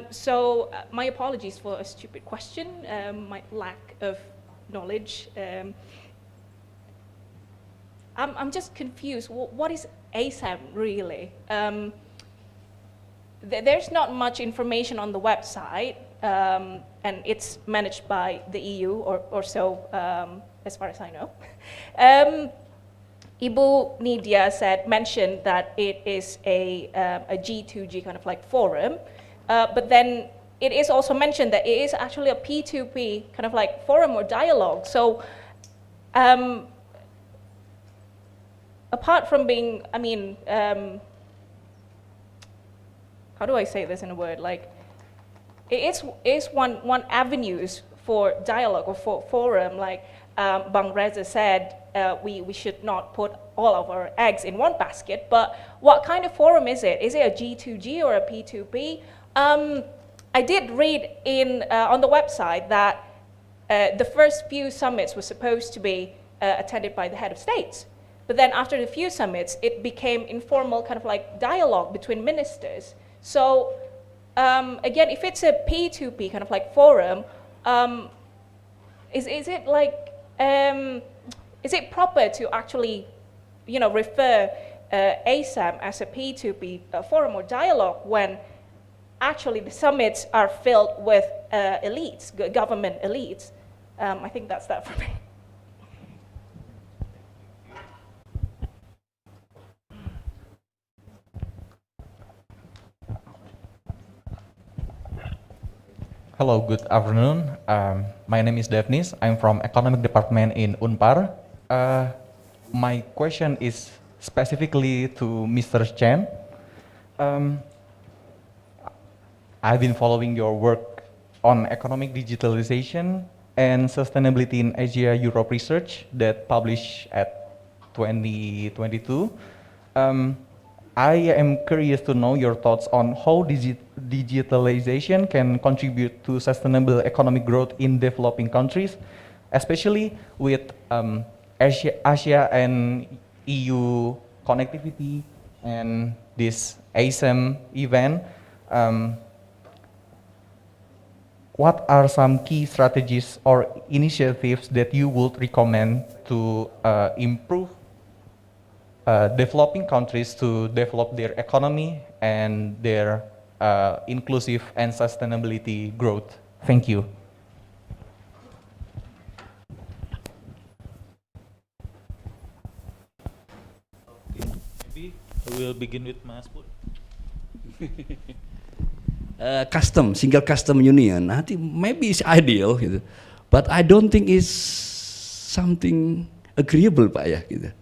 So my apologies for a stupid question, my lack of knowledge. I'm just confused. What is ASEM really? There's not much information on the website, and it's managed by the EU or so, as far as I know. Ibu Nidya mentioned that it is a G2G kind of like forum, but then it is also mentioned that it is actually a P2P kind of like forum or dialogue. So. Apart from being, I mean, how do I say this in a word? Like, it is one avenues for dialogue or for forum, like Bang Reza said, we should not put all of our eggs in one basket, but what kind of forum is it? Is it a G2G or a P2P? I did read on the website that the first few summits were supposed to be attended by the head of states. But then after the few summits, it became informal kind of like dialogue between ministers. So again, if it's a P2P kind of like forum, is it like, is it proper to actually, refer ASEM as a P2P forum or dialogue when actually the summits are filled with elites, government elites? I think that's that for me. Hello, good afternoon. My name is Devnis. I'm from Economic Department in Unpar. My question is specifically to Mr. Chen. I've been following your work on economic digitalization and sustainability in Asia-Europe research that published at 2022. I am curious to know your thoughts on how digitalization can contribute to sustainable economic growth in developing countries, especially with Asia and EU connectivity and this ASEM event. What are some key strategies or initiatives that you would recommend to improve developing countries to develop their economy and their inclusive and sustainability growth? Thank you. Maybe we'll begin with Mas Pur. Single custom union, I think maybe it's ideal, gitu. But I don't think it's something agreeable, Pak, ya, gitu.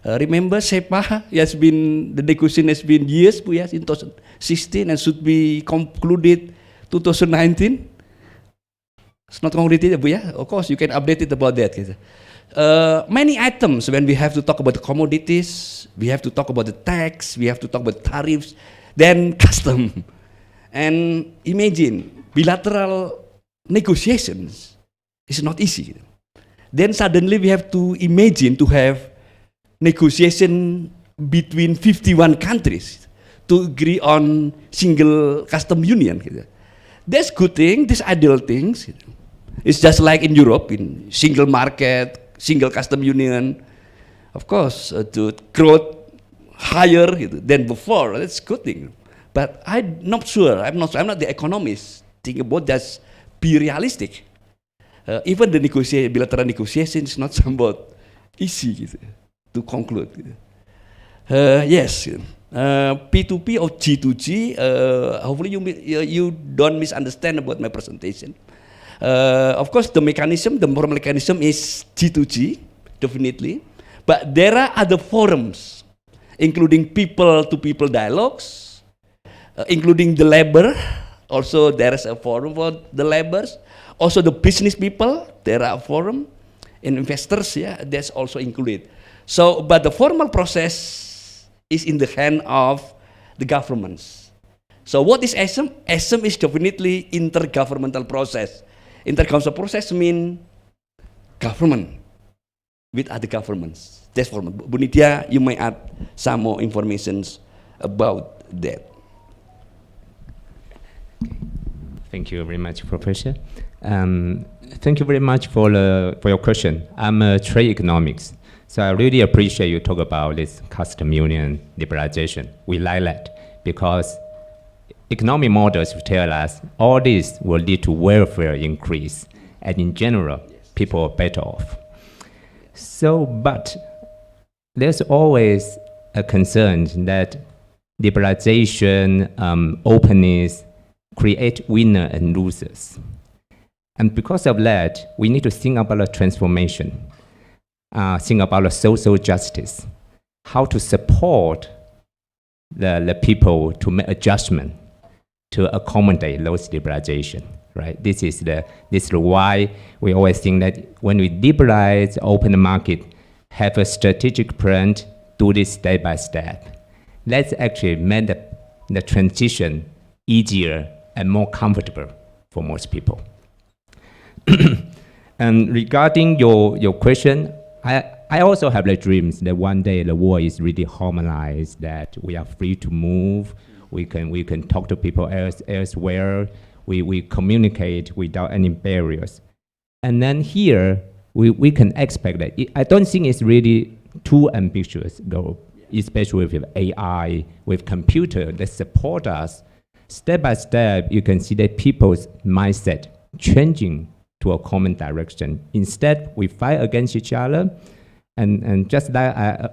Remember SEPA the negotiation has been years, Bu, ya, in 2016 and should be concluded 2019. It's not concluded, Bu, ya. Of course, you can update it about that, gitu. Many items when we have to talk about the commodities, we have to talk about the tax, we have to talk about tariffs, then custom. And imagine bilateral negotiations is not easy. Then suddenly we have to imagine to have negotiation between 51 countries to agree on single custom union. That's good thing, these ideal things. It's just like in Europe, in single market, single custom union. Of course, to growth higher than before, that's a good thing. But I'm not sure, I'm not the economist. Think about that, be realistic. Even the bilateral negotiation is not somewhat easy to conclude. Yes, P2P or G2G, hopefully you don't misunderstand about my presentation. Of course, the moral mechanism is G2G, definitely. But there are other forums, including people-to-people dialogues, including the labor. Also, there is a forum for the laborers. Also, the business people, there are a forum. And investors, yeah, that's also included. So, but the formal process is in the hand of the governments. So, what is ASEM? ASEM is definitely intergovernmental process. Intergovernmental process means government with other governments. That's formal. Bu Nidya, you may add some more information about that. Thank you very much, Professor. Thank you very much for your question. I'm a trade economics, so I really appreciate you talk about this custom union liberalization. We like that because economic models tell us all this will lead to welfare increase, and in general, people are better off. So, but there's always a concern that liberalization, openness, create winners and losers. And because of that, we need to think about a transformation, think about a social justice, how to support the people to make adjustment to accommodate those liberalization. right? This is why we always think that when we liberalize, open the market, have a strategic plan, do this step by step. Let's actually make the transition easier and more comfortable for most people. And regarding your question, I also have the dreams that one day the world is really harmonized, that we are free to move, we can talk to people elsewhere, we communicate without any barriers. And then here, we can expect that. I don't think it's really too ambitious goal, especially with AI, with computer that support us. Step by step, you can see that people's mindset changing to a common direction. Instead, we fight against each other. And just like I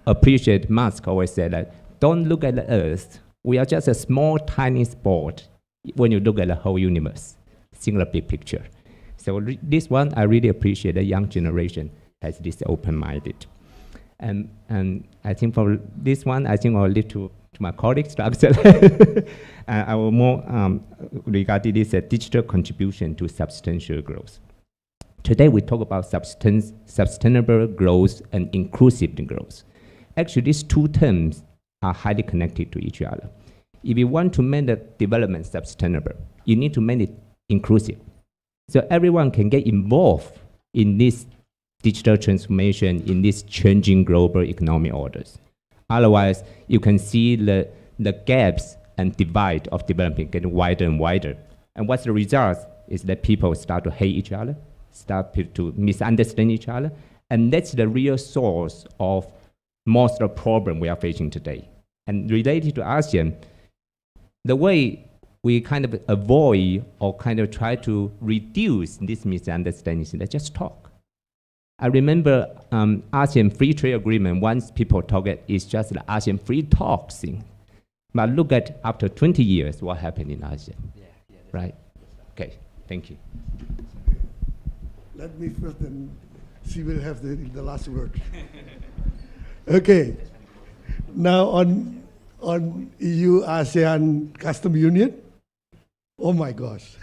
appreciate Musk always said that, don't look at the Earth. We are just a small, tiny spot when you look at the whole universe, single big picture. So this one, I really appreciate the young generation has this open-minded. And I think for this one, I think I'll leave to my colleagues to answer. I will more regarding this digital contribution to substantial growth. Today we talk about sustainable growth and inclusive growth. Actually, these two terms are highly connected to each other. If you want to make the development sustainable, you need to make it inclusive. So everyone can get involved in this digital transformation, in these changing global economic orders. Otherwise, you can see the gaps and divide of development getting wider and wider. And what's the result is that people start to hate each other, start to misunderstand each other, and that's the real source of most of the problem we are facing today. And related to ASEAN, the way we kind of avoid or kind of try to reduce this misunderstanding is that just talk. I remember ASEAN Free Trade Agreement, once people talk it, it's just the ASEAN Free Talk thing. But look at after 20 years, what happened in ASEAN, right? Okay, thank you. Let me first, and she will have the last word. Okay, now on EU-ASEAN Custom Union, oh my gosh.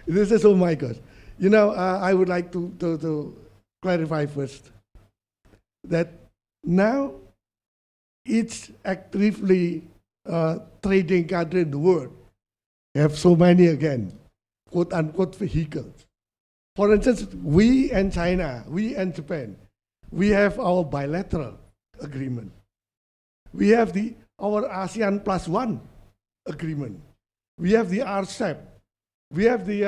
This is oh my gosh. You know, I would like to clarify first that now each actively trading country in the world have so many, again, quote-unquote vehicles. For instance, we and China, we and Japan, we have our bilateral agreement. We have our ASEAN +1 agreement. We have the RCEP. We have the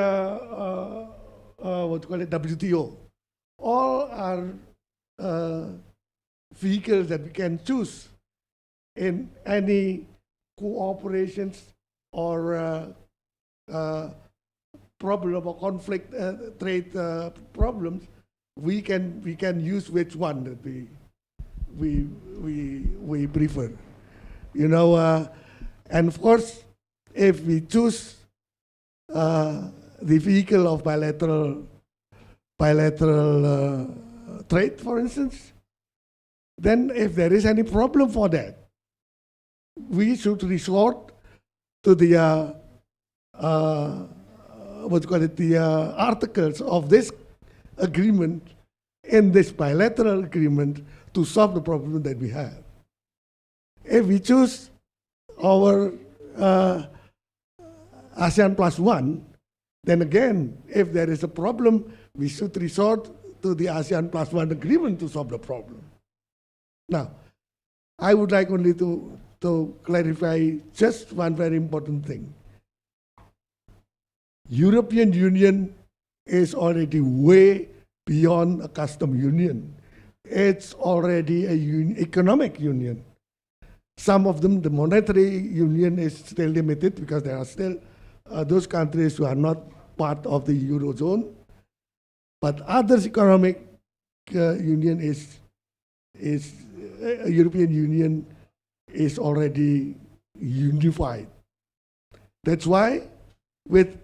WTO. All are vehicles that we can choose in any cooperations or problem or conflict trade problems. We can use which one that we prefer, you know, and of course, if we choose the vehicle of bilateral trade, for instance, then if there is any problem for that, we should resort to the articles of this agreement in this bilateral agreement to solve the problem that we have. If we choose our ASEAN +1, then again, if there is a problem, we should resort to the ASEAN +1 agreement to solve the problem. Now, I would like only to clarify just one very important thing. European Union is already way beyond a custom union. It's already an economic union. Some of them, the monetary union is still limited because there are still those countries who are not part of the Eurozone. But others economic union European Union is already unified. That's why with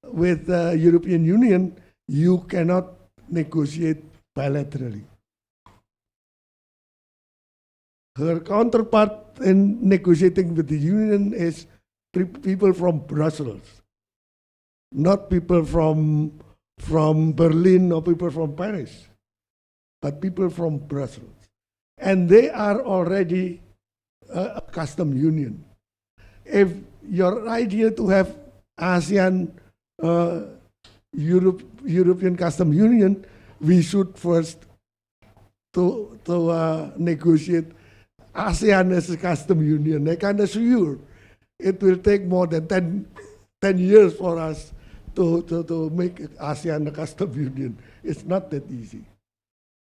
European Union, you cannot negotiate bilaterally. Her counterpart in negotiating with the Union is people from Brussels, not people from Berlin or people from Paris, but people from Brussels. And they are already a custom union. If your idea to have ASEAN European Custom Union, we should first to negotiate ASEAN as a custom union. I can assure it will take more than 10 years for us to make ASEAN a custom union. It's not that easy.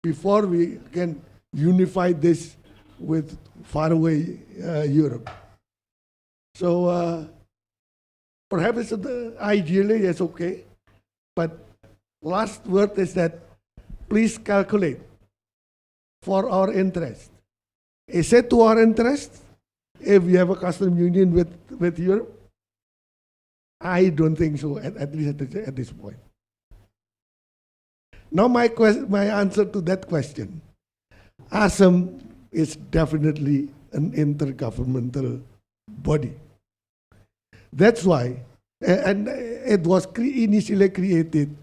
Before we can unify this with faraway Europe. So perhaps ideally it's okay, but last word is that please calculate for our interest. Is it to our interest if we have a custom union with Europe? I don't think so, at least at this point. Now my answer to that question. ASEM is definitely an intergovernmental body. That's why, and it was initially created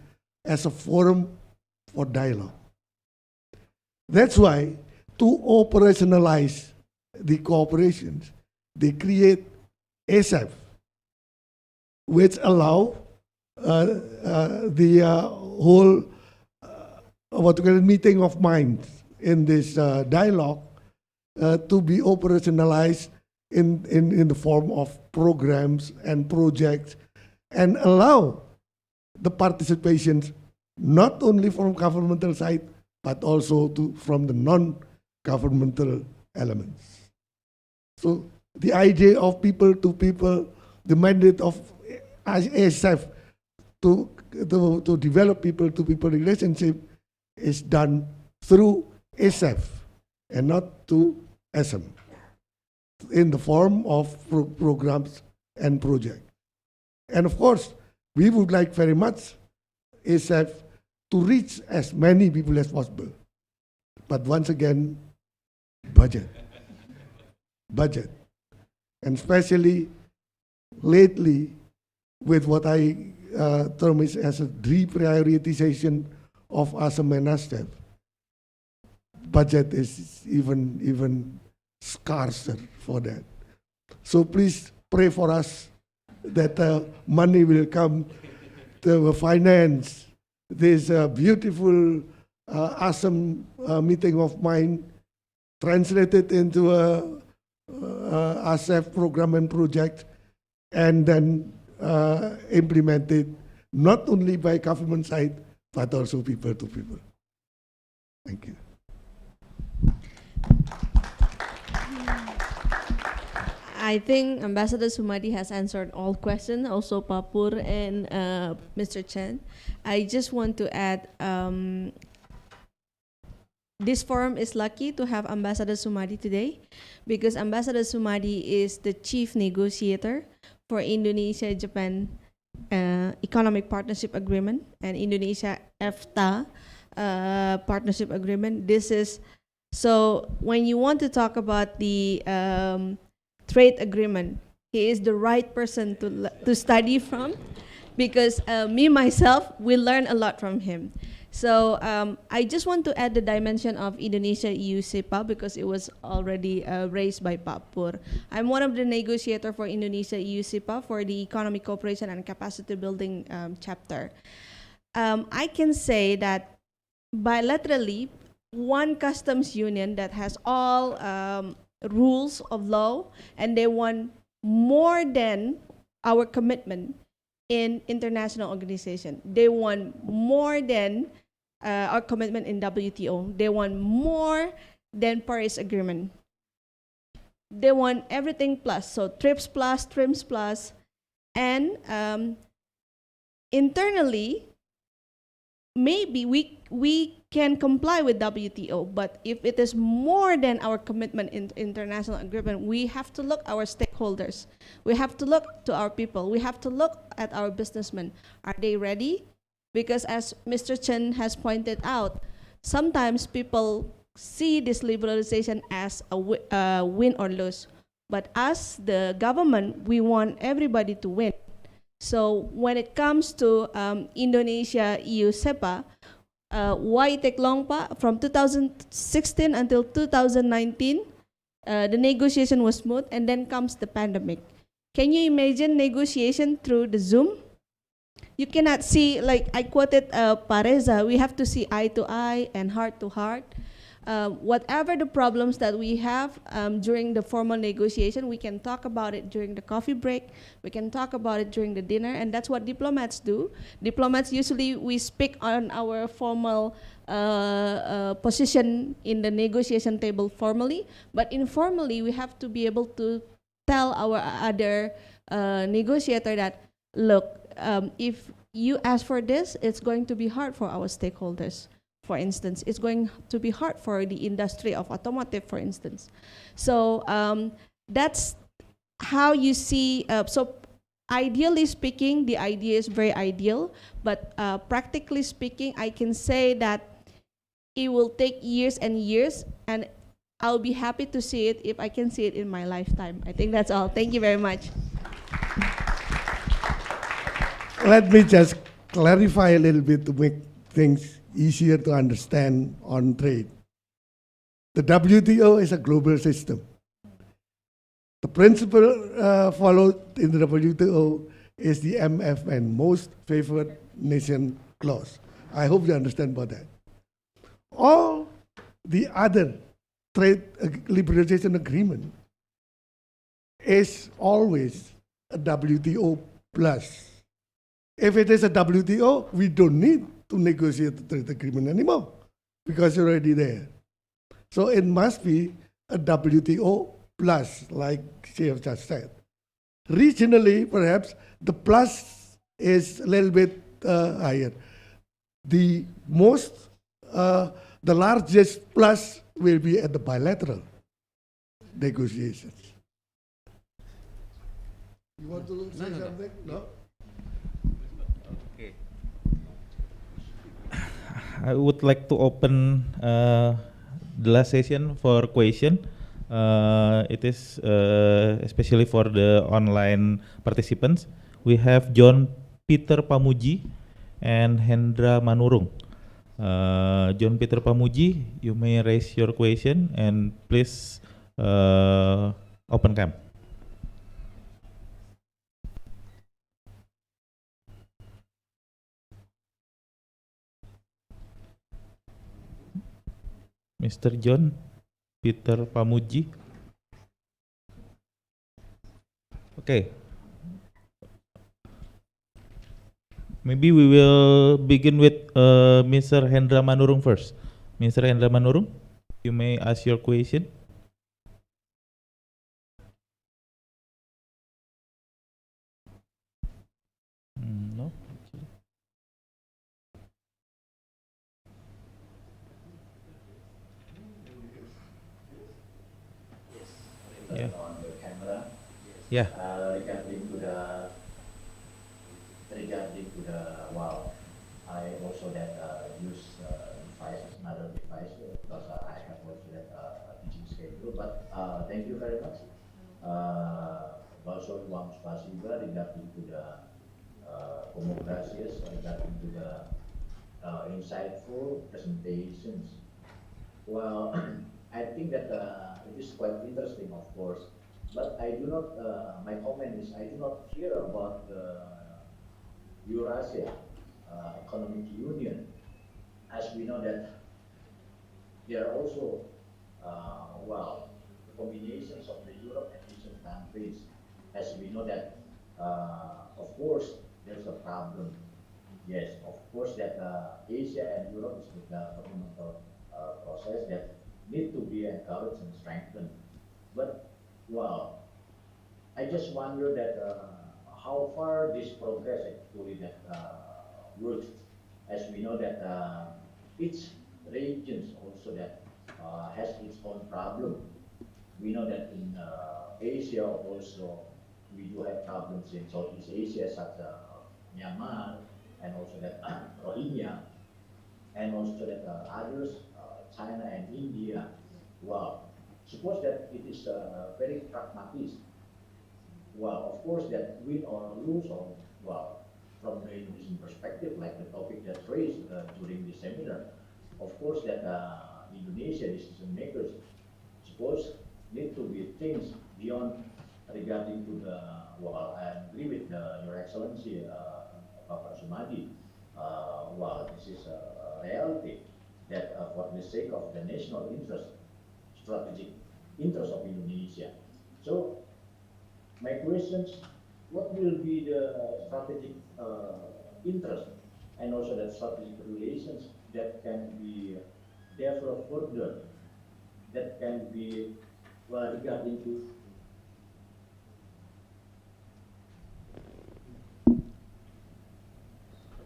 as a forum for dialogue. That's why, to operationalize the cooperations, they create ASEF, which allow the whole what we call meeting of minds in this dialogue to be operationalized in the form of programs and projects, and allow the participations not only from governmental side but also from the non-governmental elements. So the idea of people to people, the mandate of ASEF to develop people to people relationship is done through ASEF and not to ASEM in the form of programs and projects. And of course, we would like very much ASEF to reach as many people as possible. But once again, budget. Budget. And especially lately, with what I term as a reprioritization of ASEM and ASEF, budget is even scarcer for that. So please pray for us that money will come to finance this beautiful ASEM meeting of mind, translated into a ASEF program and project, and then implemented not only by government side, but also people to people. Thank you. I think Ambassador Sumadi has answered all questions, also Papur and Mr. Chen. I just want to add, this forum is lucky to have Ambassador Sumadi today, because Ambassador Sumadi is the chief negotiator for Indonesia-Japan Economic Partnership Agreement and Indonesia-EFTA Partnership Agreement. This is, so when you want to talk about the trade agreement, he is the right person to study from, because me, myself, will learn a lot from him. So I just want to add the dimension of Indonesia-EU CEPA, because it was already raised by Papur. I'm one of the negotiators for Indonesia-EU CEPA for the Economic Cooperation and Capacity Building chapter. I can say that bilaterally, one customs union that has all rules of law, and they want more than our commitment in international organization. They want more than our commitment in WTO. They want more than Paris Agreement. They want everything plus, so TRIPS plus, TRIMS plus, and internally, maybe we can comply with WTO, but if it is more than our commitment in international agreement, we have to look at our stakeholders. We have to look to our people. We have to look at our businessmen. Are they ready? Because as Mr. Chen has pointed out, sometimes people see this liberalization as a win or lose. But as the government, we want everybody to win. So when it comes to Indonesia EU SEPA, why it take long, Pak? From 2016 until 2019, the negotiation was smooth, and then comes the pandemic. Can you imagine negotiation through the Zoom? You cannot see, like I quoted Pareza, we have to see eye to eye and heart to heart. Whatever the problems that we have during the formal negotiation, we can talk about it during the coffee break, we can talk about it during the dinner, and that's what diplomats do. Diplomats usually, we speak on our formal position in the negotiation table formally, but informally, we have to be able to tell our other negotiator that, look, if you ask for this, it's going to be hard for our stakeholders. For instance, it's going to be hard for the industry of automotive, for instance. So that's how you see, so ideally speaking, the idea is very ideal, but practically speaking, I can say that it will take years and years, and I'll be happy to see it if I can see it in my lifetime. I think that's all. Thank you very much. Let me just clarify a little bit to make things easier to understand on trade. The WTO is a global system. The principle followed in the WTO is the MFN, Most Favored Nation Clause. I hope you understand about that. All the other trade liberalization agreement is always a WTO plus. If it is a WTO, we don't need to negotiate the trade agreement anymore because you're already there. So it must be a WTO plus, like she has just said. Regionally, perhaps the plus is a little bit higher. The largest plus will be at the bilateral negotiations. You want to say something? No? Okay. I would like to open the last session for question. It is especially for the online participants. We have John Peter Pamuji and Hendra Manurung. John Peter Pamuji, you may raise your question and please open cam. Mr. John Peter Pamuji. Okay. Maybe we will begin with Mr. Hendra Manurung first. Mr. Hendra Manurung, you may ask your question. No. Yeah. On the camera. Yeah. Regarding to the wow, I also that use device as another device because I have also that teaching schedule. But thank you very much. Also uang spasiba regarding to the Komunitas regarding to the insightful presentations. Well, I think that it is quite interesting, of course, but I do not, my comment is I do not hear about the Eurasia Economic Union, as we know that there are also, well, the combinations of the Europe and Asian countries, as we know that, of course, there's a problem. Yes, of course, that Asia and Europe is the governmental process that need to be encouraged and strengthened. But, well, I just wonder that how far this progress actually that works, as we know that each regions also that has its own problem. We know that in Asia also we do have problems in Southeast Asia such as Myanmar and also that Rohingya and also that others, China and India. Wow. suppose that it is very pragmatic. Well, of course, that win or lose, or well, from the Indonesian perspective, like the topic that raised during the seminar, of course, that Indonesia decision makers, suppose, need to be things beyond regarding to the, well, I agree with Your Excellency, Bapak Sumadi. Well, this is a reality that for the sake of the national interest, strategic interest of Indonesia. So, my questions, what will be the strategic interest and also that strategic relations that can be developed further, that can be, well, regarding to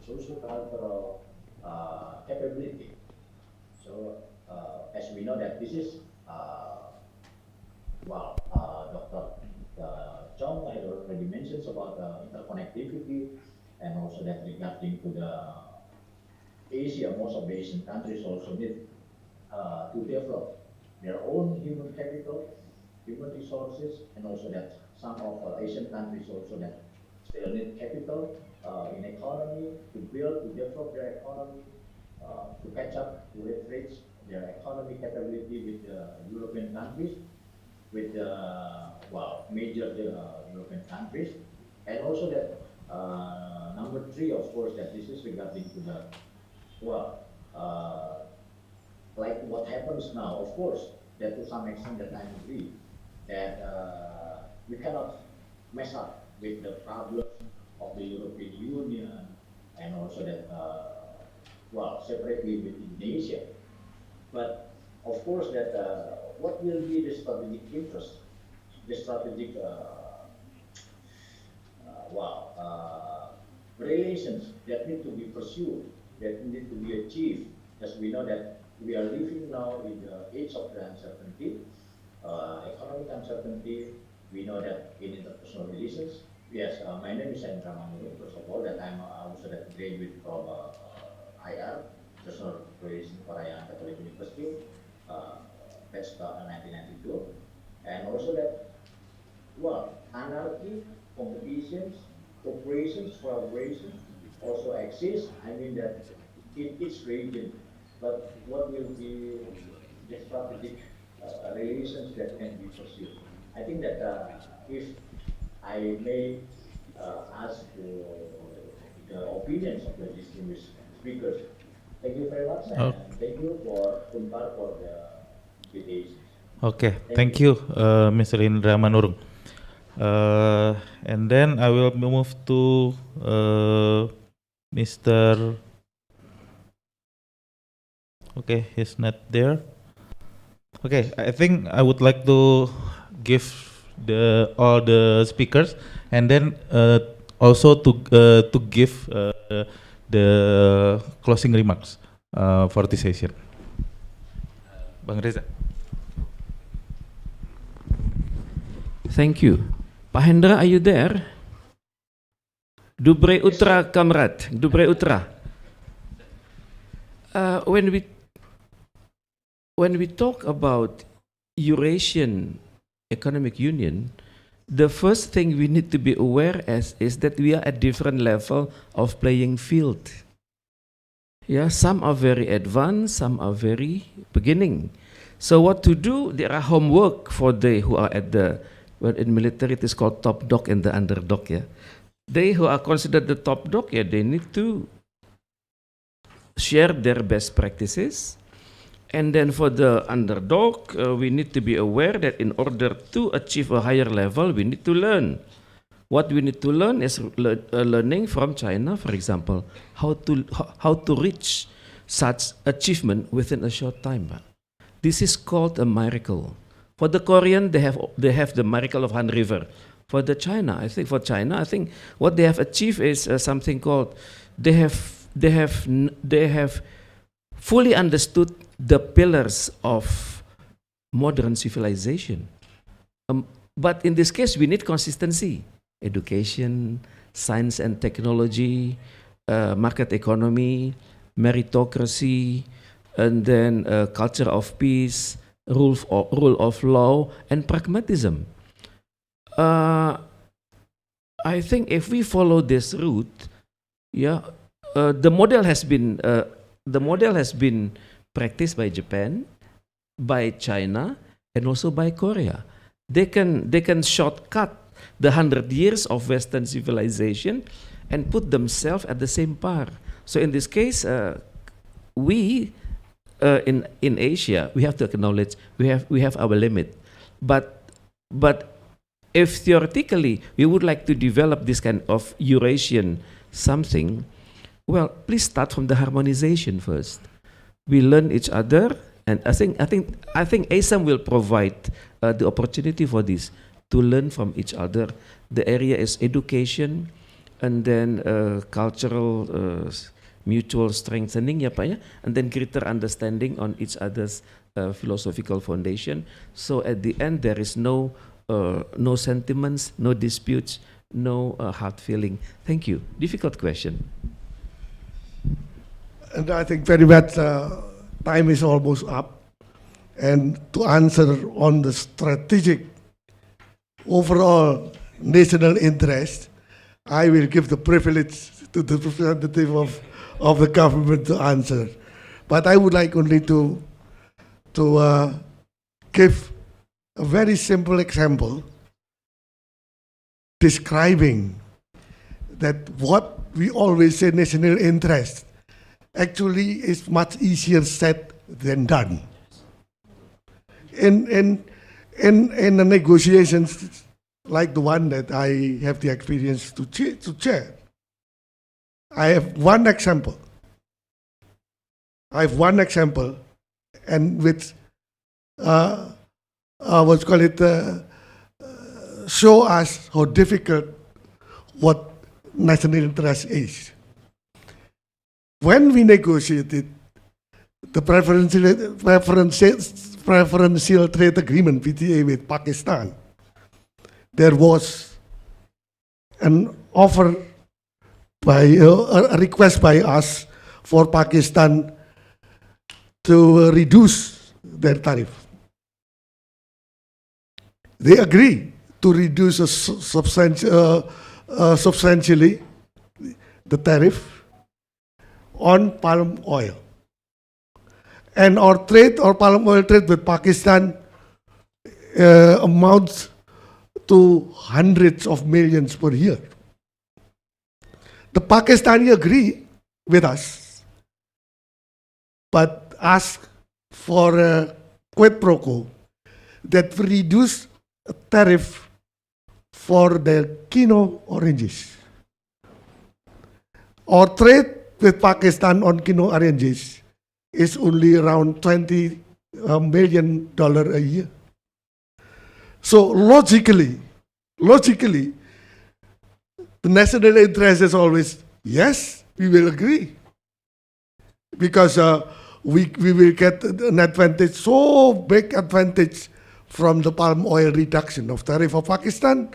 socio-cultural capability. So, as we know that this is, well, Dr. Chong had already mentioned about interconnectivity, and also that regarding to the Asia, most of the Asian countries also need to develop their own human capital, human resources, and also that some of Asian countries also that still need capital in economy to build, to develop their economy, to catch up, to leverage their economic capability with the European countries, with the, well, major European countries, and also that number 3, of course, that this is regarding to the, well, like what happens now, of course, that to some extent that I agree that we cannot mess up with the problems of the European Union, and also that, well, separately with Indonesia. But of course that what will be the strategic interest, the strategic, relations that need to be pursued, that need to be achieved, as we know that we are living now in the age of the uncertainty, economic uncertainty. We know that in international relations, yes, my name is Antarkawasan. First of all, that I'm also that graduate from IR, International Relations Parahyangan Catholic University, batch 1992, and also that, well, anarchy, competitions, cooperations, collaboration also exist. I mean that in each region, but what will be the strategic relations that can be pursued? I think that if I may ask the opinions of the distinguished speakers. Thank you very much, and thank you for Unpar for the invitation. Okay, thank you, Mr. Indra Manurung. And then I will move to Mr. Okay, he's not there. Okay, I think I would like to give all the speakers, and then also to give the closing remarks for this session. Bang Reza. Thank you. Pak Hendra, are you there? Dubre Utra, Kamrat. Dubre Utra. When we talk about Eurasian Economic Union, the first thing we need to be aware is that we are at different level of playing field. Yeah, some are very advanced, some are very beginning. So what to do? There are homework for they who are at the, well, in military it is called top dog and the underdog. Yeah, they who are considered the top dog, yeah, they need to share their best practices. And then for the underdog, we need to be aware that in order to achieve a higher level, we need to learn. What we need to learn is learning from China, for example, how to reach such achievement within a short time. This is called a miracle. For the Korean, they have the miracle of Han River. For the China, I think what they have achieved is something called they have fully understood the pillars of modern civilization. But in this case, we need consistency. Education, science and technology, market economy, meritocracy, and then culture of peace, rule of law, and pragmatism. I think if we follow this route, the model has been practiced by Japan, by China, and also by Korea. They can shortcut the 100 years of Western civilization and put themselves at the same par. So in this case, we in Asia, we have to acknowledge we have our limit, but if theoretically we would like to develop this kind of Eurasian something, well, please start from the harmonization first. We learn each other, and I think ASEM will provide the opportunity for this, to learn from each other. The area is education, and then cultural mutual strengthening, ya Pak ya, and then greater understanding on each other's philosophical foundation. So at the end, there is no sentiments, no disputes, no hard feeling. Thank you. Difficult question. And I think very much time is almost up. And to answer on the strategic overall national interest, I will give the privilege to the representative of the government to answer. But I would like only to give a very simple example describing that what we always say national interest actually is much easier said than done. In the negotiations like the one that I have the experience to chair, I have one example. And which what's called it show us how difficult what national interest is. When we negotiated the preferential trade agreement (PTA) with Pakistan, there was an offer by a request by us for Pakistan to reduce their tariff. They agree to reduce substantially the tariff on palm oil. And our palm oil trade with Pakistan amounts to hundreds of millions per year. The Pakistani agree with us, but ask for a quid pro quo that reduce tariff for their Keynote oranges. Our trade with Pakistan on Keynote oranges is only around $20 million a year. So logically, the national interest is always, yes, we will agree. Because we will get an advantage, so big advantage from the palm oil reduction of tariff of Pakistan,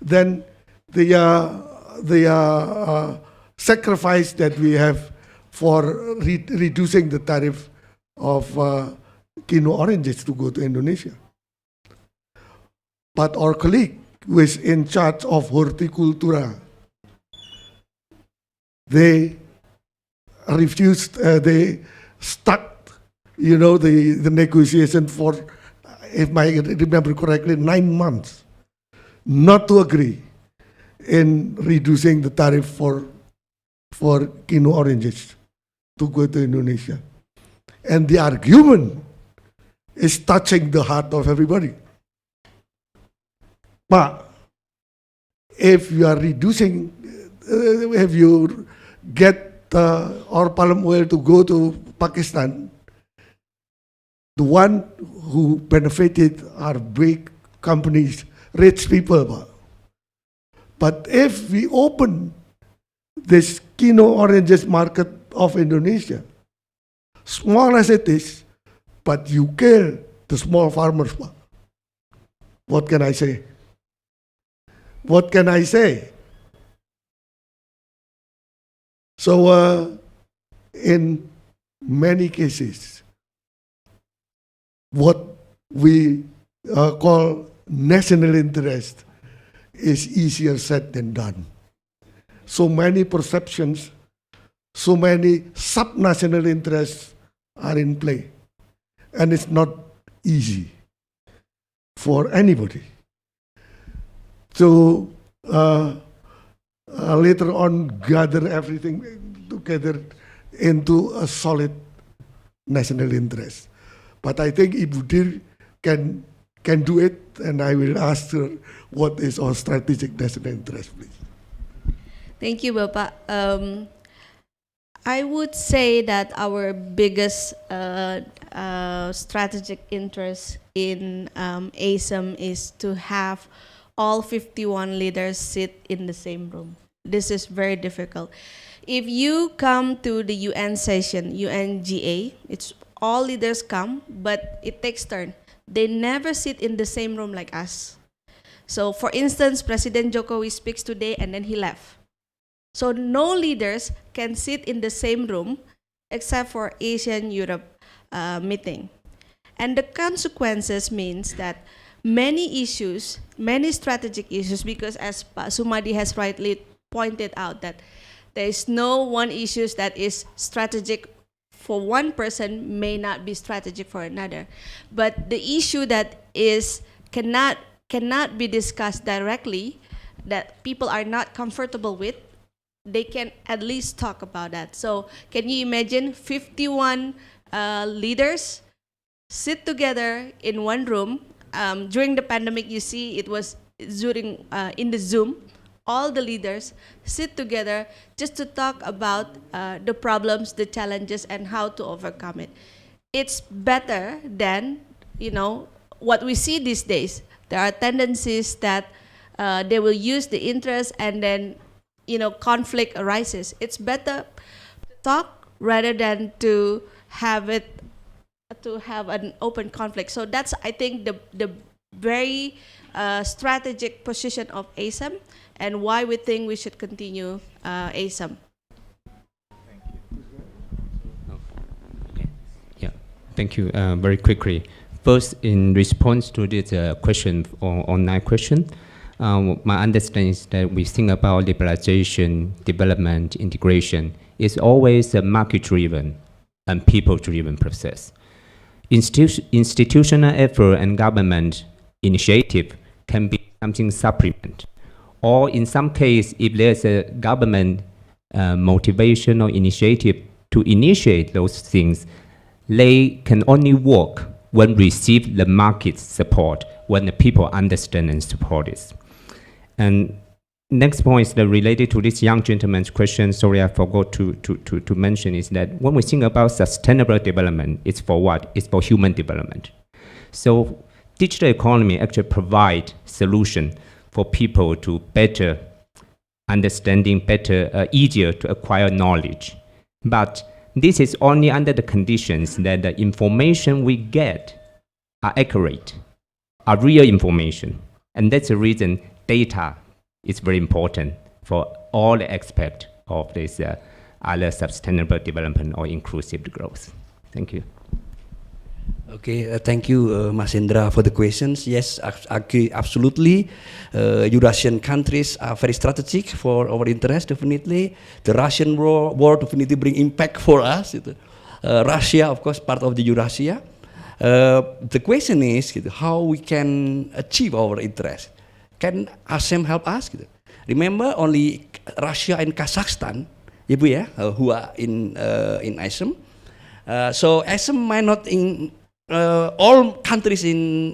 then the sacrifice that we have for reducing the tariff of Keynote oranges to go to Indonesia. But our colleague who is in charge of horticultura, they refused, they stuck, the negotiation for, if I remember correctly, 9 months, not to agree in reducing the tariff for Keynote oranges to go to Indonesia. And the argument is touching the heart of everybody. But if you are reducing, if you get our palm oil to go to Pakistan, the one who benefited are big companies, rich people. But if we open this Keynote oranges market of Indonesia, small as it is, but you kill the small farmers. What can I say? What can I say? So in many cases, what we call national interest is easier said than done. So many perceptions, so many sub-national interests are in play. And it's not easy for anybody to later on gather everything together into a solid national interest. But I think Ibu Dir can do it, and I will ask her what is our strategic national interest, please. Thank you, Bapak. I would say that our biggest strategic interest in ASEM is to have all 51 leaders sit in the same room. This is very difficult. If you come to the UN session, UNGA, it's all leaders come, but it takes turn. They never sit in the same room like us. So for instance, President Jokowi speaks today and then he left. So no leaders can sit in the same room except for Asian-Europe meeting. And the consequences means that many issues, many strategic issues, because as Pak Sumadi has rightly pointed out that there is no one issue that is strategic for one person may not be strategic for another. But the issue that is cannot be discussed directly, that people are not comfortable with, they can at least talk about that. So can you imagine 51 leaders sit together in one room? During the pandemic, you see it was during in the Zoom, all the leaders sit together just to talk about the problems, the challenges, and how to overcome it. It's better than, you know, what we see these days. There are tendencies that they will use the interest and then, you know, conflict arises. It's better to talk rather than to have an open conflict. So that's, I think, the very strategic position of ASEM and why we think we should continue ASEM. Yeah, thank you. Very quickly. First, in response to this question, online question, my understanding is that we think about liberalization, development, integration is always a market-driven and people-driven process. Institutional effort and government initiative can be something supplement. Or in some case, if there's a government motivation or initiative to initiate those things, they can only work when receive the market support, when the people understand and support it. And next point is that related to this young gentleman's question, sorry I forgot to mention, is that when we think about sustainable development, it's for what? It's for human development. So digital economy actually provide solution for people to better understanding, easier to acquire knowledge. But this is only under the conditions that the information we get are accurate, are real information. And that's the reason data is very important for all the aspects of this other sustainable development or inclusive growth. Thank you. Okay, thank you, Mas Indra, for the questions. Yes, absolutely. Eurasian countries are very strategic for our interest, definitely. The Russian war definitely bring impact for us. Russia, of course, part of the Eurasia. The question is how we can achieve our interest. Can ASEM help us? Remember, only Russia and Kazakhstan, who are in ASEM. So ASEM might not all countries in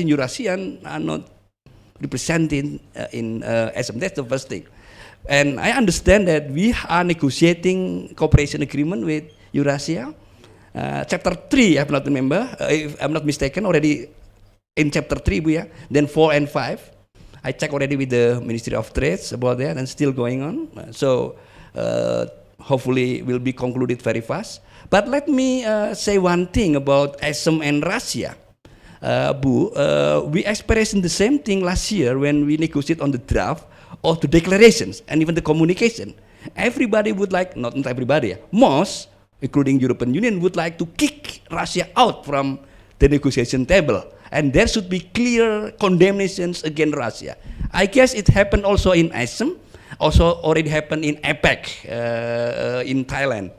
Eurasia are not represented in ASEM. That's the first thing. And I understand that we are negotiating cooperation agreement with Eurasia. Chapter 3, if I'm not mistaken, already in chapter 3, then 4 and 5. I checked already with the Ministry of Trade about that and still going on. So hopefully will be concluded very fast. But let me say one thing about ASEM and Russia. We experienced the same thing last year when we negotiated on the draft of the declarations and even the communication. Everybody would like, not everybody, most, including European Union, would like to kick Russia out from the negotiation table. And there should be clear condemnations against Russia. I guess it happened also in ASEM, also already happened in APEC in Thailand.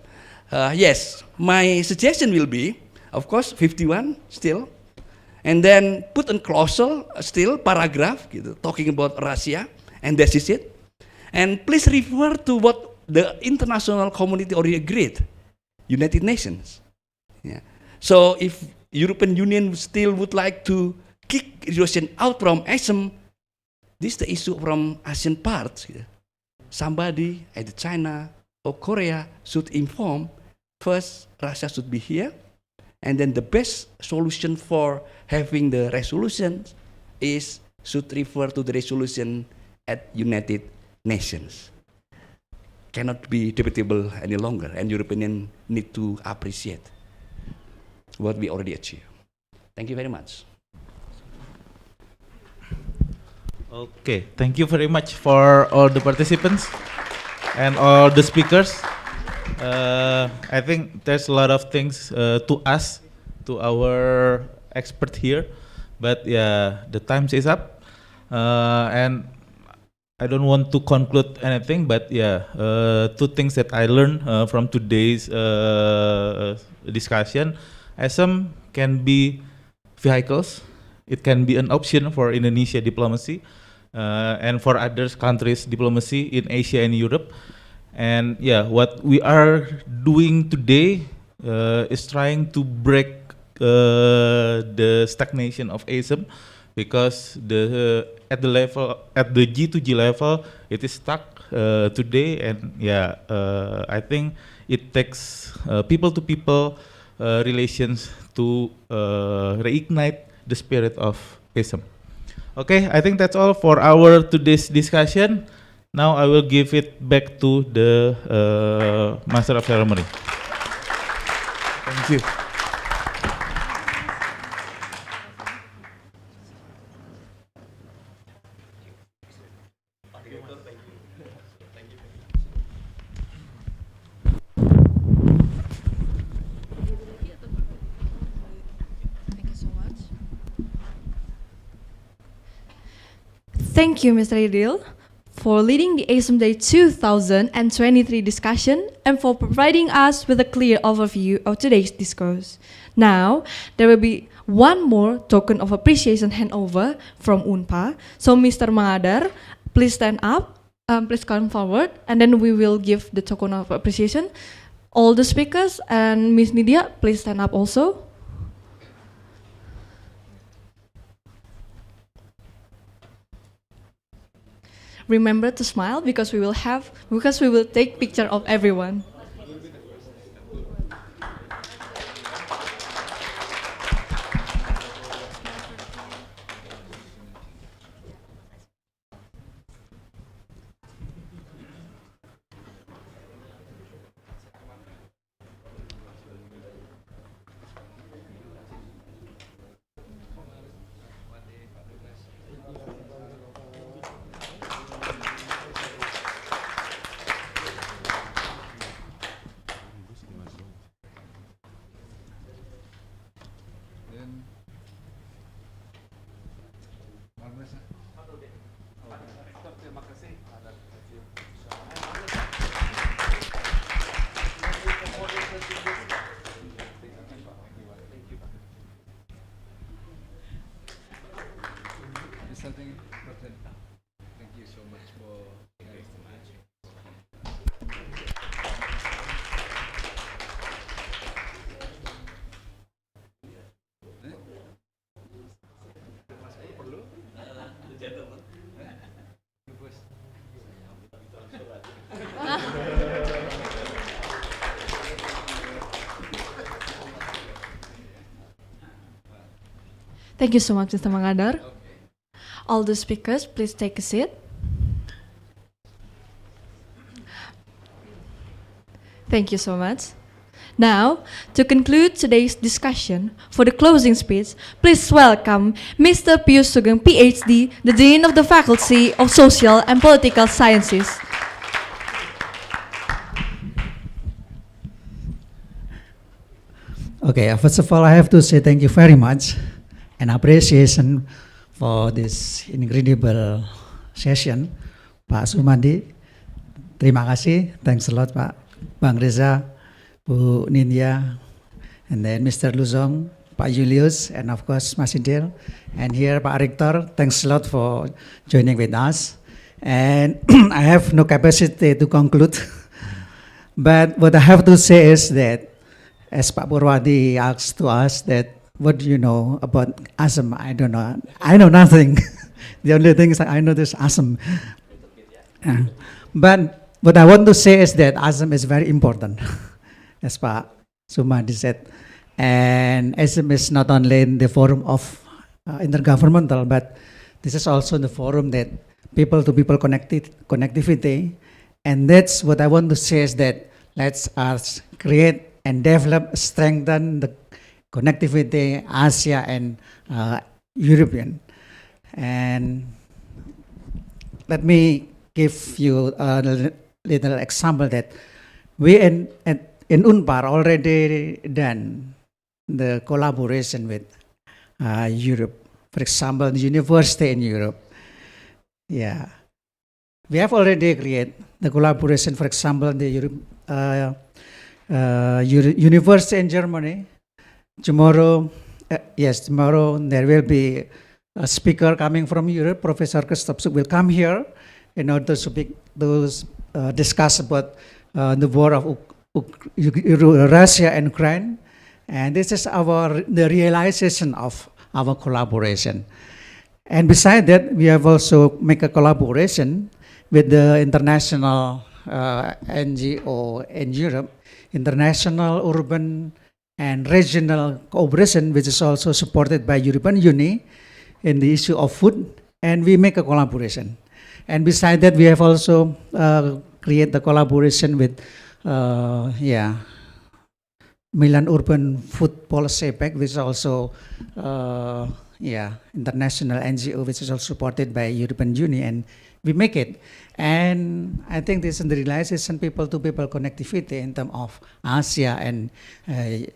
Yes, my suggestion will be, of course, 51 still, and then put a clause still, paragraph, gitu, talking about Russia, and that is it. And please refer to what the international community already agreed, United Nations. Yeah. So if European Union still would like to kick Russian out from ASEM, this is the issue from ASEAN part. Somebody, either China or Korea, should inform first Russia should be here, and then the best solution for having the resolution is should refer to the resolution at United Nations. Cannot be debatable any longer, and European Union need to appreciate what we already achieved. Thank you very much. Okay, thank you very much for all the participants and all the speakers. I think there's a lot of things to ask to our expert here, but yeah, the time is up, and I don't want to conclude anything, but yeah, two things that I learned from today's discussion. ASEM can be vehicles, it can be an option for Indonesia diplomacy, and for other countries diplomacy in Asia and Europe. And yeah, what we are doing today is trying to break the stagnation of ASEM, because at the G2G level it is stuck today, and yeah, I think it takes people to people relations to reignite the spirit of ASEM. Okay, I think that's all for our today's discussion. Now I will give it back to the Master of Ceremony. Thank you. Thank you, Mr. Idil, for leading the ASEM Day 2023 discussion and for providing us with a clear overview of today's discourse. Now, there will be one more token of appreciation handover from Unpar. So, Mr. Mangadar, please stand up, please come forward, and then we will give the token of appreciation. All the speakers and Ms. Nidya, please stand up also. Remember to smile because we will take picture of everyone. Something important. Thank you so much for Thank you so much, Mr. Mangadar. All the speakers, please take a seat. Thank you so much. Now, to conclude today's discussion, for the closing speech, please welcome Mr. Pius Sugeng, Ph.D., the Dean of the Faculty of Social and Political Sciences. Okay, first of all, I have to say thank you very much and appreciation for this incredible session. Pak Sumadi, terima kasih. Thanks a lot, Pak. Bang Reza, Bu Nidya, and then Mr. Luzong, Pak Julius, and of course, Mas Idil. And here, Pak Rektor, thanks a lot for joining with us. And I have no capacity to conclude. But what I have to say is that, as Pak Purwadi asked to us that, what do you know about ASEM? I don't know. I know nothing. The only thing is I know this ASEM. But what I want to say is that ASEM is very important, as Pak Sumadi said. And ASEM is not only in the forum of intergovernmental, but this is also the forum that people-to-people connectivity. And that's what I want to say is that let's us create and develop, strengthen the connectivity Asia and European. And let me give you a little example that we in Unpar already done the collaboration with Europe. For example, the university in Europe. Yeah, we have already created the collaboration. For example, the university in Germany. Tomorrow, tomorrow there will be a speaker coming from Europe. Professor Christoph will come here in order to discuss about the war of Russia and Ukraine. And this is the realization of our collaboration. And beside that, we have also make a collaboration with the international NGO in Europe, International Urban and Regional Cooperation, which is also supported by European Union in the issue of food, and we make a collaboration. And beside that, we have also create the collaboration with Milan Urban Food Policy Pact, which is also international NGO, which is also supported by European Union, and we make it. And I think this is the realization people-to-people connectivity in terms of Asia and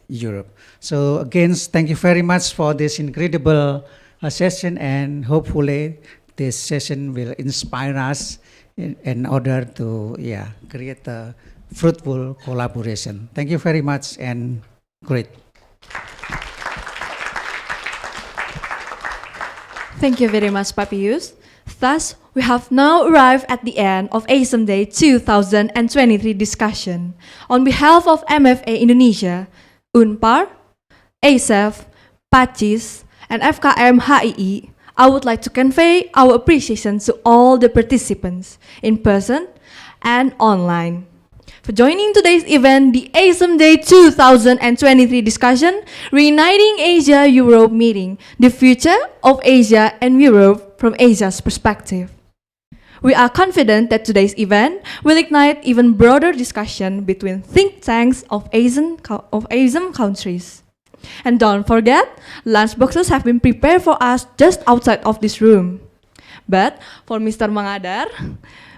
Europe. So again, thank you very much for this incredible session, and hopefully this session will inspire us in order to create a fruitful collaboration. Thank you very much and great. Thank you very much, Pak Pius. Thus, we have now arrived at the end of ASEM Day 2023 discussion. On behalf of MFA Indonesia, Unpar, ASEF, PACIS, and FKM HII, I would like to convey our appreciation to all the participants in person and online for joining today's event, the ASEM Day 2023 discussion, Reuniting Asia-Europe meeting, the future of Asia and Europe from Asia's perspective. We are confident that today's event will ignite even broader discussion between think tanks of Asian countries. And don't forget, lunch boxes have been prepared for us just outside of this room. But for Mr. Mangadar,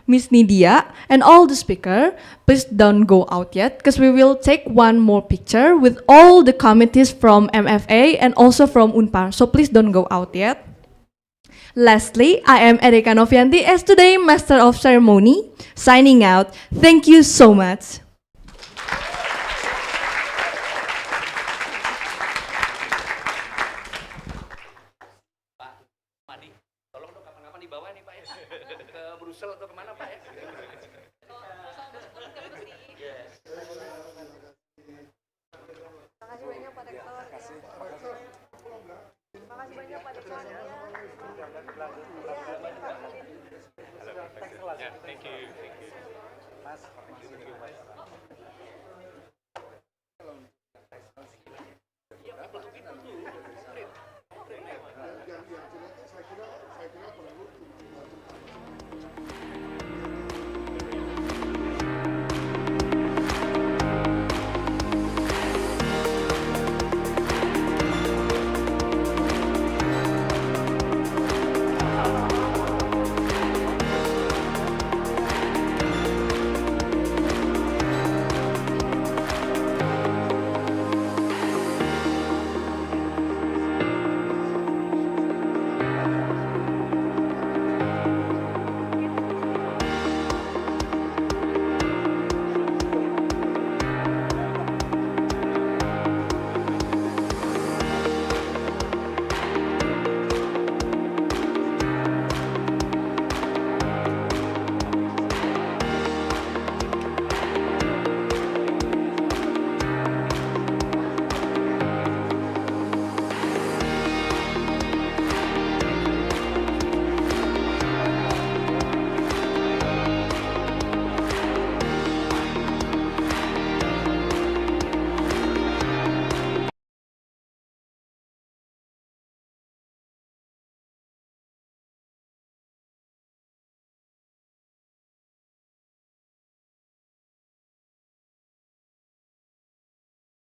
Miss Nidya, and all the speakers, please don't go out yet, because we will take one more picture with all the committees from MFA and also from Unpar. So please don't go out yet. Lastly, I am Erika Novianti as today Master of Ceremony, signing out. Thank you so much. Thank you.